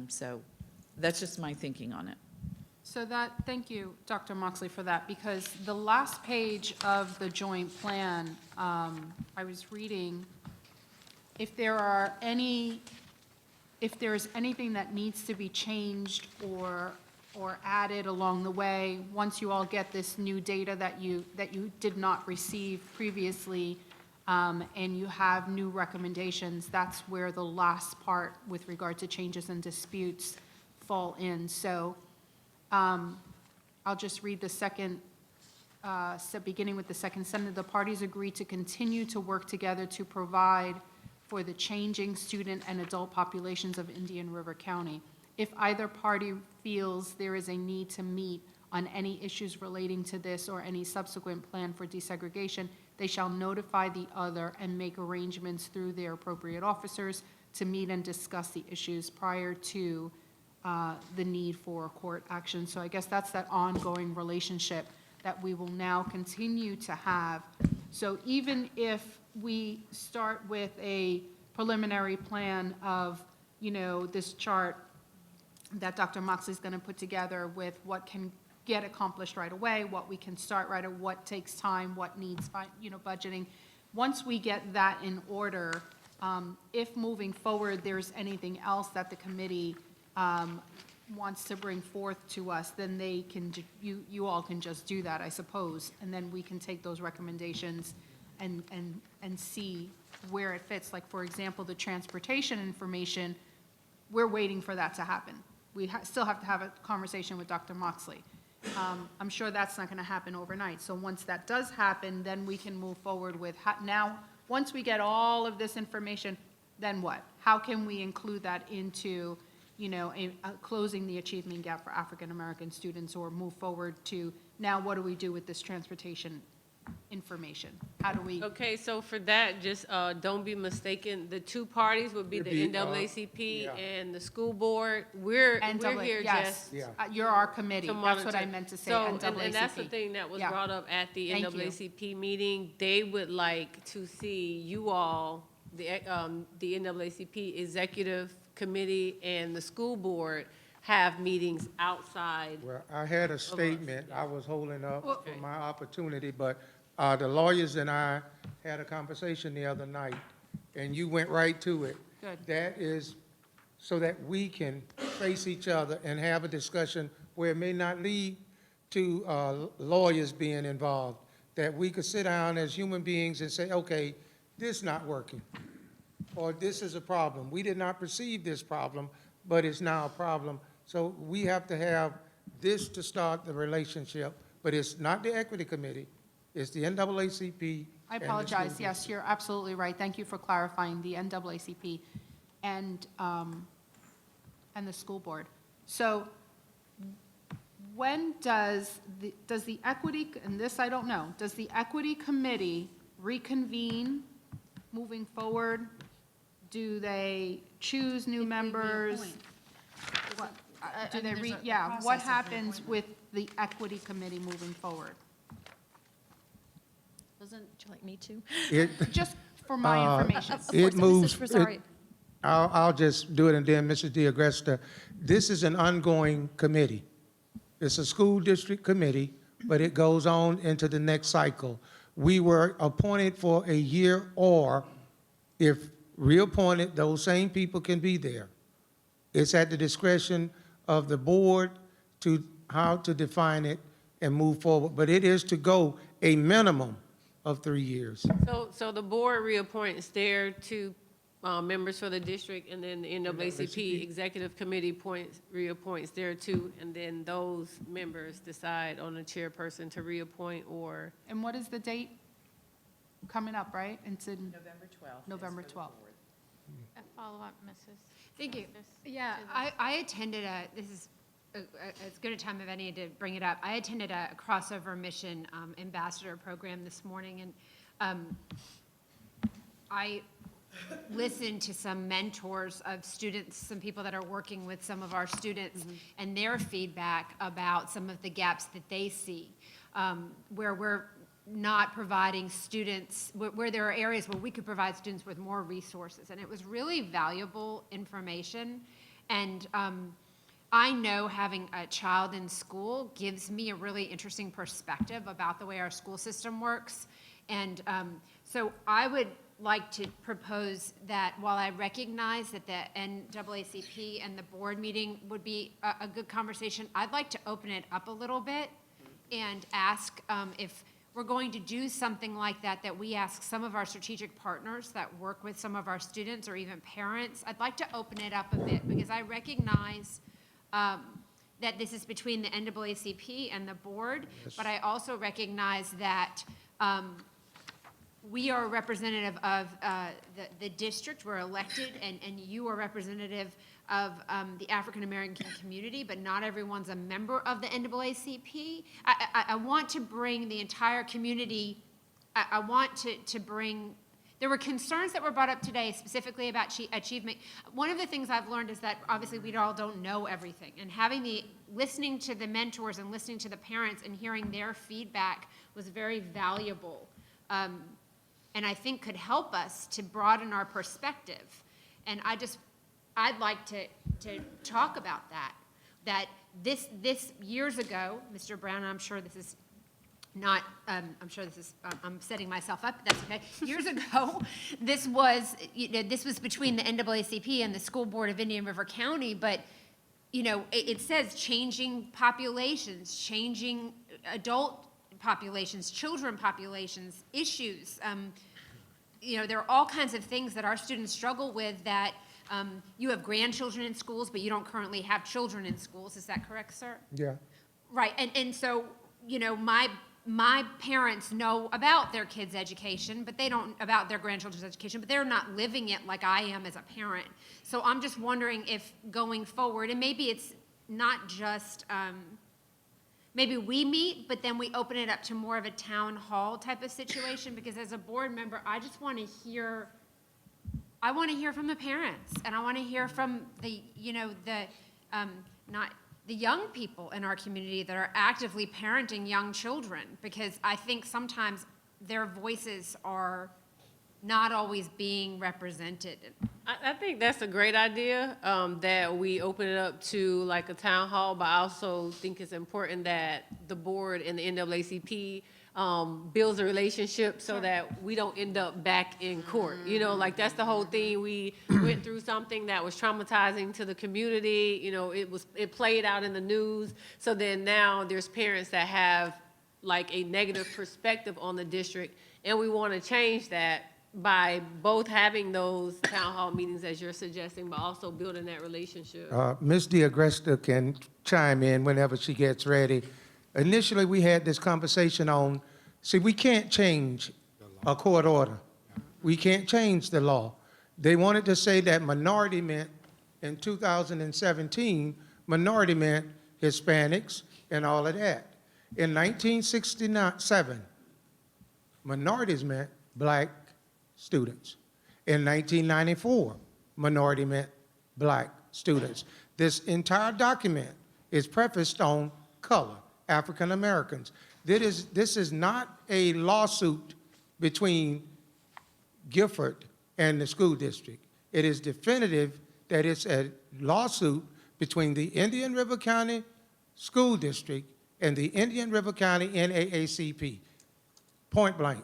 So that's just my thinking on it. So thank you, Dr. Moxley, for that, because the last page of the joint plan, I was reading, if there's anything that needs to be changed or added along the way, once you all get this new data that you did not receive previously, and you have new recommendations, that's where the last part with regard to changes and disputes fall in. So I'll just read the second, beginning with the second sentence. The parties agree to continue to work together to provide for the changing student and adult populations of Indian River County. If either party feels there is a need to meet on any issues relating to this or any subsequent plan for desegregation, they shall notify the other and make arrangements through their appropriate officers to meet and discuss the issues prior to the need for court action. So I guess that's that ongoing relationship that we will now continue to have. So even if we start with a preliminary plan of, this chart that Dr. Moxley's going to put together with what can get accomplished right away, what we can start right away, what takes time, what needs, budgeting. Once we get that in order, if moving forward there's anything else that the committee wants to bring forth to us, then they can, you all can just do that, I suppose, and then we can take those recommendations and see where it fits. Like, for example, the transportation information, we're waiting for that to happen. We still have to have a conversation with Dr. Moxley. I'm sure that's not going to happen overnight. So once that does happen, then we can move forward with now, once we get all of this information, then what? How can we include that into, closing the achievement gap for African American students, or move forward to now what do we do with this transportation information? How do we? Okay, so for that, just don't be mistaken. The two parties would be the NAACP yeah. and the school board. We're here yes. just You're our committee. to That's what monitor. I meant to say. So, NAACP. and that's the thing that was Yeah. brought up at the Thank you. NAACP meeting. They would like to see you all, the NAACP executive committee and the school board have meetings outside. Well, I had a statement I was holding up for my opportunity, but the lawyers and I had a conversation the other night, and you went right to it. Good. That is so that we can face each other and have a discussion where it may not lead to lawyers being involved, that we could sit down as human beings and say, okay, this not working, or this is a problem. We did not perceive this problem, but it's now a problem. So we have to have this to start the relationship, but it's not the equity committee, it's the NAACP. I and the apologize. school Yes, you're absolutely right. Thank you for clarifying the NAACP and the school board. So when does the equity, and this I don't know, does the equity committee reconvene moving forward? Do they choose new members? What- Do they what happens with the equity committee moving forward? Would you like me to? Just for my information. It moves. Mrs. Rosario. I'll just do it, and then Mrs. DeAgresta. This is an ongoing committee. It's a school district committee, but it goes on into the next cycle. We were appointed for a year, or if reappointed, those same people can be there. It's at the discretion of the board to how to define it and move forward, but it is to go a minimum of 3 years. So the board reappoints their two members for the district, and then the NAACP executive committee reappoints their two, and then those members decide on a chairperson to reappoint or. And what is the date coming up, right? It's in November 12th. November 12th. A follow-up, Mrs. Thank you. This- Yeah, to this. I attended this is as good a time of any to bring it up. I attended a crossover mission ambassador program this morning, and I listened to some mentors of students, some people that are working with some of our students, and their feedback about some of the gaps that they see, where we're not providing students, where there are areas where we could provide students with more resources. And it was really valuable information. And I know having a child in school gives me a really interesting perspective about the way our school system works. And so I would like to propose that while I recognize that the NAACP and the board meeting would be a good conversation, I'd like to open it up a little bit and ask if we're going to do something like that, that we ask some of our strategic partners that work with some of our students or even parents, I'd like to open it up a bit, because I recognize that this is between the NAACP and the board, but I also recognize that we are a representative of the district, we're elected, and you are representative of the African American community, but not everyone's a member of the NAACP. I want to bring the entire community, I want to bring, there were concerns that were brought up today specifically about achievement. One of the things I've learned is that obviously we all don't know everything, and listening to the mentors and listening to the parents and hearing their feedback was very valuable. And I think could help us to broaden our perspective. And I'd like to talk about that this years ago, Mr. Brown, I'm sure this is not, I'm setting myself up, that's okay. Years ago, this was between the NAACP and the School Board of Indian River County, but it says changing populations, changing adult populations, children populations, issues. There are all kinds of things that our students struggle with that you have grandchildren in schools, but you don't currently have children in schools. Is that correct, sir? Yeah. Right, and so, my parents know about their kids' education, but they don't about their grandchildren's education, but they're not living it like I am as a parent. So I'm just wondering if going forward, and maybe it's not just, maybe we meet, but then we open it up to more of a town hall type of situation, because as a board member, I just want to hear, from the parents, and I want to hear from the young people in our community that are actively parenting young children, because I think sometimes their voices are not always being represented. I think that's a great idea, that we open it up to like a town hall, but I also think it's important that the board and the NAACP builds a relationship so that we don't end up back in court. That's the whole thing. We went through something that was traumatizing to the community. It played out in the news. So then now there's parents that have like a negative perspective on the district, and we want to change that by both having those town hall meetings as you're suggesting, but also building that relationship. Ms. DeAgresta can chime in whenever she gets ready. Initially, we had this conversation on, we can't change a court order. We can't change the law. They wanted to say that minority meant, in 2017, minority meant Hispanics and all of that. In 1967, minorities meant black students. In 1994, minority meant black students. This entire document is prefaced on color, African Americans. This is not a lawsuit between Gifford and the school district. It is definitive that it's a lawsuit between the Indian River County School District and the Indian River County NAACP. Point blank.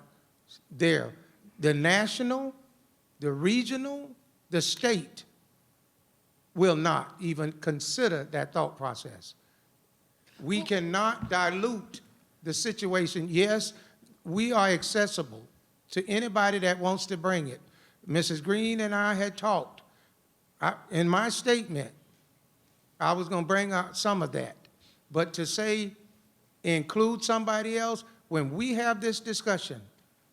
There. The national, the regional, the state will not even consider that thought process. We cannot dilute the situation. Yes, we are accessible to anybody that wants to bring it. Mrs. Green and I had talked. In my statement, I was going to bring out some of that. But to say include somebody else, when we have this discussion,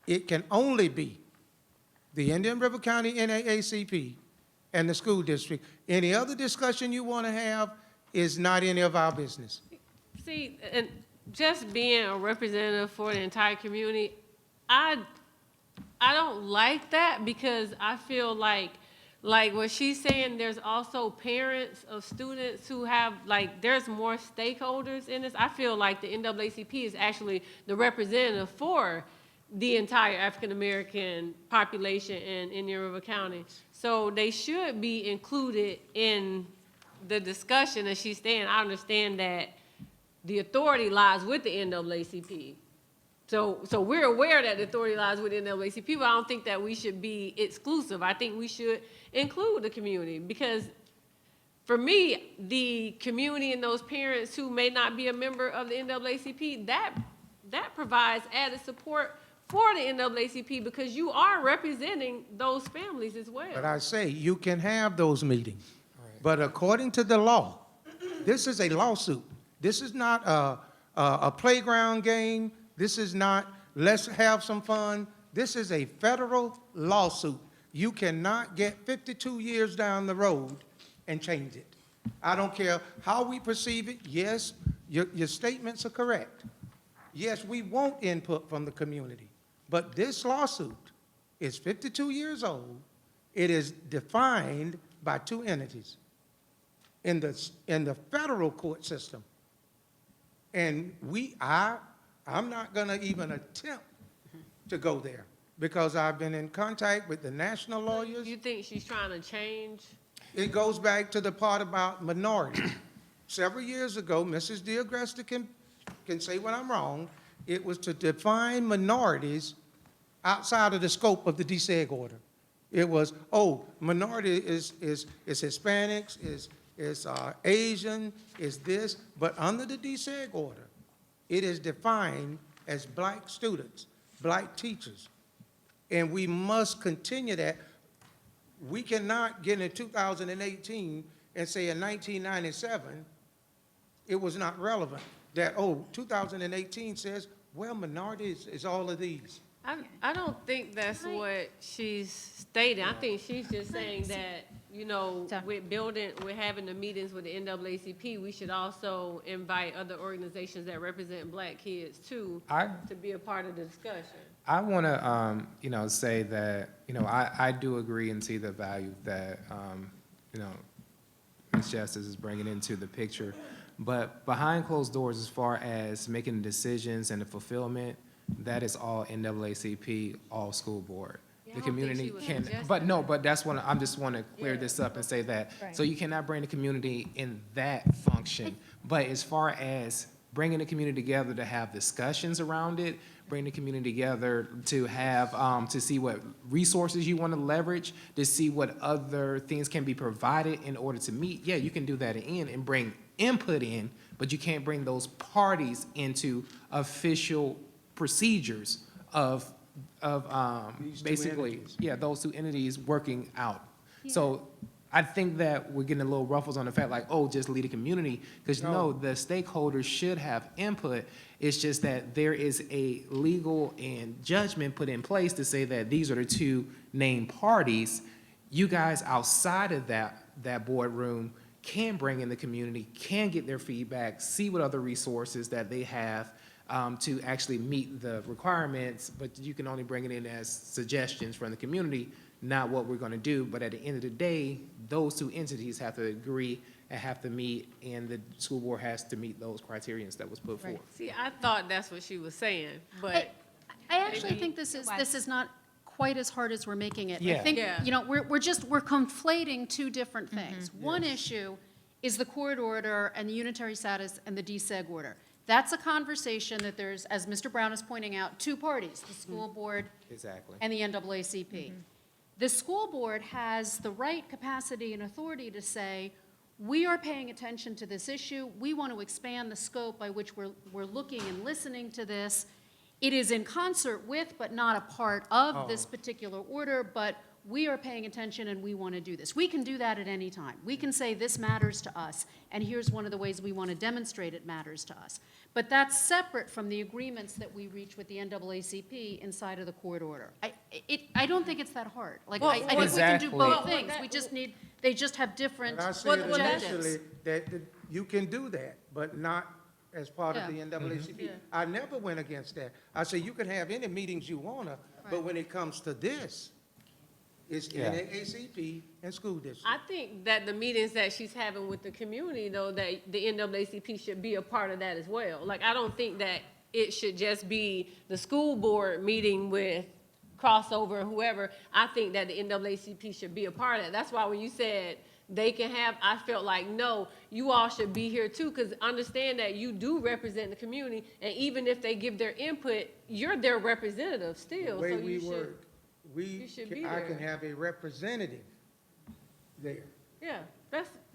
it can only be the Indian River County NAACP and the school district. Any other discussion you want to have is not any of our business. See, and just being a representative for the entire community, I don't like that, because I feel like what she's saying, there's also parents of students who have, there's more stakeholders in this. I feel like the NAACP is actually the representative for the entire African-American population in Indian River County. So they should be included in the discussion as she's saying. I understand that the authority lies with the NAACP. So we're aware that the authority lies with the NAACP, but I don't think that we should be exclusive. I think we should include the community, because for me, the community and those parents who may not be a member of the NAACP, that provides added support for the NAACP because you are representing those families as well. But I say, you can have those meetings. But according to the law, this is a lawsuit. This is not a playground game. This is not, let's have some fun. This is a federal lawsuit. You cannot get 52 years down the road and change it. I don't care how we perceive it. Yes, your statements are correct. Yes, we want input from the community. But this lawsuit is 52 years old. It is defined by two entities in the federal court system. And I'm not going to even attempt to go there because I've been in contact with the national lawyers. You think she's trying to change? It goes back to the part about minorities. Several years ago, Mrs. DeAgresta can say when I'm wrong, it was to define minorities outside of the scope of the DSEG order. It was, minority is Hispanics, is Asian, is this, but under the DSEG order, it is defined as black students, black teachers. And we must continue that. We cannot get in 2018 and say in 1997, it was not relevant. That, 2018 says, well, minorities is all of these. I don't think that's what she's stating. I think she's just saying that, we're having the meetings with the NAACP, we should also invite other organizations that represent black kids too, to be a part of the discussion. I want to, say that, I do agree and see the value that, Ms. Justice is bringing into the picture. But behind closed doors, as far as making decisions and the fulfillment, that is all NAACP, all school board. The community can, but that's what, I'm just want to clear this up and say that. Right. So you cannot bring the community in that function. But as far as bringing the community together to have discussions around it, bring the community together to have, to see what resources you want to leverage, to see what other things can be provided in order to meet, you can do that in and bring input in, but you can't bring those parties into official procedures of basically, those two entities working out. So I think that we're getting a little ruffles on the fact like, just lead a community, because no, the stakeholders should have input. It's just that there is a legal and judgment put in place to say that these are the two named parties. You guys outside of that boardroom can bring in the community, can get their feedback, see what other resources that they have to actually meet the requirements, but you can only bring it in as suggestions from the community, not what we're going to do. But at the end of the day, those two entities have to agree and have to meet, and the school board has to meet those criteria that was put forth. See, I thought that's what she was saying, but. I actually think this is not quite as hard as we're making it. Yeah. I think, we're conflating two different things. One issue is the court order and the unitary status and the DSEG order. That's a conversation that there's, as Mr. Brown is pointing out, two parties, the school board and the NAACP. The school board has the right capacity and authority to say, we are paying attention to this issue. We want to expand the scope by which we're looking and listening to this. It is in concert with, but not a part of this particular order, but we are paying attention and we want to do this. We can do that at any time. We can say this matters to us, and here's one of the ways we want to demonstrate it matters to us. But that's separate from the agreements that we reach with the NAACP inside of the court order. I don't think it's that hard. I think we can do both things. They just have different But I said objectives. initially that you can do that, but not as part of the NAACP. I never went against that. I said you can have any meetings you want to, but when it comes to this, it's NAACP and school district. I think that the meetings that she's having with the community, though, that the NAACP should be a part of that as well. I don't think that it should just be the school board meeting with Crossover and whoever. I think that the NAACP should be a part of that. That's why when you said they can have, I felt like, no, you all should be here too, because understand that you do represent the community, and even if they give their input, you're their representative still. The way so we you work, I can have a representative there. Yeah,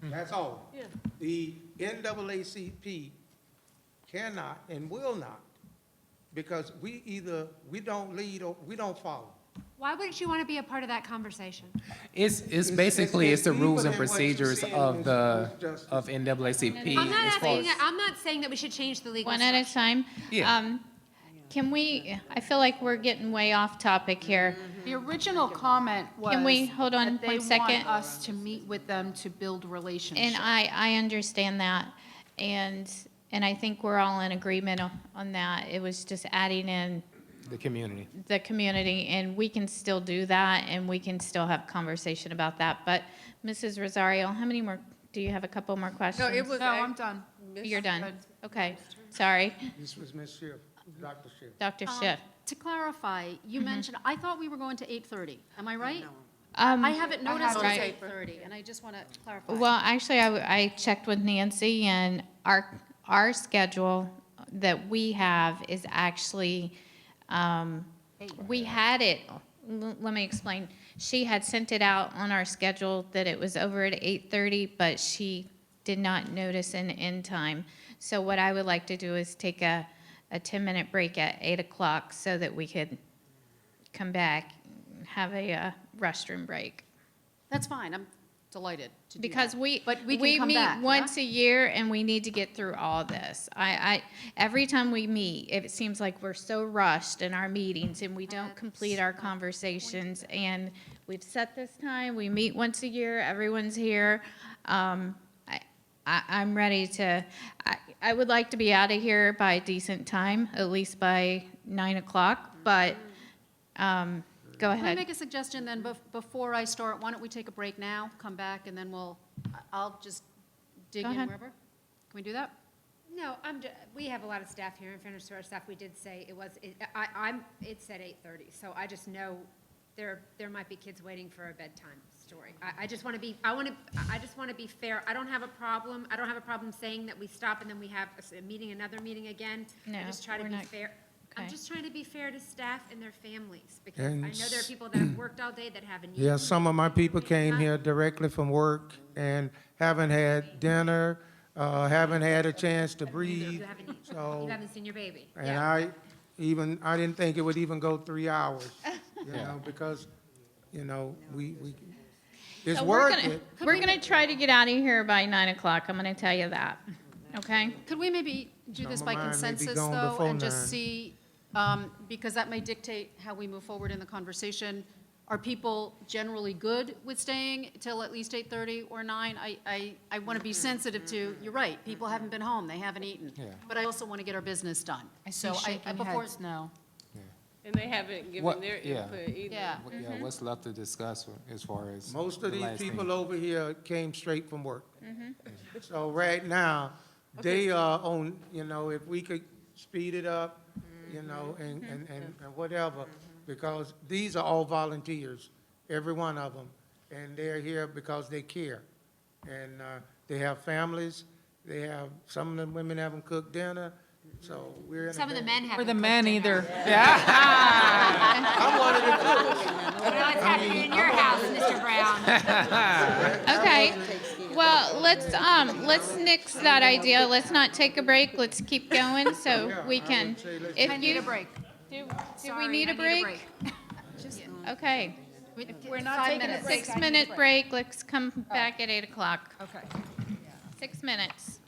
That's all. Yeah. The NAACP cannot and will not because we don't lead or we don't follow. Why wouldn't you want to be a part of that conversation? It's basically, it's the deeper rules and than what you're procedures saying, of Ms. the, Justice. of NAACP. I'm not as far asking, as- I'm not saying that we should change the legal One at a structure. time. Yeah. Can we, I feel like we're getting way off topic here. The original comment was. Can we hold on that they 1 second? want us to meet with them to build relationships. And I understand that, and I think we're all in agreement on that. It was just adding in The community. the community, and we can still do that, and we can still have conversation about that. But Mrs. Rosario, how many more, do you have a couple more questions? No, I'm done. You're done? Okay, sorry. This was Ms. Schiff, Dr. Schiff. Dr. Schiff. To clarify, you mentioned, I thought we were going to 8:30. Am I right? Um, I haven't noticed it's Right. 8:30, and I just want to clarify. Well, actually, I checked with Nancy, and our schedule that we have is actually, we had it, let me explain. She had sent it out on our schedule that it was over at 8:30, but she did not notice an end time. So what I would like to do is take a 10-minute break at 8 o'clock so that we could come back, have a restroom break. That's fine, I'm delighted to do that. Because But we can come meet back, once yeah? a year, and we need to get through all this. Every time we meet, it seems like we're so rushed in our meetings, and we don't complete our conversations. And we've set this time, we meet once a year, everyone's here. I'm ready to, I would like to be out of here by a decent time, at least by 9 o'clock, but, go Can I ahead. make a suggestion then, before I start, why don't we take a break now, come back, and then I'll just dig Go in ahead. wherever? Can we do that? No, we have a lot of staff here, in fairness to our staff, we did say it said 8:30, so I just know there might be kids waiting for a bedtime story. I just want to be, I just want to be fair. I don't have a problem saying that we stop and then we have a meeting, another meeting again. No, I just try to we're be not- fair. I'm okay. just trying to be fair to staff and their families, because And I know there are people that have worked all day that haven't eaten. Yeah, some of my people came here directly from work and haven't had dinner, haven't had a chance to breathe, You haven't eaten. so. You haven't seen your baby. And Yeah. I didn't think it would even go 3 hours, you Yeah. know, because, you know, it's So worth it. We're gonna try to get out of here by 9 o'clock, I'm gonna tell you that, okay? Could we maybe do this Some by of mine may be consensus, gone though, before and just 9. see, because that may dictate how we move forward in the conversation. Are people generally good with staying till at least 8:30 or 9? I want to be sensitive to, you're right, people haven't been home, they haven't eaten. Yeah. But I also want to get our business done. I see shaking before- heads no. And they haven't given What- their yeah. input either. Yeah. Yeah, what's left to discuss as far as? Most the of these last thing? people over here came straight from work. So right now, they are on, you know, if we could speed it up, you know, and whatever, because these are all volunteers, every one of them, and they're here because they care. And they have families, some of the women haven't cooked dinner, so we're in a Some of the bad- men have. For the men either. I'm one of the cooks. Well, it's happening in your house, Mr. Brown. Okay, well, let's nix that idea, let's not take a break, let's keep going, so we can. If I need you- a break. Do Sorry, we need I a break? Okay, We're not 5 taking a minutes. break. 6-minute break, let's come back at 8 o'clock. Okay. 6 minutes.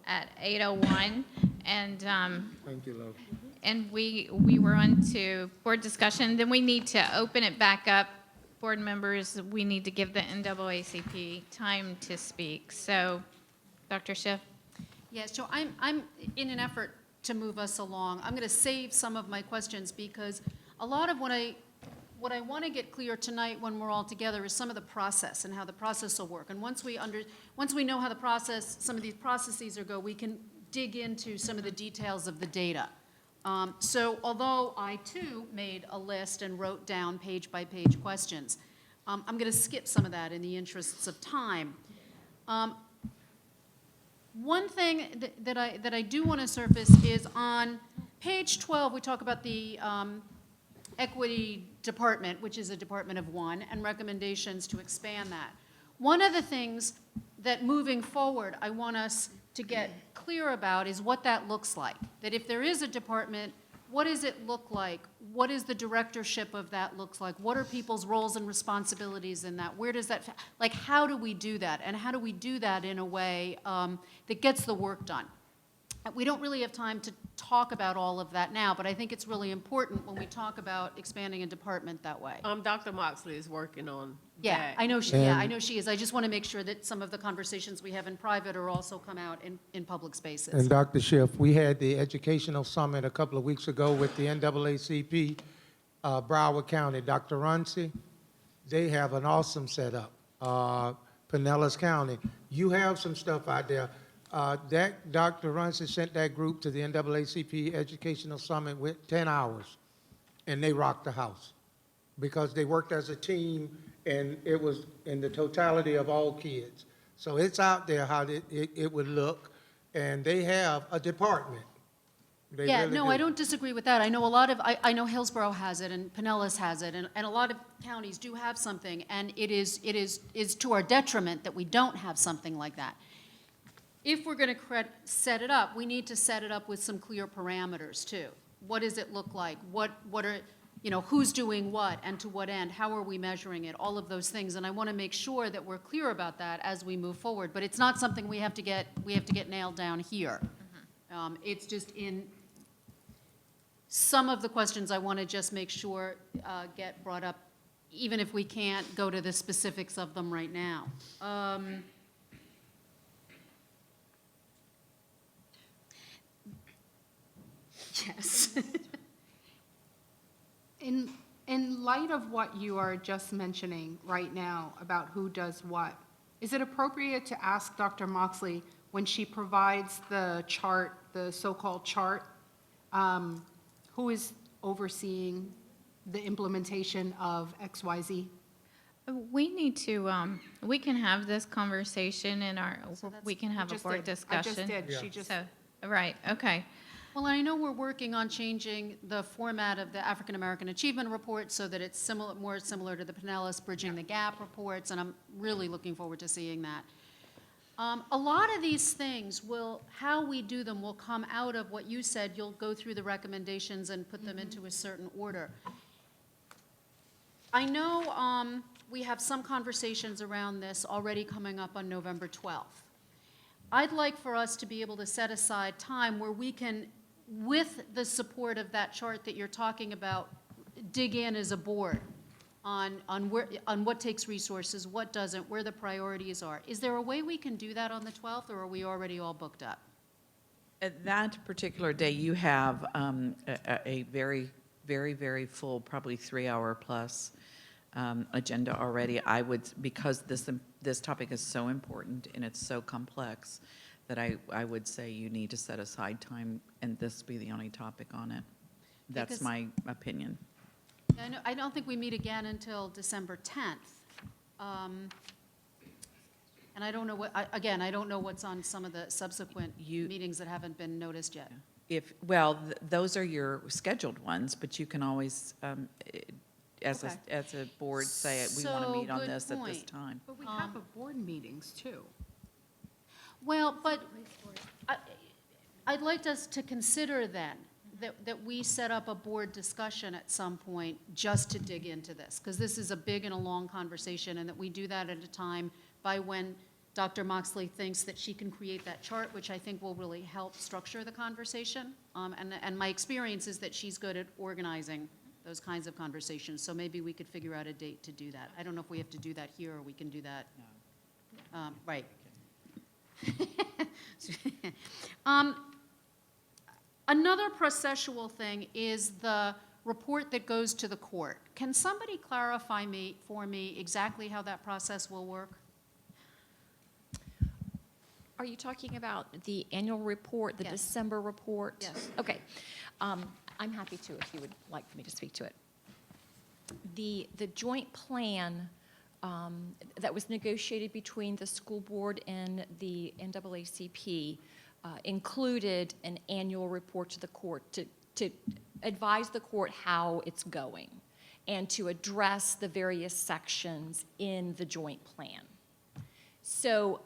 at 8:01, and Thank you, Lo. and we were on to board discussion. Then we need to open it back up. Board members, we need to give the NAACP time to speak. So, Dr. Schiff? Yeah, so I'm in an effort to move us along. I'm going to save some of my questions because a lot of what I want to get clear tonight when we're all together is some of the process and how the process will work. And once we know how some of these processes are go, we can dig into some of the details of the data. So although I too made a list and wrote down page by page questions, I'm going to skip some of that in the interests of time. One thing that I do want to surface is on page 12, we talk about the equity department, which is a department of one, and recommendations to expand that. One of the things that moving forward I want us to get clear about is what that looks like. That if there is a department, what does it look like? What is the directorship of that looks like? What are people's roles and responsibilities in that? Where does that, like, how do we do that? And how do we do that in a way that gets the work done? We don't really have time to talk about all of that now, but I think it's really important when we talk about expanding a department that way. Dr. Moxley is working on Yeah, that. I know she is. I just want to make sure that some of the conversations we have in private are also come out in public spaces. And Dr. Schiff, we had the educational summit a couple of weeks ago with the NAACP, Broward County, Dr. Runcie. They have an awesome setup. Pinellas County, you have some stuff out there. That Dr. Runcie sent that group to the NAACP Educational Summit with 10 hours, and they rocked the house because they worked as a team, and it was in the totality of all kids. So it's out there how it would look, and they have a department. They Yeah, really no, do. I don't disagree with that. I know a lot of, I know Hillsborough has it, and Pinellas has it, and a lot of counties do have something, and it is to our detriment that we don't have something like that. If we're going to set it up, we need to set it up with some clear parameters, too. What does it look like? What are, who's doing what and to what end? How are we measuring it? All of those things. And I want to make sure that we're clear about that as we move forward. But it's not something we have to get nailed down here. It's just in some of the questions I want to just make sure get brought up, even if we can't go to the specifics of them right now. Yes. In light of what you are just mentioning right now about who does what, is it appropriate to ask Dr. Moxley when she provides the chart, the so-called chart, who is overseeing the implementation of XYZ? We need to, we can have this conversation in we can have a board discussion. I just did. She just. Right, okay. Well, I know we're working on changing the format of the African American Achievement Report so that it's more similar to the Pinellas Bridging the Gap reports, and I'm really looking forward to seeing that. A lot of these things how we do them will come out of what you said. You'll go through the recommendations and put them into a certain order. I know we have some conversations around this already coming up on November 12th. I'd like for us to be able to set aside time where we can, with the support of that chart that you're talking about, dig in as a board on what takes resources, what doesn't, where the priorities are. Is there a way we can do that on the 12th, or are we already all booked up? At that particular day, you have a very, very, very full, probably 3-hour plus agenda already. I would, because this topic is so important and it's so complex, that I would say you need to set aside time and this be the only topic on it. That's Because my opinion. I don't think we meet again until December 10th. And I don't know again, I don't know what's on some of the subsequent meetings that haven't been noticed yet. Those are your scheduled ones, but you can always, as a board, say, we want to meet on this at this time. But we have board meetings, too. Well, but I'd like us to consider then that we set up a board discussion at some point just to dig into this, because this is a big and a long conversation, and that we do that at a time by when Dr. Moxley thinks that she can create that chart, which I think will really help structure the conversation. And my experience is that she's good at organizing those kinds of conversations, so maybe we could figure out a date to do that. I don't know if we have to do that here, or we can do that. Right. Another processual thing is the report that goes to the court. Can somebody clarify for me exactly how that process will work? Are you talking about the annual report, the Yes. December report? Yes. Okay. I'm happy to if you would like for me to speak to it. The joint plan that was negotiated between the school board and the NAACP included an annual report to the court to advise the court how it's going and to address the various sections in the joint plan. So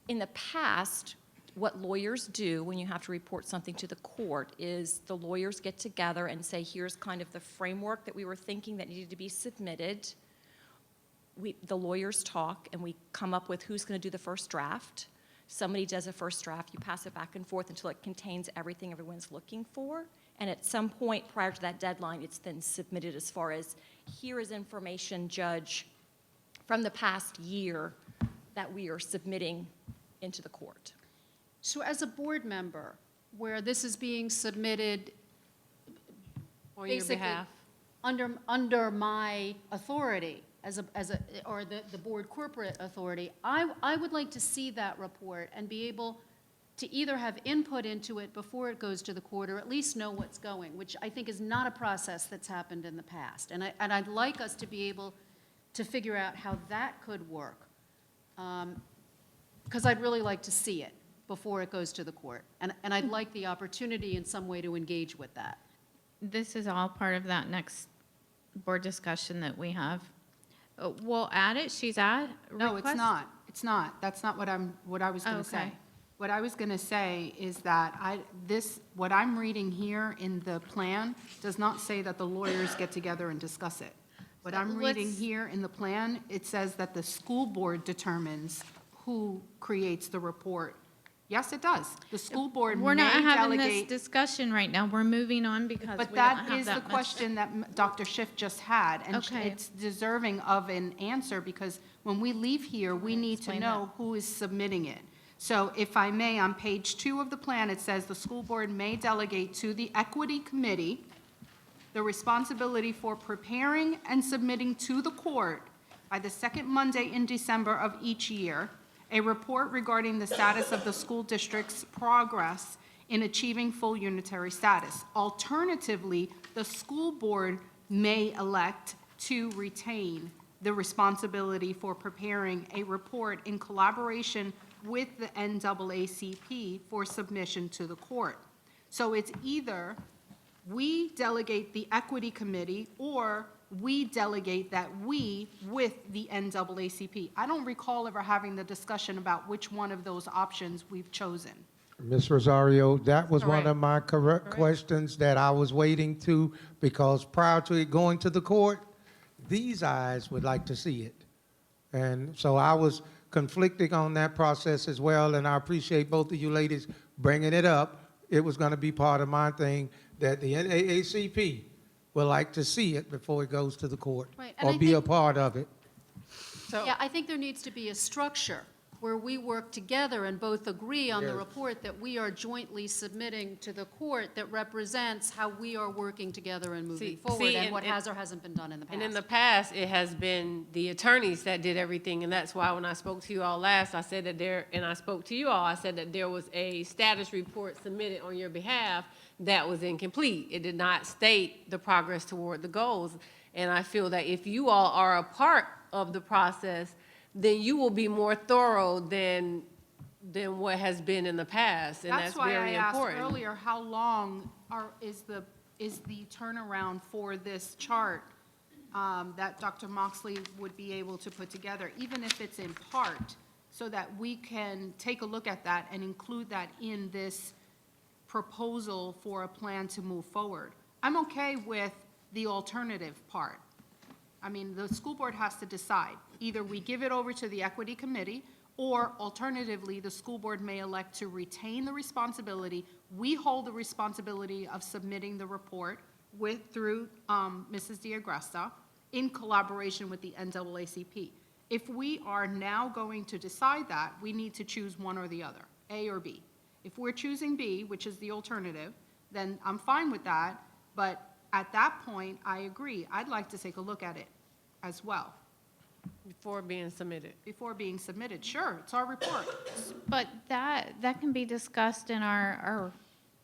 in the past, what lawyers do when you have to report something to the court is the lawyers get together and say, here's kind of the framework that we were thinking that needed to be submitted. The lawyers talk, and we come up with who's going to do the first draft. Somebody does a first draft. You pass it back and forth until it contains everything everyone's looking for. And at some point prior to that deadline, it's then submitted as far as, here is information, Judge, from the past year that we are submitting into the court. So as a board member, where this is being submitted On your basically behalf. under my authority or the board corporate authority, I would like to see that report and be able to either have input into it before it goes to the court, or at least know what's going, which I think is not a process that's happened in the past. And I'd like us to be able to figure out how that could work, because I'd really like to see it before it goes to the court. And I'd like the opportunity in some way to engage with that. This is all part of that next board discussion that we have. We'll add it, she's at No, it's request? not. It's not. That's not what I was going to say. Okay. What I was going to say is that what I'm reading here in the plan does not say that the lawyers get together and discuss it. What So I'm reading let's- here in the plan, it says that the school board determines who creates the report. Yes, it does. The school board We're may not having this delegate. discussion right now, we're moving on because we But don't that have is that the much. question that Dr. Schiff just had, and Okay. it's deserving of an answer, because when we leave here, we need to explain know who is submitting it. So if I may, on page 2 of the plan, it says the school board may delegate to the equity committee the responsibility for preparing and submitting to the court by the second Monday in December of each year a report regarding the status of the school district's progress in achieving full unitary status. Alternatively, the school board may elect to retain the responsibility for preparing a report in collaboration with the NAACP for submission to the court. So it's either we delegate the equity committee, or we delegate that we with the NAACP. I don't recall ever having the discussion about which one of those options we've chosen. Ms. Rosario, that was one Correct. of my correct questions that I was waiting to, because prior to it going to the court, these eyes would like to see it. And so I was conflicting on that process as well, and I appreciate both of you ladies bringing it up. It was going to be part of my thing, that the NAACP would like to see it before it goes to the court, Right, and or I be a think- part of it. Yeah, I think there needs to be a structure where we work together and both agree on the Yes. report that we are jointly submitting to the court that represents how we are working together and moving forward, and what has or hasn't been done in the past. And in the past, it has been the attorneys that did everything, and that's why when I spoke to you all last, I said that I spoke to you all, I said that there was a status report submitted on your behalf that was incomplete. It did not state the progress toward the goals. And I feel that if you all are a part of the process, then you will be more thorough than what has been in the past, and that's very why I asked important. earlier, how long is the turnaround for this chart that Dr. Moxley would be able to put together, even if it's in part, so that we can take a look at that and include that in this proposal for a plan to move forward. I'm okay with the alternative part. I mean, the school board has to decide. Either we give it over to the equity committee, Or alternatively, the school board may elect to retain the responsibility. We hold the responsibility of submitting the report through Mrs. Diagresta in collaboration with the NAACP. If we are now going to decide that, we need to choose one or the other, A or B. If we're choosing B, which is the alternative, then I'm fine with that, but at that point, I agree. I'd like to take a look at it as well. Before being submitted. Before being submitted, sure, it's our report. But that can be discussed in our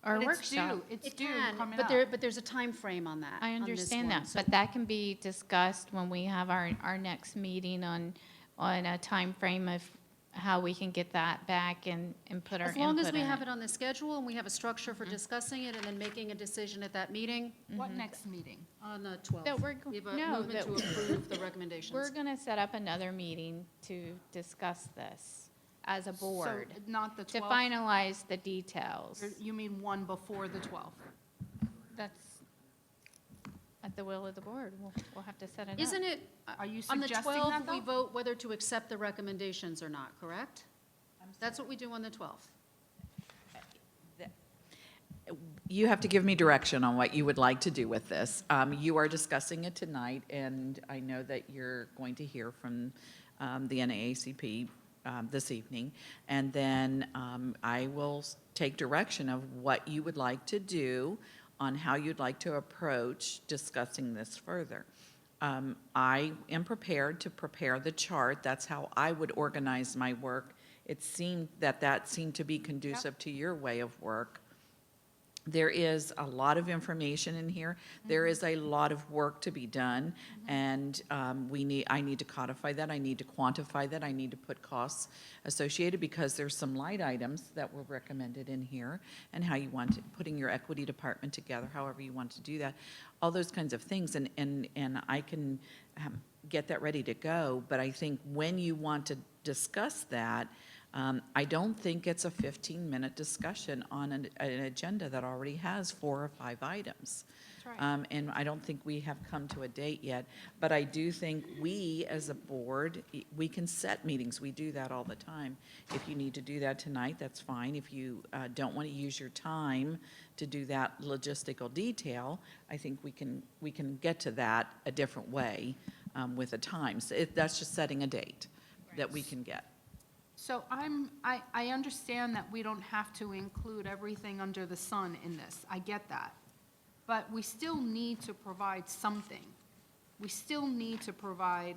But workshop. It's It due can, coming but up. but there's a time frame on that. I on this understand one. that, So- but that can be discussed when we have our next meeting on a time frame of how we can get that back and put our As input long as we in have it on the schedule and we have a structure for discussing it and then making a decision at that meeting. What next meeting? On the 12th. That we're, We have a no, movement that to approve the recommendations. we're gonna set up another meeting to discuss this as a board, So not the to 12th? finalize the details. Or you mean one before the 12th? That's at the will of the board. We'll have to set it up. Isn't it, Are you on the suggesting 12th, that, we though? vote whether to accept the recommendations or not, correct? That's what we do on the 12th. You have to give me direction on what you would like to do with this. You are discussing it tonight, and I know that you're going to hear from the NAACP this evening. And then I will take direction of what you would like to do on how you'd like to approach discussing this further. I am prepared to prepare the chart. That's how I would organize my work. It seemed that seemed to be conducive to your way of work. There is a lot of information in here. There is a lot of work to be done, and I need to codify that. I need to quantify that. I need to put costs associated, because there's some light items that were recommended in here, and how you want to, putting your equity department together, however you want to do that, all those kinds of things, and I can get that ready to go. But I think when you want to discuss that, I don't think it's a 15-minute discussion on an agenda that already has 4 or 5 items. That's right. And I don't think we have come to a date yet. But I do think we, as a board, we can set meetings. We do that all the time. If you need to do that tonight, that's fine. If you don't want to use your time to do that logistical detail, I think we can get to that a different way with a time. So that's just setting a date that we can get. So I understand that we don't have to include everything under the sun in this. I get that. But we still need to provide something. We still need to provide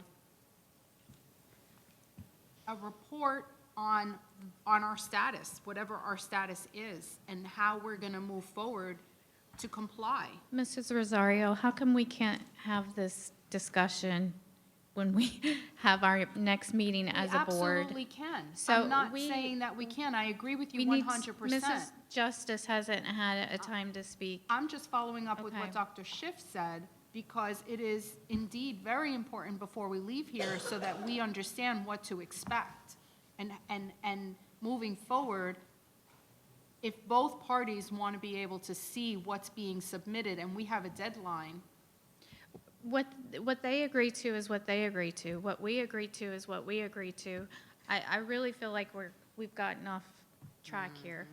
a report on our status, whatever our status is, and how we're going to move forward to comply. Mrs. Rosario, how come we can't have this discussion when we have our next meeting as a board? We absolutely can. So I'm not we- saying that we can. I agree with you We need, 100%. Mrs. Justice hasn't had a time to speak. I'm just following up with Okay. what Dr. Schiff said, because it is indeed very important before we leave here so that we understand what to expect. And moving forward, if both parties want to be able to see what's being submitted and we have a deadline, What they agree to is what they agree to. What we agree to is what we agree to. I really feel like we've gotten off track here.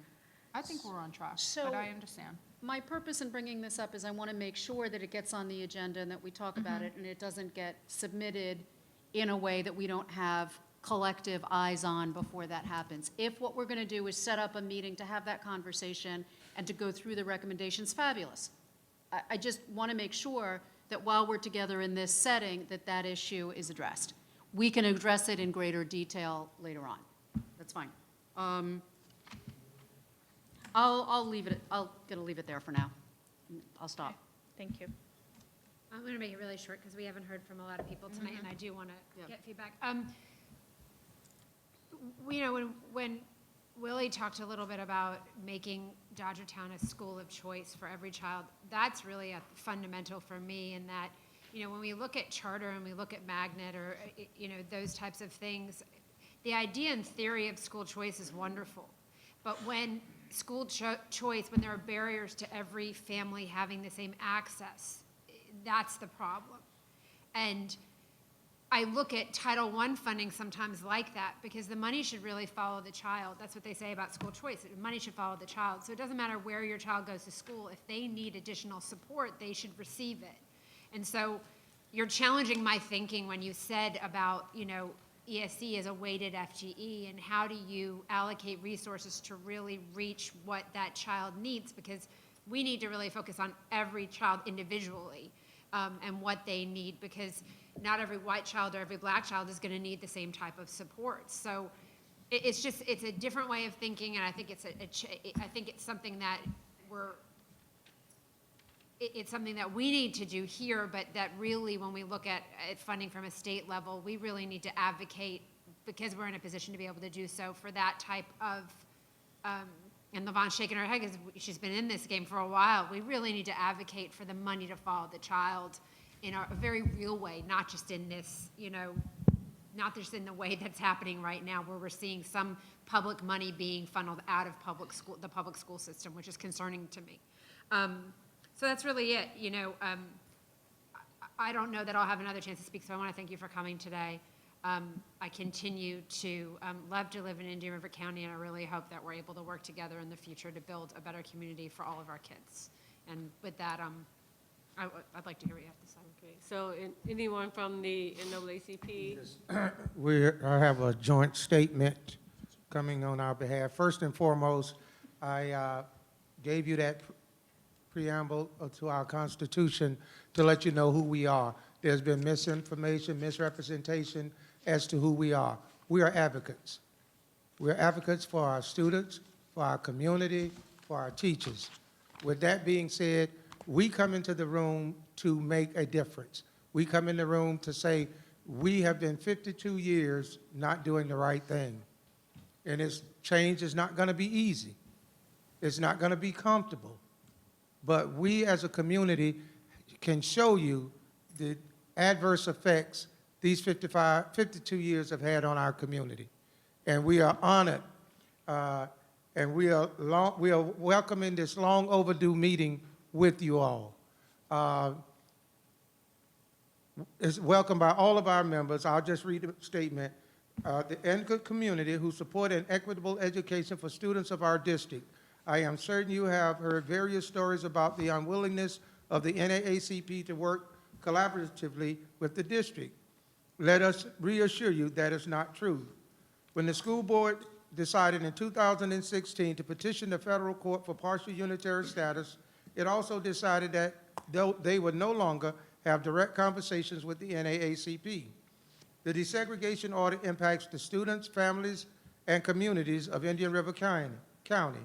I think we're on track, So- but I understand. My purpose in bringing this up is I want to make sure that it gets on the agenda and that we talk about it, and it doesn't get submitted in a way that we don't have collective eyes on before that happens. If what we're going to do is set up a meeting to have that conversation and to go through the recommendations, fabulous. I just want to make sure that while we're together in this setting, that issue is addressed. We can address it in greater detail later on. That's fine. I'll leave it, I'll gonna leave it there for now. I'll stop. Thank you. I'm going to make it really short because we haven't heard from a lot of people tonight, and I do want to get feedback. You know, when Willie talked a little bit about making Dodgertown a school of choice for every child, that's really a fundamental for me, in that, you know, when we look at charter and we look at magnet, or, you know, those types of things, the idea and theory of school choice is wonderful. But when school choice, when there are barriers to every family having the same access, that's the problem. And I look at Title I funding sometimes like that, because the money should really follow the child. That's what they say about school choice. Money should follow the child. So it doesn't matter where your child goes to school. If they need additional support, they should receive it. And so you're challenging my thinking when you said about, ESE as a weighted FGE, and how do you allocate resources to really reach what that child needs? Because we need to really focus on every child individually, and what they need, because not every white child or every black child is going to need the same type of support. So it's a different way of thinking, and I think it's something that it's something that we need to do here, but that really, when we look at funding from a state level, we really need to advocate, because we're in a position to be able to do so, for that type of, and LaVon's shaking her head because she's been in this game for a while. We really need to advocate for the money to follow the child in a very real way, not just in this, not just in the way that's happening right now, where we're seeing some public money being funneled out of the public school system, which is concerning to me. So that's really it. I don't know that I'll have another chance to speak, so I want to thank you for coming today. I continue to love to live in Indian River County, and I really hope that we're able to work together in the future to build a better community for all of our kids. And with that, I'd like to hear what you have to say. Okay, so anyone from the NAACP? I have a joint statement coming on our behalf. First and foremost, I gave you that preamble to our Constitution to let you know who we are. There's been misinformation, misrepresentation as to who we are. We are advocates. We're advocates for our students, for our community, for our teachers. With that being said, we come into the room to make a difference. We come in the room to say, we have been 52 years not doing the right thing. And change is not going to be easy. It's not going to be comfortable. But we as a community can show you the adverse effects these 52 years have had on our community. And we are honored, and we are welcoming this long overdue meeting with you all. It's welcomed by all of our members. I'll just read a statement. The NGOOD community who support an equitable education for students of our district. I am certain you have heard various stories about the unwillingness of the NAACP to work collaboratively with the district. Let us reassure you that is not true. When the school board decided in 2016 to petition the federal court for partial unitary status, it also decided that they would no longer have direct conversations with the NAACP. The desegregation order impacts the students, families, and communities of Indian River County.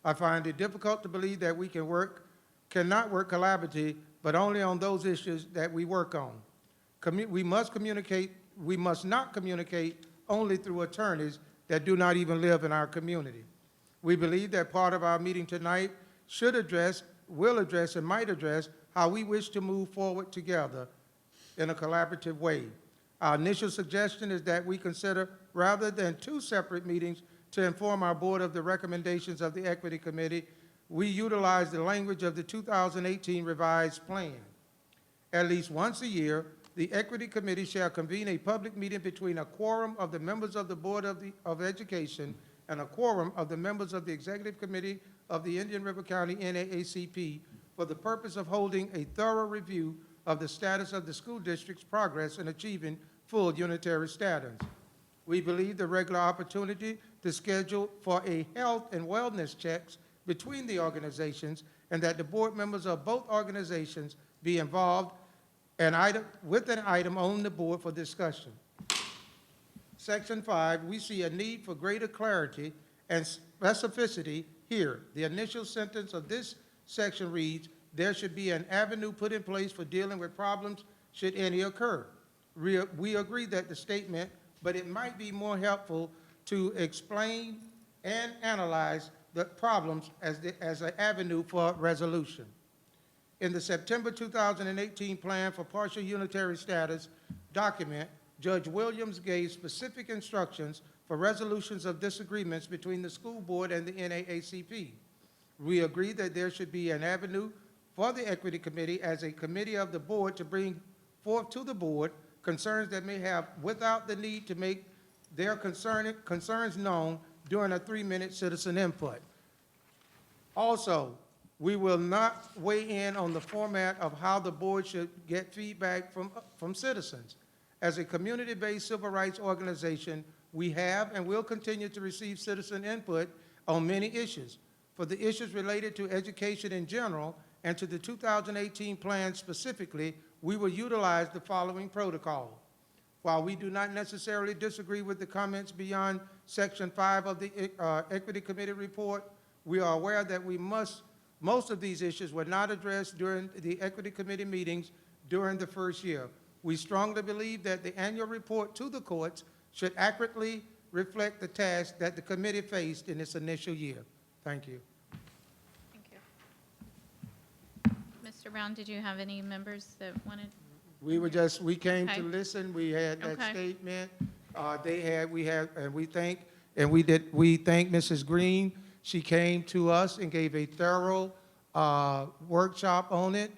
I find it difficult to believe that we cannot work collaboratively, but only on those issues that we work on. We must not communicate only through attorneys that do not even live in our community. We believe that part of our meeting tonight will address, and might address how we wish to move forward together in a collaborative way. Our initial suggestion is that we consider, rather than two separate meetings to inform our board of the recommendations of the Equity Committee, we utilize the language of the 2018 revised plan. At least once a year, the Equity Committee shall convene a public meeting between a quorum of the members of the Board of Education and a quorum of the members of the Executive Committee of the Indian River County NAACP for the purpose of holding a thorough review of the status of the school district's progress in achieving full unitary status. We believe the regular opportunity to schedule for a health and wellness checks between the organizations, and that the board members of both organizations be involved with an item on the board for discussion. Section 5, we see a need for greater clarity and specificity here. The initial sentence of this section reads, there should be an avenue put in place for dealing with problems should any occur. We agree that the statement, but it might be more helpful to explain and analyze the problems as an avenue for resolution. In the September 2018 Plan for Partial Unitary Status document, Judge Williams gave specific instructions for resolutions of disagreements between the school board and the NAACP. We agree that there should be an avenue for the Equity Committee as a committee of the board to bring forth to the board concerns that may have without the need to make their concerns known during a 3-minute citizen input. Also, we will not weigh in on the format of how the board should get feedback from citizens. As a community-based civil rights organization, we have and will continue to receive citizen input on many issues. For the issues related to education in general and to the 2018 plan specifically, we will utilize the following protocol. While we do not necessarily disagree with the comments beyond Section 5 of the Equity Committee report, we are aware that most of these issues were not addressed during the Equity Committee meetings during the first year. We strongly believe that the annual report to the courts should accurately reflect the task that the committee faced in its initial year. Thank you. Thank you. Mr. Brown, did you have any members that wanted? We came to Okay. listen, we had that Okay. statement, we thank Mrs. Green. She came to us and gave a thorough workshop on it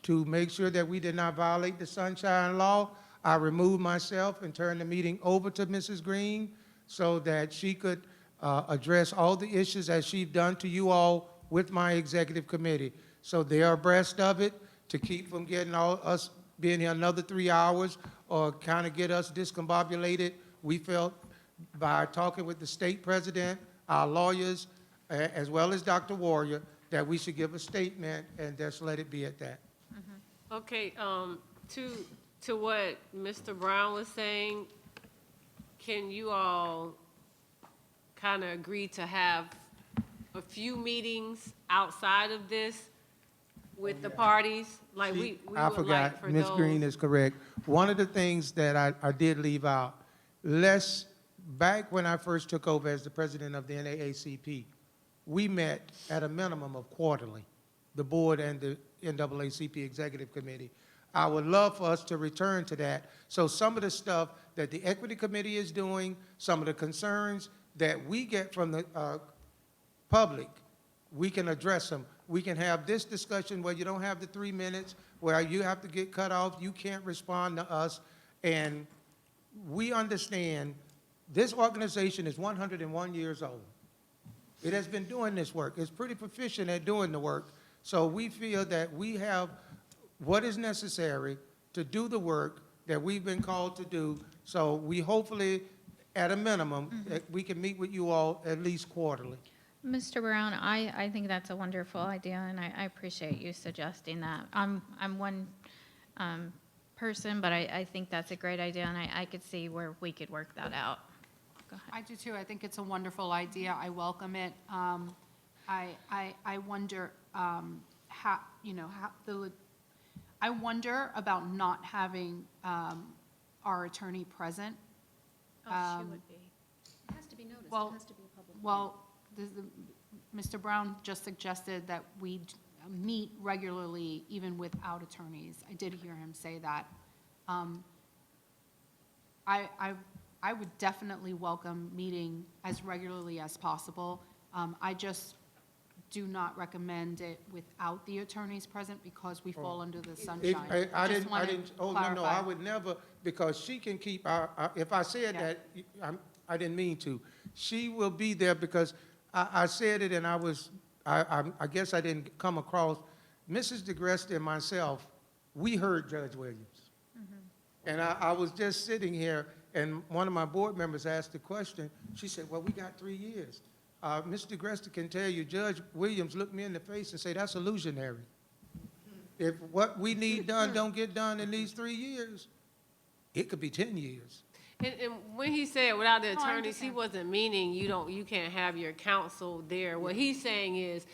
to make sure that we did not violate the Sunshine Law. I removed myself and turned the meeting over to Mrs. Green so that she could address all the issues as she's done to you all with my executive committee. So they are abreast of it to keep from getting us being here another 3 hours or kind of get us discombobulated. We felt by talking with the state president, our lawyers, as well as Dr. Warrior, that we should give a statement and just let it be at that. Okay, to what Mr. Brown was saying, can you all kind of agree to have a few meetings outside of this with the parties? Like we I would forgot, like for Ms. those. Green is correct. One of the things that I did leave out, back when I first took over as the president of the NAACP, we met at a minimum of quarterly, the board and the NAACP Executive Committee. I would love for us to return to that. So some of the stuff that the Equity Committee is doing, some of the concerns that we get from the public, we can address them. We can have this discussion where you don't have the 3 minutes, where you have to get cut off, you can't respond to us. And we understand this organization is 101 years old. It has been doing this work. It's pretty proficient at doing the work. So we feel that we have what is necessary to do the work that we've been called to do. So we hopefully, at a minimum, that we can meet with you all at least quarterly. Mr. Brown, I think that's a wonderful idea, and I appreciate you suggesting that. I'm one person, but I think that's a great idea, and I could see where we could work that out. Go ahead. I do too. I think it's a wonderful idea. I welcome it. I wonder how, I wonder about not having our attorney present. Oh, she would be. It has to be noticed. Well, It has to be a public meeting. Well, Mr. Brown just suggested that we meet regularly even without attorneys. I did hear him say that. I would definitely welcome meeting as regularly as possible. I just do not recommend it without the attorneys present because we fall under the sunshine. I would never, because she can keep if I said that, I didn't mean to. She will be there because I said it and I guess I didn't come across. Mrs. DeGresta and myself, we heard Judge Williams. And I was just sitting here and one of my board members asked the question. She said, well, we got 3 years. Mr. DeGresta can tell you, Judge Williams looked me in the face and said, that's illusionary. If what we need done don't get done in these 3 years, it could be 10 years. And when he said without the No, I attorneys, he understand. wasn't meaning you can't have your counsel there. What he's saying is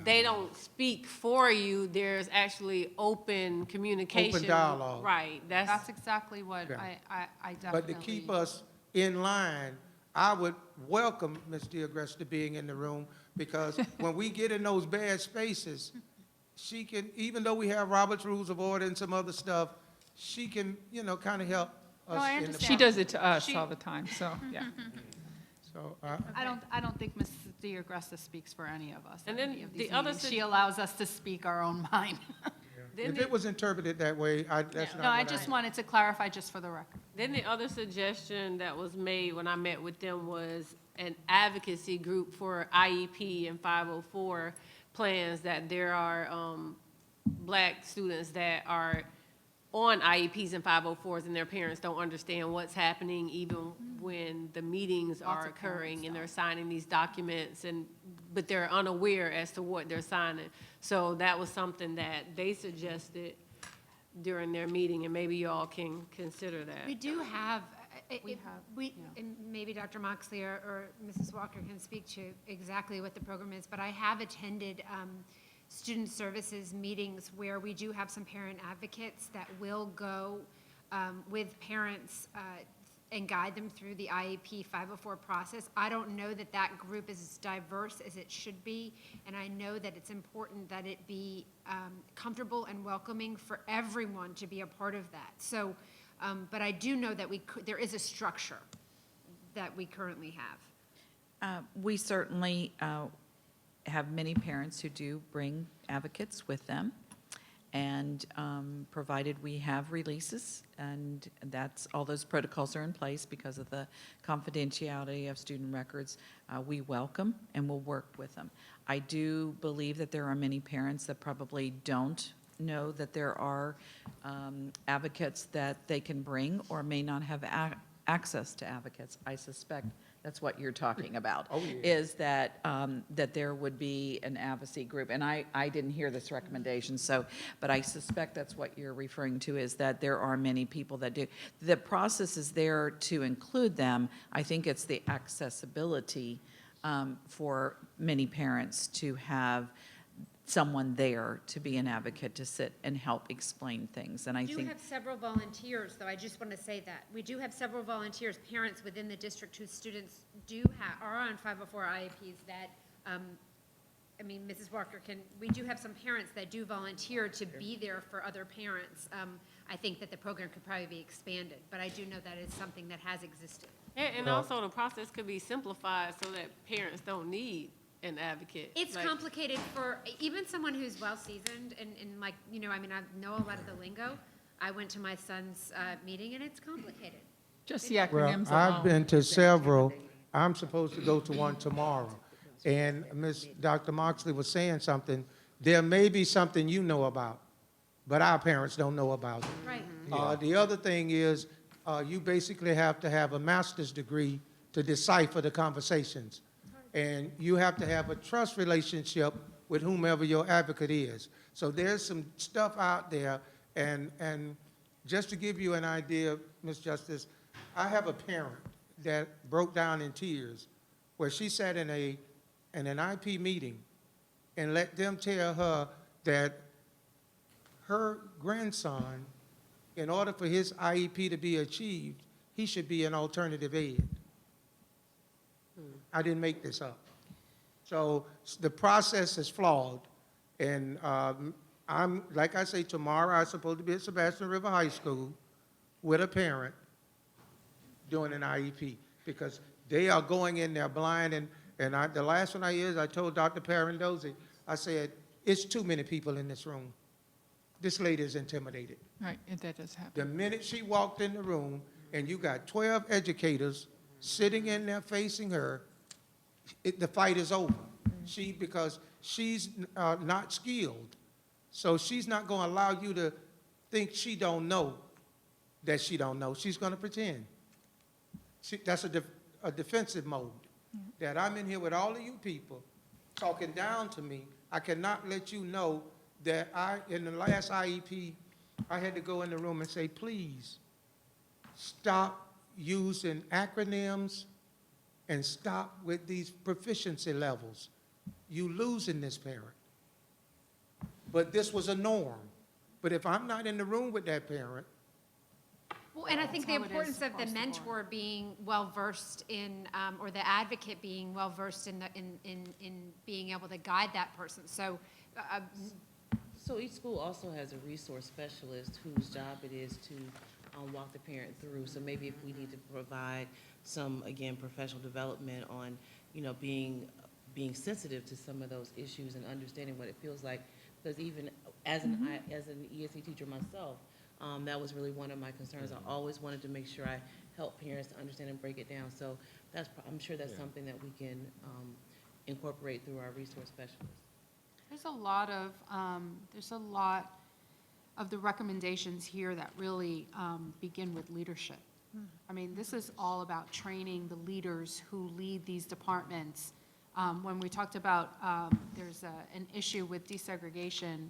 they don't speak for you. There's actually open communication. Open dialogue. Right. That's exactly what Yeah. I definitely. But to keep us in line, I would welcome Ms. DeGresta being in the room because when we get in those bad spaces, she can, even though we have Robert's Rules of Order and some other stuff, she can, kind of help us. No, I in the understand. She does it to us She- all the time, so, yeah. So, I don't think Ms. DeGresta speaks for any of us. And at then any of these the other meetings. She allows us to speak our own mind. If it was interpreted that way, that's not No, I what just wanted to clarify just for the record. Then the other suggestion that was made when I met with them was an advocacy group for IEP and 504 plans, that there are Black students that are on IEPs and 504s and their parents don't understand what's happening even when the meetings Lots are of parent occurring and they're stuff. signing these documents, but they're unaware as to what they're signing. So that was something that they suggested during their meeting, and maybe y'all can consider that. We do have, We have, and maybe Dr. Moxley or Mrs. Walker can speak to exactly what the program is, but I have attended student services meetings where we do have some parent advocates that will go with parents and guide them through the IEP 504 process. I don't know that that group is as diverse as it should be, and I know that it's important that it be comfortable and welcoming for everyone to be a part of that. So, but I do know that there is a structure that we currently have. We certainly have many parents who do bring advocates with them, and provided we have releases, and all those protocols are in place because of the confidentiality of student records, we welcome and will work with them. I do believe that there are many parents that probably don't know that there are advocates that they can bring, or may not have access to advocates. I suspect that's what you're talking about. Oh, yeah. Is that, that there would be an advocacy group, and I didn't hear this recommendation, but I suspect that's what you're referring to, is that there are many people that do. The process is there to include them. I think it's the accessibility for many parents to have someone there to be an advocate, to sit and help explain things, and I We do think. have several volunteers, though, I just want to say that. We do have several volunteers, parents within the district whose students are on 504 IEPs that, I mean, Mrs. Walker we do have some parents that do volunteer to be there for other parents. I think that the program could probably be expanded, but I do know that is something that has existed. And also the process could be simplified so that parents don't need an advocate. It's complicated for even someone who's well-seasoned and like, you know, I mean, I know a lot of the lingo. I went to my son's meeting, and it's complicated. Just the Well, acronyms I've alone. been to several. I'm supposed to go to one tomorrow. And Dr. Moxley was saying something. There may be something you know about, but our parents don't know about it. Right. The other thing is, you basically have to have a master's degree to decipher the conversations. And you have to have a trust relationship with whomever your advocate is. So there's some stuff out there, and just to give you an idea, Ms. Justice, I have a parent that broke down in tears where she sat in an IP meeting and let them tell her that her grandson, in order for his IEP to be achieved, he should be in alternative ed. I didn't make this up. So the process is flawed, and I'm, like I say, tomorrow I'm supposed to be at Sebastian River High School with a parent doing an IEP, because they are going in there blind, and the last one I told Dr. Parendozzi, I said, it's too many people in this room. This lady is intimidated. Right, that does happen. The minute she walked in the room, and you got 12 educators sitting in there facing her, the fight is over. Because she's not skilled, so she's not going to allow you to think she don't know that she don't know. She's going to pretend. That's a defensive mode. That I'm in here with all of you people talking down to me. I cannot let you know that in the last IEP, I had to go in the room and say, please, stop using acronyms and stop with these proficiency levels. You losing this parent. But this was a norm. But if I'm not in the room with that parent, Well, and I think the That's how it is importance of the across the board. mentor being well-versed in, or the advocate being well-versed in being able to guide that person. So, So each school also has a resource specialist whose job it is to walk the parent through. So maybe if we need to provide some, again, professional development on, you know, being sensitive to some of those issues and understanding what it feels like. because even as as an ESC teacher myself, that was really one of my concerns. I always wanted to make sure I help parents to understand and break it down. So I'm sure that's something that we can incorporate through our resource specialists. There's a lot of the recommendations here that really begin with leadership. I mean, this is all about training the leaders who lead these departments. When we talked about, there's an issue with desegregation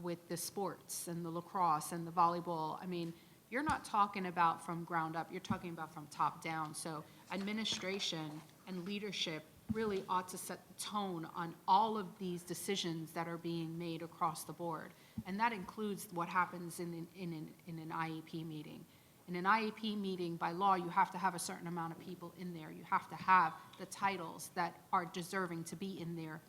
with the sports and the lacrosse and the volleyball. I mean, you're not talking about from ground up, you're talking about from top down. So administration and leadership really ought to set the tone on all of these decisions that are being made across the board. And that includes what happens in an IEP meeting. In an IEP meeting, by law, you have to have a certain amount of people in there. You have to have the titles that are deserving to be in there.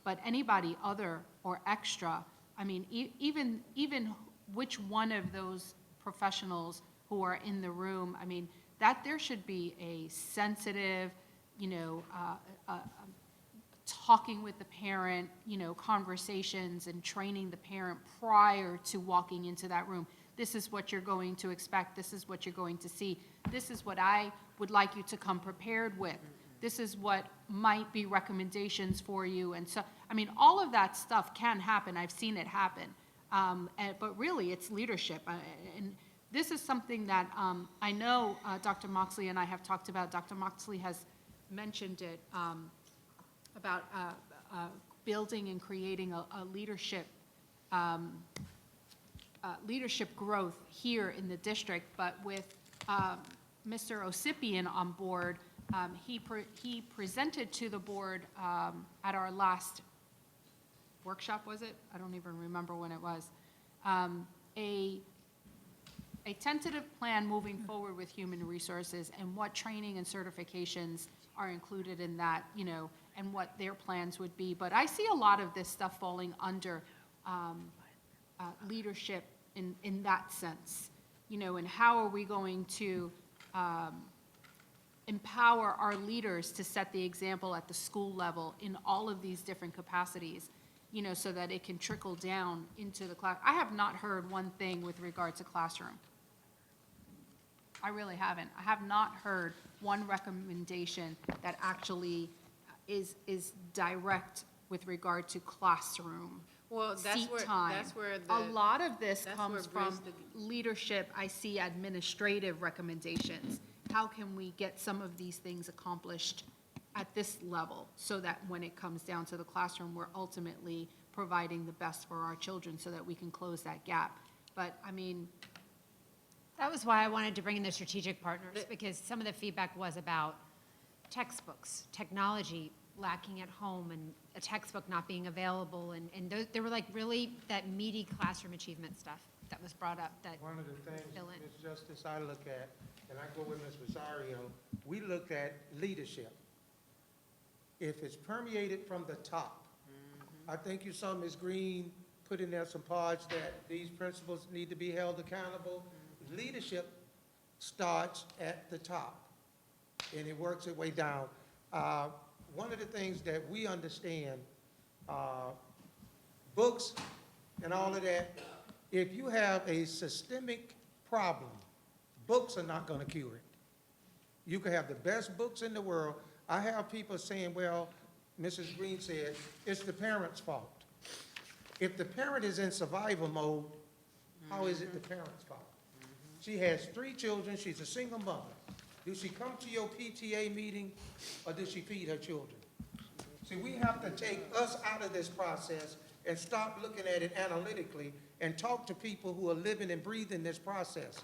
But anybody other or extra, I mean, even which one of those professionals who are in the room, I mean, that there should be a sensitive, talking with the parent, conversations and training the parent prior to walking into that room. This is what you're going to expect. This is what you're going to see. This is what I would like you to come prepared with. This is what might be recommendations for you. And so, I mean, all of that stuff can happen. I've seen it happen. But really, it's leadership. And this is something that I know Dr. Moxley and I have talked about. Dr. Moxley has mentioned it about building and creating a leadership leadership growth here in the district. But with Mr. Osipian on board, he presented to the board at our last workshop, was it? I don't even remember when it was. A tentative plan moving forward with human resources and what training and certifications are included in that, and what their plans would be. But I see a lot of this stuff falling under leadership in that sense, and how are we going to empower our leaders to set the example at the school level in all of these different capacities, so that it can trickle down into the class. I have not heard one thing with regard to classroom. I really haven't. I have not heard one recommendation that actually is direct with regard to classroom. Well, seat time. A lot of this comes from the leadership. I see administrative recommendations. How can we get some of these things accomplished at this level so that when it comes down to the classroom, we're ultimately providing the best for our children so that we can close that gap. But I mean, That was why I wanted to bring in the strategic partners, because some of the feedback was about textbooks, technology lacking at home, and a textbook not being available, and those, there were like really that meaty classroom achievement stuff that was brought up that One of the things, fill in. Ms. Justice, I look at, and I go with Ms. Rosario, we look at leadership. If it's permeated from the top, I think you saw Ms. Green put in there some parts that these principals need to be held accountable. Leadership starts at the top, and it works its way down. One of the things that we understand, books and all of that, if you have a systemic problem, books are not going to cure it. You can have the best books in the world. I have people saying, well, Mrs. Green said, it's the parent's fault. If the parent is in survival mode, how is it the parent's fault? She has 3 children. She's a single mother. Do she come to your PTA meeting, or does she feed her children? See, we have to take us out of this process and stop looking at it analytically and talk to people who are living and breathing this process.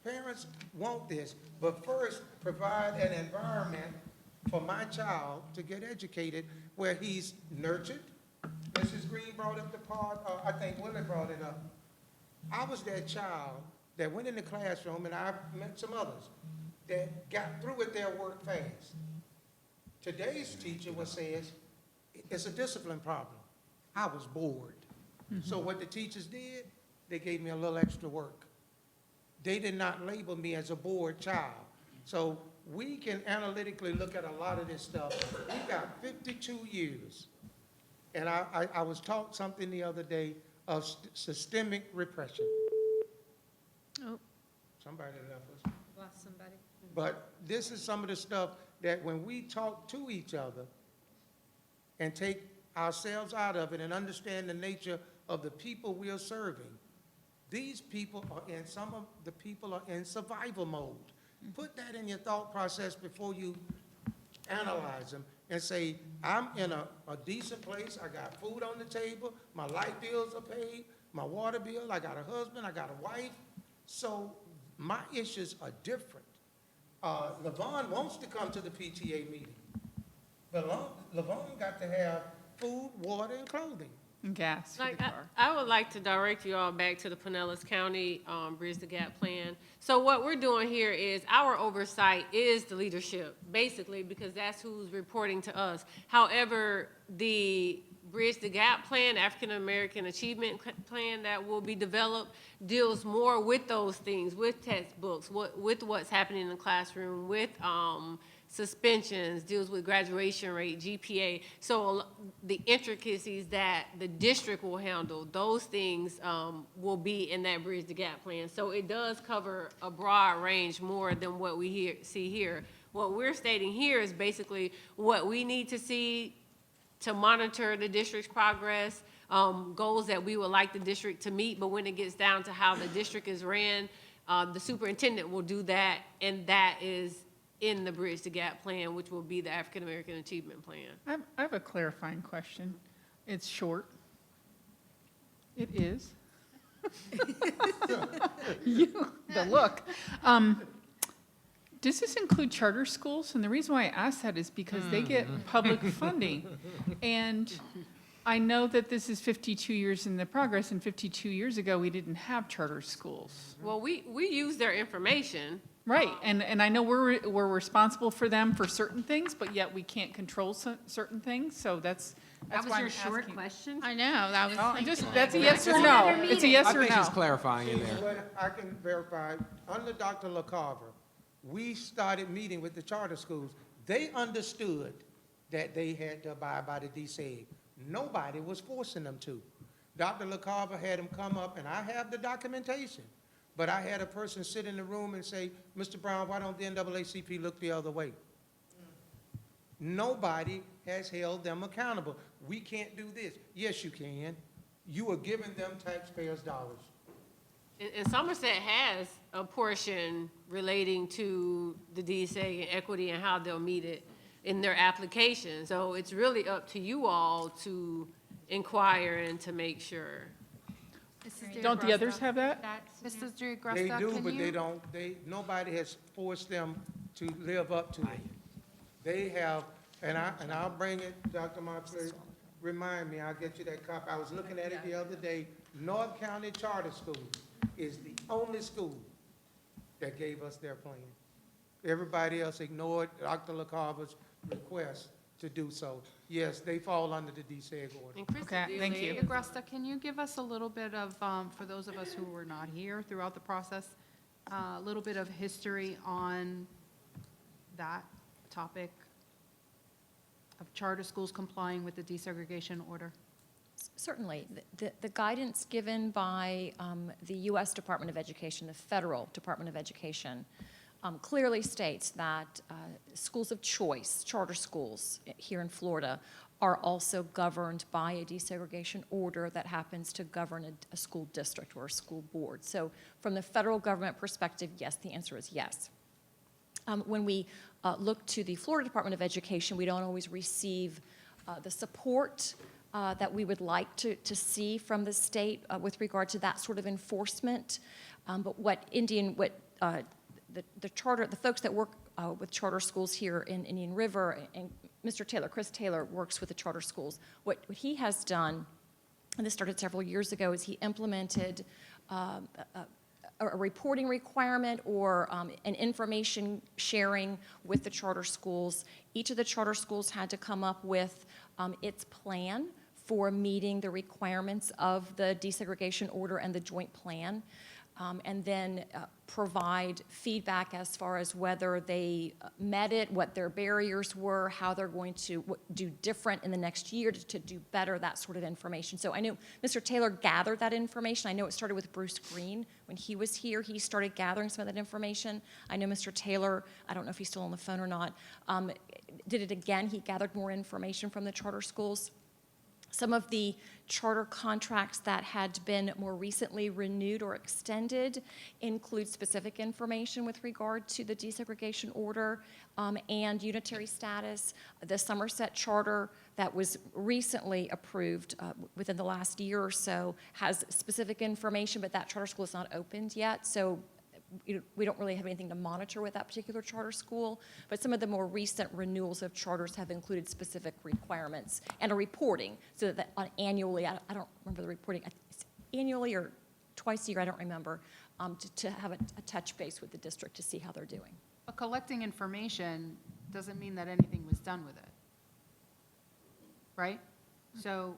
Parents want this, but first provide an environment for my child to get educated where he's nurtured. Mrs. Green brought up the part, I think Willie brought it up. I was that child that went in the classroom, and I've met some others, that got through with their work fast. Today's teacher says, it's a discipline problem. I was bored. So what the teachers did, they gave me a little extra work. They did not label me as a bored child. So we can analytically look at a lot of this stuff. We've got 52 years And I was taught something the other day of systemic repression. Oh. Somebody left us. Lost somebody. But this is some of the stuff that when we talk to each other and take ourselves out of it and understand the nature of the people we are serving, these people some of the people are in survival mode. Put that in your thought process before you analyze them and say, I'm in a decent place, I got food on the table, my light bills are paid, my water bill, I got a husband, I got a wife, so my issues are different. LaVon wants to come to the PTA meeting, but LaVon got to have food, water, and clothing. And gas for the car. I would like to direct you all back to the Pinellas County Bridge the Gap plan. So what we're doing here is our oversight is the leadership, basically, because that's who's reporting to us. However, the Bridge the Gap plan, African American Achievement Plan that will be developed deals more with those things, with textbooks, with what's happening in the classroom, with suspensions, deals with graduation rate, GPA. So the intricacies that the district will handle, those things will be in that Bridge the Gap plan. So it does cover a broad range more than what we see here. What we're stating here is basically what we need to see to monitor the district's progress, goals that we would like the district to meet, but when it gets down to how the district is ran, the superintendent will do that, and that is in the Bridge the Gap plan, which will be the African American Achievement Plan. I have a clarifying question. It's short. It is. The look. Does this include charter schools? And the reason why I ask that is because they get public funding. And I know that this is 52 years in the progress, and 52 years ago, we didn't have charter schools. Well, we use their information. Right, and I know we're responsible for them for certain things, but yet we can't control certain things, so that's That was why your I'm short asking. question? I know, that was thinking. That's a yes or no. It's a yes I or think she's no. clarifying in there. But I can verify, under Dr. LaCarver, we started meeting with the charter schools. They understood that they had to abide by the DSEG. Nobody was forcing them to. Dr. LaCarver had them come up, and I have the documentation, but I had a person sit in the room and say, Mr. Brown, why don't the NAACP look the other way? Nobody has held them accountable. We can't do this. Yes, you can. You are giving them taxpayers' dollars. And Somerset has a portion relating to the DSA and equity and how they'll meet it in their application. So it's really up to you all to inquire and to make sure. Don't the others have that? Mrs. Drew They do, but they don't, nobody has forced them to live up to it. They have, and I'll bring it, Dr. Moxley, remind me, I'll get you that copy. I was looking at it the other day. North County Charter School is the only school that gave us their plan. Everybody else ignored Dr. LaCarver's request to do so. Yes, they fall under the DSEG order. Okay, thank you. Agresta, can you give us a little bit of, for those of us who were not here throughout the process, a little bit of history on that topic of charter schools complying with the desegregation order? Certainly. The guidance given by the U.S. Department of Education, the federal Department of Education, clearly states that schools of choice, charter schools here in Florida, are also governed by a desegregation order that happens to govern a school district or a school board. So from the federal government perspective, yes, the answer is yes. When we look to the Florida Department of Education, we don't always receive the support that we would like to see from the state with regard to that sort of enforcement. But what the folks that work with charter schools here in Indian River, and Mr. Taylor, Chris Taylor, works with the charter schools. What he has done, and this started several years ago, is he implemented a reporting requirement or an information sharing with the charter schools. Each of the charter schools had to come up with its plan for meeting the requirements of the desegregation order and the joint plan. and then provide feedback as far as whether they met it, what their barriers were, how they're going to do different in the next year to do better, that sort of information. So I know Mr. Taylor gathered that information. I know it started with Bruce Green. When he was here, he started gathering some of that information. I know Mr. Taylor, I don't know if he's still on the phone or not, did it again. He gathered more information from the charter schools. Some of the charter contracts that had been more recently renewed or extended include specific information with regard to the desegregation order and unitary status. The Somerset charter that was recently approved within the last year or so has specific information, but that charter school is not opened yet. So we don't really have anything to monitor with that particular charter school, but some of the more recent renewals of charters have included specific requirements and a reporting, so that annually, I don't remember the reporting, it's annually or twice a year, I don't remember, to have a touch base with the district to see how they're doing. But collecting information doesn't mean that anything was done with it, right? So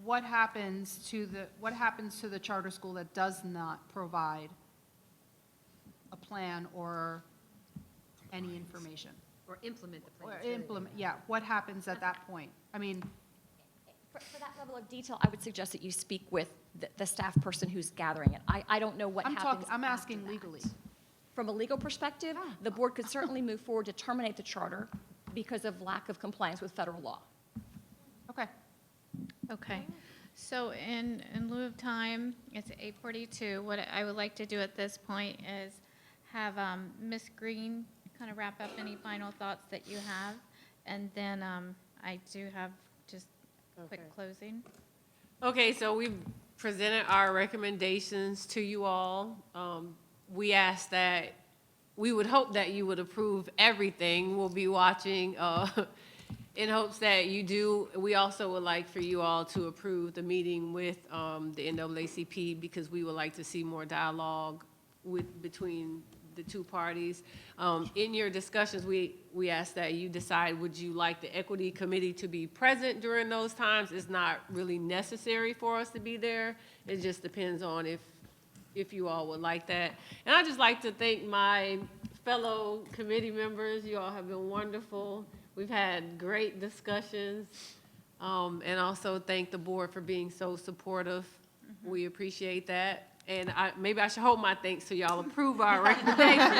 what happens to the charter school that does not provide a plan or any information? Or implement the plan. Or implement, yeah, what happens at that point? I mean, For that level of detail, I would suggest that you speak with the staff person who's gathering it. I don't know what happens. I'm after asking that. legally. From a legal perspective, the board could certainly move forward to terminate the charter because of lack of compliance with federal law. Okay. Okay. So in lieu of time, it's 8:42. What I would like to do at this point is have Ms. Green kind of wrap up any final thoughts that you have. And then I do have just a quick closing. Okay, so we presented our recommendations to you all. We asked that, we would hope that you would approve everything. We'll be watching in hopes that you do. We also would like for you all to approve the meeting with the NAACP, because we would like to see more dialogue between the two parties. In your discussions, we asked that you decide, would you like the equity committee to be present during those times? It's not really necessary for us to be there. It just depends on if you all would like that. And I'd just like to thank my fellow committee members. You all have been wonderful. We've had great discussions. And also thank the board for being so supportive. We appreciate that. And maybe I should hold my thanks so y'all approve our recommendation.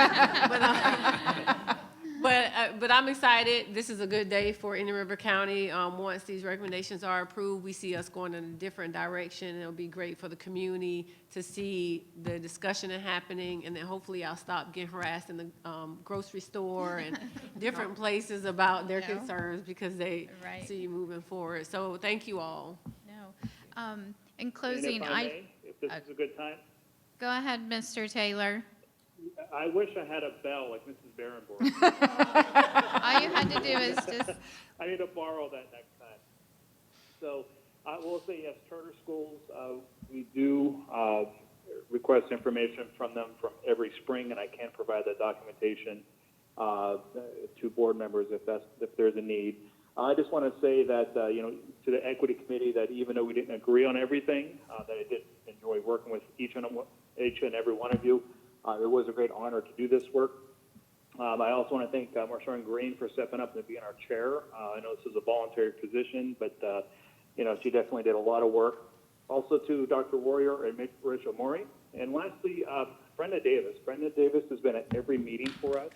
But I'm excited. This is a good day for Indian River County. Once these recommendations are approved, we see us going in a different direction. It'll be great for the community to see the discussion happening, and then hopefully I'll stop getting harassed in the grocery store and different places about their concerns, because they see you moving forward. So thank you all. No. In closing, if this is a good time, go ahead, Mr. Taylor. I wish I had a bell like Mrs. Barrenborn. All you had to do is just. I need to borrow that next time. So I will say, yes, charter schools, we do request information from them from every spring, and I can provide that documentation to board members if there's a need. I just want to say that, to the equity committee, that even though we didn't agree on everything, that I did enjoy working with each and every one of you. It was a great honor to do this work. I also want to thank Marshawn Green for stepping up and being our chair. I know this is a voluntary position, but, she definitely did a lot of work. Also to Dr. Warrior and Rich Omori. And lastly, Brenda Davis. Brenda Davis has been at every meeting for us.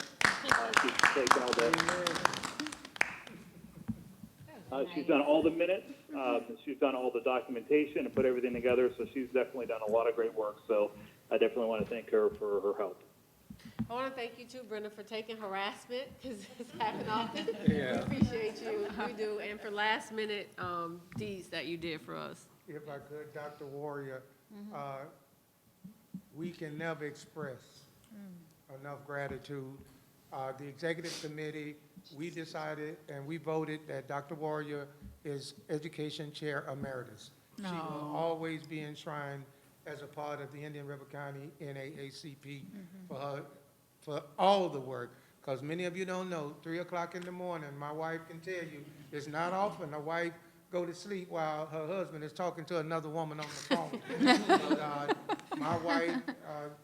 She's taken all the... she's done all the minutes, she's done all the documentation and put everything together, so she's definitely done a lot of great work. So I definitely want to thank her for her help. I want to thank you too, Brenda, for taking harassment, because it's happened often. Yeah. We appreciate you, we do, and for last minute deeds that you did for us. If I could, Dr. Warrior, we can never express enough gratitude. The executive committee, we decided and we voted that Dr. Warrior is Education Chair Emeritus. She will always be enshrined as a part of the Indian River County NAACP for all the work. Because many of you don't know, 3 o'clock in the morning, my wife can tell you, it's not often a wife go to sleep while her husband is talking to another woman on the phone. But, my wife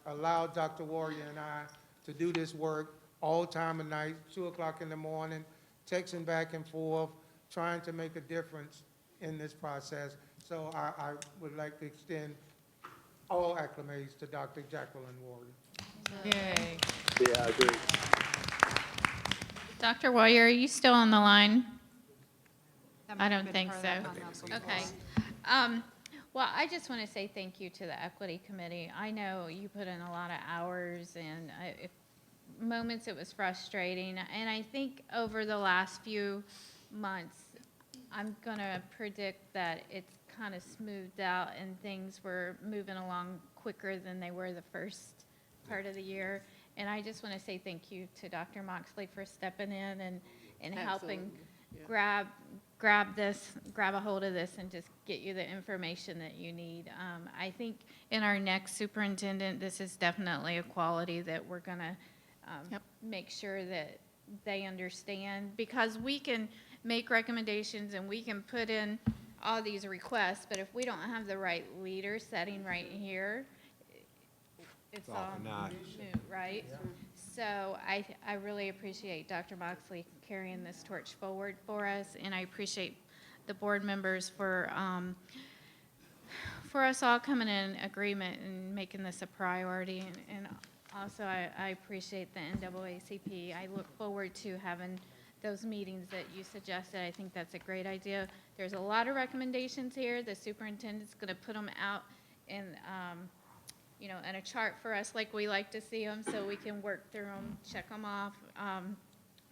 allowed Dr. Warrior and I to do this work all time of night, 2 o'clock in the morning, texting back and forth, trying to make a difference in this process. So I would like to extend all acclamations to Dr. Jacqueline Warrior. Yay. Yeah, I agree. Dr. Warrior, are you still on the line? That might I have don't been think her so. that hung up before. Okay. Well, I just want to say thank you to the Equity Committee. I know you put in a lot of hours, and if moments it was frustrating. And I think over the last few months, I'm going to predict that it's kind of smoothed out and things were moving along quicker than they were the first part of the year. And I just want to say thank you to Dr. Moxley for stepping in and helping grab a hold of this and just get you the information that you need. I think in our next superintendent, this is definitely a quality that we're going to make sure that they understand, because we can make recommendations and we can put in all these requests, but if we don't have the right leader sitting right here, it's all moot, right? So I really appreciate Dr. Moxley carrying this torch forward for us, and I appreciate the board members for us all coming in agreement and making this a priority. And also, I appreciate the NAACP. I look forward to having those meetings that you suggested. I think that's a great idea. There's a lot of recommendations here. The superintendent's going to put them out in in a chart for us like we like to see them, so we can work through them, check them off,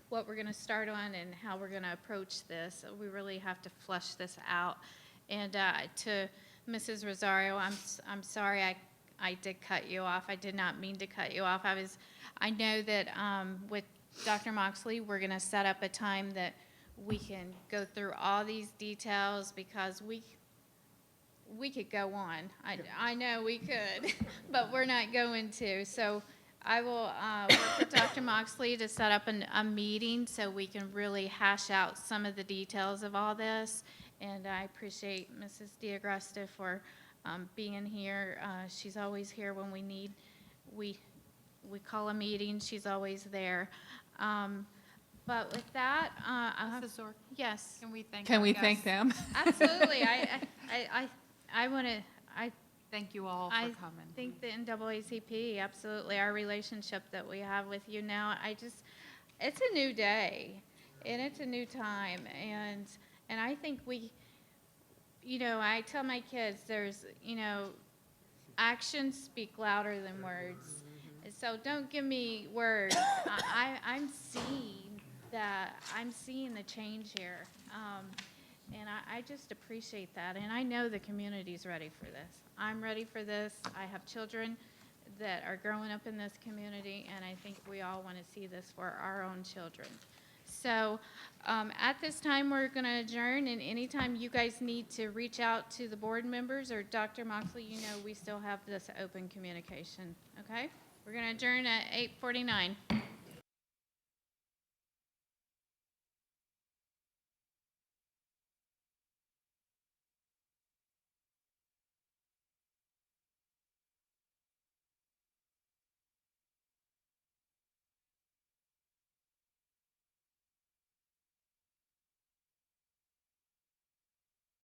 what we're going to start on and how we're going to approach this. We really have to flesh this out. And to Mrs. Rosario, I'm sorry I did cut you off. I did not mean to cut you off. I know that with Dr. Moxley, we're going to set up a time that we can go through all these details, because we could go on. I know we could, but we're not going to. So I will work with Dr. Moxley to set up a meeting so we can really hash out some of the details of all this. And I appreciate Mrs. D'Agresta for being here. She's always here when we need. We call a meeting. She's always there. But with that, Mrs. Zork, yes. can we thank Can our we guests? thank them? Absolutely. I Thank you all for I coming. think the NAACP, absolutely, our relationship that we have with you now, it's a new day, and it's a new time, and I think I tell my kids, there's, actions speak louder than words. So don't give me words. I'm seeing the change here. And I just appreciate that. And I know the community's ready for this. I'm ready for this. I have children that are growing up in this community, and I think we all want to see this for our own children. So at this time, we're going to adjourn, and anytime you guys need to reach out to the board members or Dr. Moxley, we still have this open communication, okay? We're going to adjourn at 8:49.